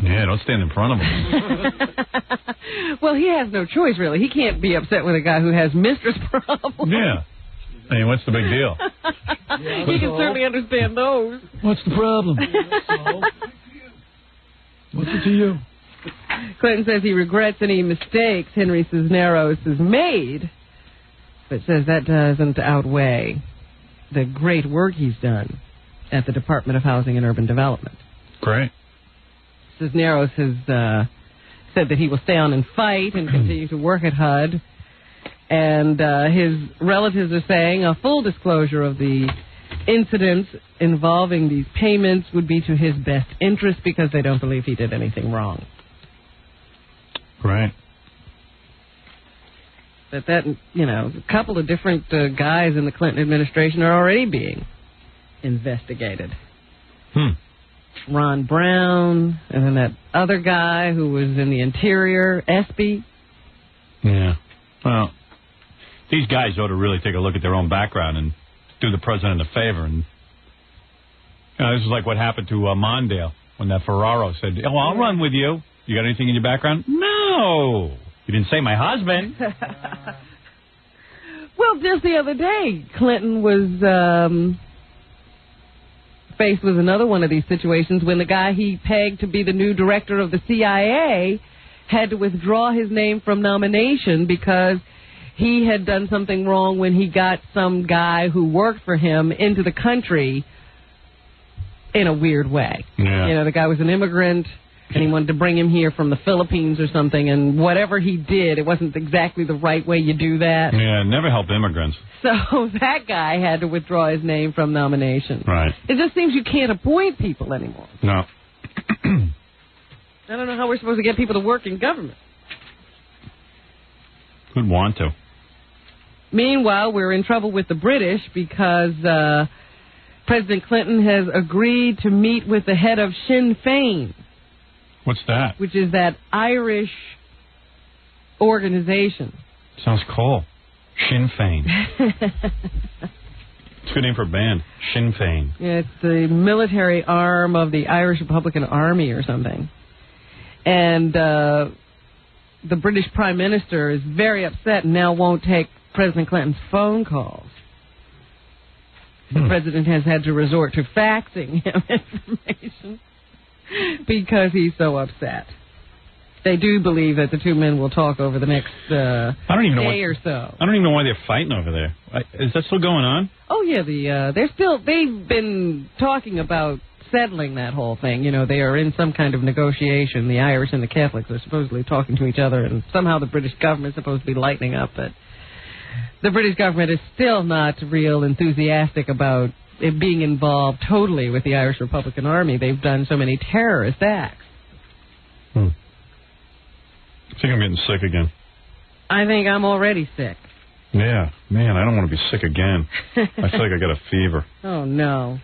Yeah, don't stand in front of him. Well, he has no choice, really. He can't be upset with a guy who has mistress problems. Yeah. I mean, what's the big deal? He can certainly understand those. What's the problem? What's it to you? Clinton says he regrets any mistakes Henry Cisneros has made, but says that doesn't outweigh the great work he's done at the Department of Housing and Urban Development. Great. Cisneros has said that he will stay on and fight and continue to work at HUD. And his relatives are saying a full disclosure of the incidents involving these payments would be to his best interest because they don't believe he did anything wrong. Right. But a couple of different guys in the Clinton administration are already being investigated. Ron Brown, and then that other guy who was in the Interior, Espy. Yeah. Well, these guys ought to really take a look at their own background and do the president a favor. And this is like what happened to Mondale when that Ferraro said, "Oh, I'll run with you. You got anything in your background?" No. You didn't say my husband. Well, just the other day, Clinton was faced with another one of these situations when the guy he pegged to be the new director of the CIA had to withdraw his name from nomination because he had done something wrong when he got some guy who worked for him into the country in a weird way. Yeah. The guy was an immigrant, and he wanted to bring him here from the Philippines or something, and whatever he did, it wasn't exactly the right way you do that. Yeah, never help immigrants. So that guy had to withdraw his name from nomination. Right. It just seems you can't appoint people anymore. No. I don't know how we're supposed to get people to work in government. Who'd want to? Meanwhile, we're in trouble with the British because President Clinton has agreed to meet with the head of Sinn Féin. What's that? Which is that Irish organization. Sounds cool. Sinn Féin. It's a good name for a band. Sinn Féin. Yeah, it's the military arm of the Irish Republican Army or something. And the British Prime Minister is very upset and now won't take President Clinton's phone calls. The president has had to resort to faxing him information because he's so upset. They do believe that the two men will talk over the next day or so. I don't even know why they're fighting over there. Is that still going on? Oh yeah, they've been talking about settling that whole thing. They are in some kind of negotiation. The Irish and the Catholics are supposedly talking to each other, and somehow the British government is supposed to be lightening up, but the British government is still not real enthusiastic about it being involved totally with the Irish Republican Army. They've done so many terrorist acts. I think I'm getting sick again. I think I'm already sick. Yeah, man, I don't want to be sick again. I feel like I got a fever. Oh, no.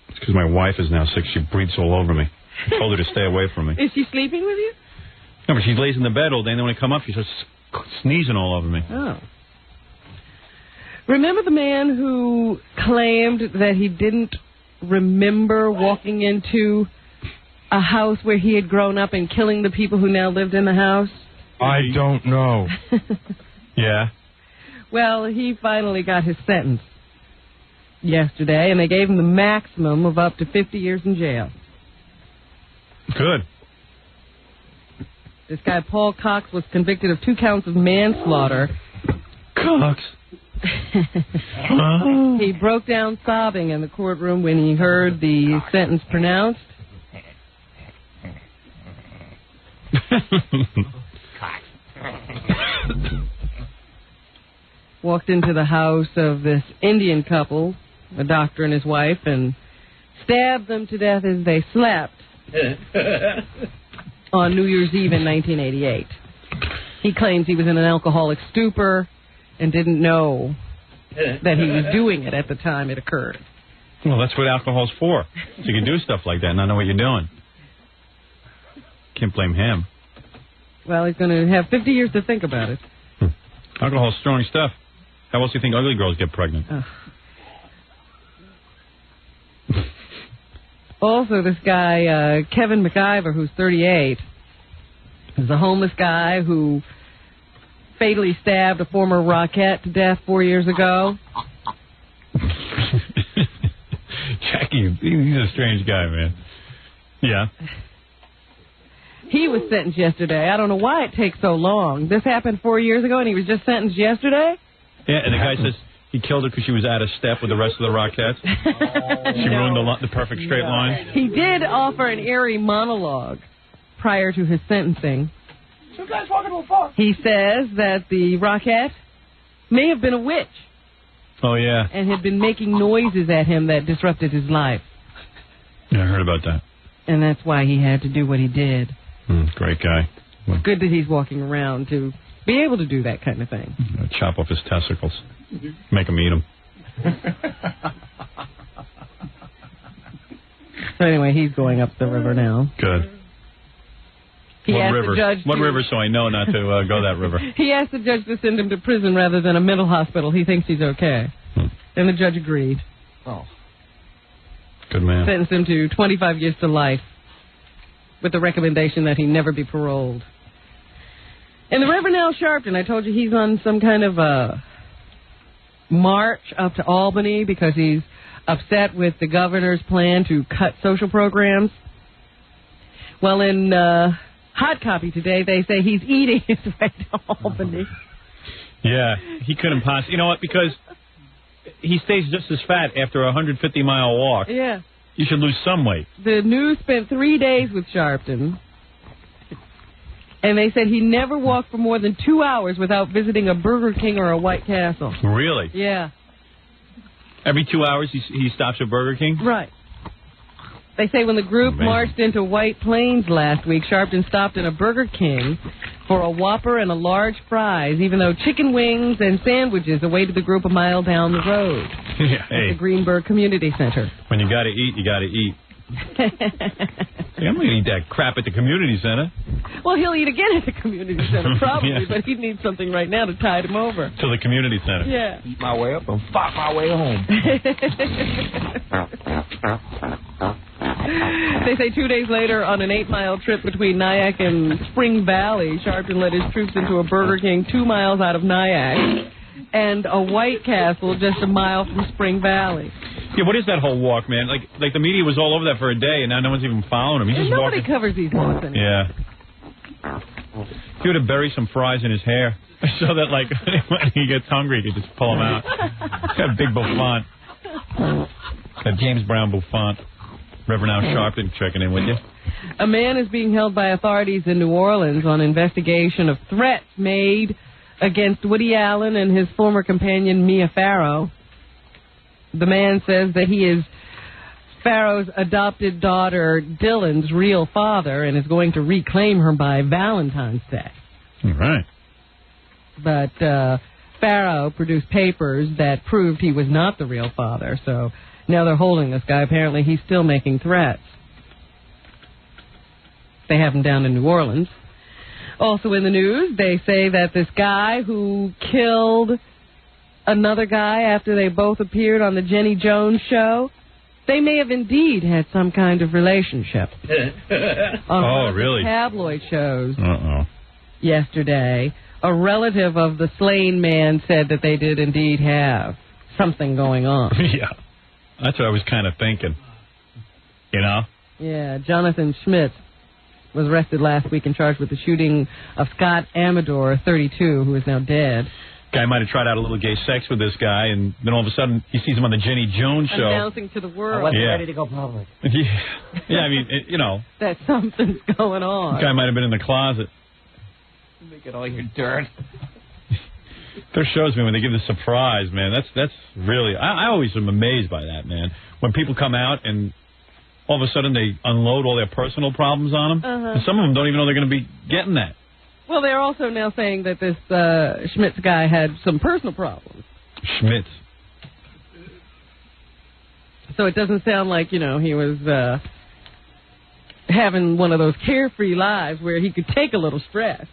It's because my wife is now sick. She breathes all over me. I told her to stay away from me. Is she sleeping with you? No, but she lays in the bed all day, and then when I come up, she starts sneezing all over me. Oh. Remember the man who claimed that he didn't remember walking into a house where he had grown up and killing the people who now lived in the house? I don't know. Yeah. Well, he finally got his sentence yesterday, and they gave him the maximum of up to 50 years in jail. Good. This guy, Paul Cox, was convicted of 2 counts of manslaughter. Cox. He broke down sobbing in the courtroom when he heard the sentence pronounced. Walked into the house of this Indian couple, a doctor and his wife, and stabbed them to death as they slept on New Year's Eve in 1988. He claims he was in an alcoholic stupor and didn't know that he was doing it at the time it occurred. Well, that's what alcohol's for. So you can do stuff like that and not know what you're doing. Can't blame him. Well, he's going to have 50 years to think about it. Alcohol's strong stuff. How else do you think ugly girls get pregnant? Also, this guy, Kevin McIver, who's 38, is a homeless guy who fatally stabbed a former Rockette to death 4 years ago. Jackie, he's a strange guy, man. Yeah. He was sentenced yesterday. I don't know why it takes so long. This happened 4 years ago, and he was just sentenced yesterday? Yeah, and the guy says he killed her because she was out of step with the rest of the Rockettes. She ruined the perfect straight line. He did offer an eerie monologue prior to his sentencing. You guys walking too far. He says that the Rockette may have been a witch. Oh, yeah. And had been making noises at him that disrupted his life. Yeah, I heard about that. And that's why he had to do what he did. Great guy. It's good that he's walking around to be able to do that kind of thing. Chop off his testicles. Make him eat them. So anyway, he's going up the river now. Good. What river so I know not to go that river? He asked the judge to send him to prison rather than a mental hospital. He thinks he's okay. And the judge agreed. Oh. Good man. Sentenced him to 25 years to life with the recommendation that he never be paroled. And the Reverend Al Sharpton, I told you he's on some kind of a march up to Albany because he's upset with the governor's plan to cut social programs. Well, in Hot Copy today, they say he's eating his way to Albany. Yeah, he couldn't possibly. You know what? Because he stays just as fat after a 150-mile walk. Yeah. You should lose some weight. The News spent 3 days with Sharpton, and they said he never walked for more than 2 hours without visiting a Burger King or a White Castle. Really? Yeah. Every 2 hours he stops at Burger King? Right. They say when the group marched into White Plains last week, Sharpton stopped in a Burger King for a Whopper and a large fries, even though chicken wings and sandwiches awaited the group a mile down the road at the Greenberg Community Center. When you got to eat, you got to eat. I'm not going to eat that crap at the community center. Well, he'll eat again at the community center, probably, but he needs something right now to tide him over. To the community center. Yeah. Eat my way up and fop my way home. They say 2 days later, on an 8-mile trip between Nyack and Spring Valley, Sharpton led his troops into a Burger King 2 miles out of Nyack and a White Castle just a mile from Spring Valley. Yeah, what is that whole walk, man? Like the media was all over that for a day, and now no one's even following him. He's just nobody walking. covers these ones anymore. Yeah. He would have buried some fries in his hair so that, like, when he gets hungry, he can just pull them out. He's got a big bouffant. That James Brown bouffant. Reverend Al Sharpton checking in with you. A man is being held by authorities in New Orleans on investigation of threats made against Woody Allen and his former companion, Mia Farrow. The man says that he is Farrow's adopted daughter, Dylan's real father, and is going to reclaim her by Valentine's Day. All right. But Farrow produced papers that proved he was not the real father, so now they're holding this guy. Apparently he's still making threats. They have him down in New Orleans. Also in the news, they say that this guy who killed another guy after they both appeared on the Jenny Jones show, they may have indeed had some kind of relationship. On really? The tabloid shows yesterday, a relative of the slain man said that they did indeed have something going on. Yeah, that's what I was kind of thinking. You know? Yeah, Jonathan Schmidt was arrested last week and charged with the shooting of Scott Amador, 32, who is now dead. Guy might have tried out a little gay sex with this guy, and then all of a sudden he sees him on the Jenny Jones show. Announcing to the world. I wasn't ready to go public. Yeah, I mean, you know. That something's going on. This guy might have been in the closet. Look at all your dirt. There shows me when they give the surprise, man. That's really... I always am amazed by that, man. When people come out and all of a sudden they unload all their personal problems on them. And some of them don't even know they're going to be getting that. Well, they're also now saying that this Schmitz guy had some personal problems. Schmitz. So it doesn't sound like, you know, he was having one of those carefree lives where he could take a little stress.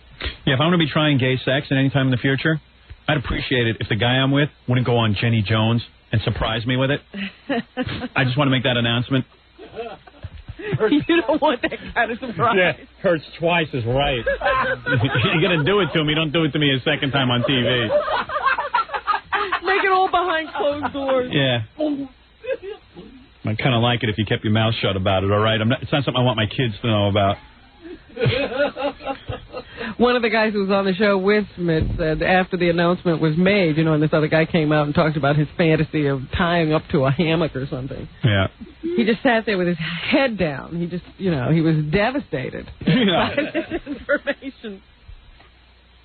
Yeah, if I'm going to be trying gay sex at any time in the future, I'd appreciate it if the guy I'm with wouldn't go on Jenny Jones and surprise me with it. I just want to make that announcement. You don't want that kind of surprise. Yeah, hurts twice is right. You're going to do it to me. Don't do it to me a second time on TV. Make it all behind closed doors. Yeah. I kind of like it if you kept your mouth shut about it, all right? It's not something I want my kids to know about. One of the guys who was on the show with Smith said after the announcement was made, you know, and this other guy came out and talked about his fantasy of tying up to a hammock or something. Yeah. He just sat there with his head down. He just, you know, he was devastated by this information.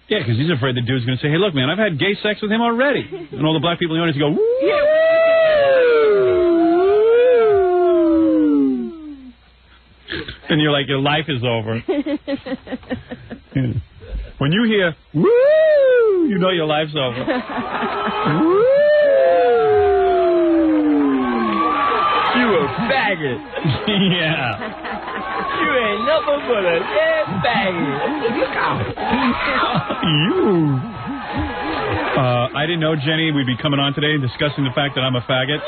Yeah, because he's afraid the dude's going to say, hey, look, man, I've had gay sex with him already. And all the black people in the audience go, woo! And you're like, your life is over. When you hear, woo, you know your life's over. Woo! You a faggot. Yeah. You ain't nothing but a dead faggot. You. I didn't know, Jenny, we'd be coming on today discussing the fact that I'm a faggot.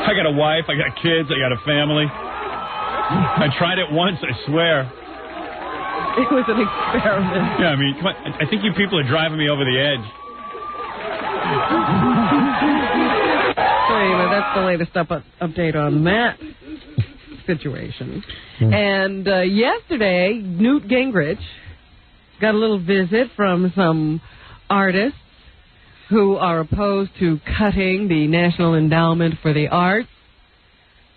I got a wife, I got kids, I got a family. I tried it once, I swear. It was an experiment. Yeah, I mean, come on. I think you people are driving me over the edge. So anyway, that's the latest update on that situation. And yesterday, Newt Gingrich got a little visit from some artists who are opposed to cutting the National Endowment for the Arts.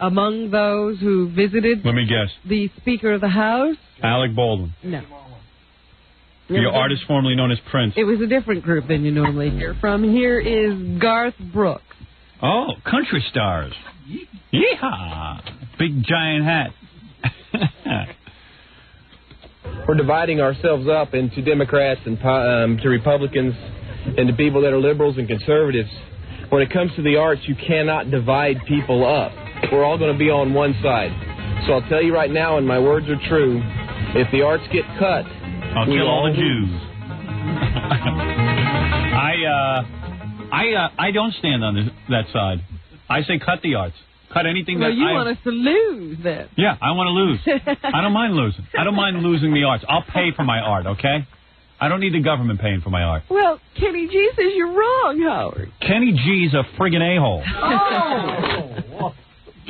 Among those who visited... Let me guess. The Speaker of the House? Alec Baldwin. No. The artist formerly known as Prince. It was a different group than you normally hear from. Here is Garth Brooks. Oh, country stars. Yeehaw! Big giant hat. We're dividing ourselves up into Democrats and to Republicans and to people that are liberals and conservatives. When it comes to the arts, you cannot divide people up. We're all going to be on one side. So I'll tell you right now, and my words are true, if the arts get cut... I'll kill all the Jews. I don't stand on that side. I say cut the arts. Cut anything that you want us to lose, then. Yeah, I want to lose. I don't mind losing. I don't mind losing the arts. I'll pay for my art, okay? I don't need the government paying for my art. Well, Kenny G says you're wrong, Howard. Kenny G's a friggin' a-hole. Oh!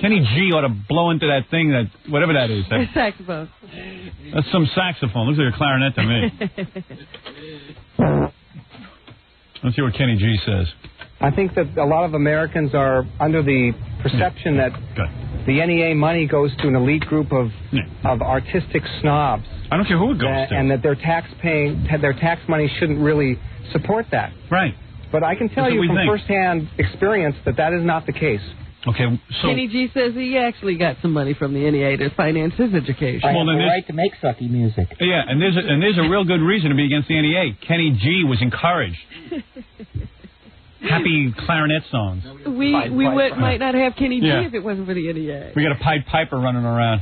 Kenny G ought to blow into that thing, that whatever that is. That, saxophone. That's some saxophone. Looks like a clarinet to me. Let's see what Kenny G says. I think that a lot of Americans are under the perception that the NEA money goes to an elite group of artistic snobs. I don't care who it goes to. And that their tax money shouldn't really support that. Right. But I can tell you from firsthand experience that is not the case. Okay, so... Kenny G says he actually got some money from the NEA to finance his education. I have the right to make sucky music. Yeah, and there's a real good reason to be against the NEA. Kenny G was encouraged. Happy clarinet songs. We might not have Kenny G if it wasn't for the NEA. We got a Pied Piper running around.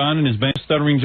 John and his band, Stuttering John.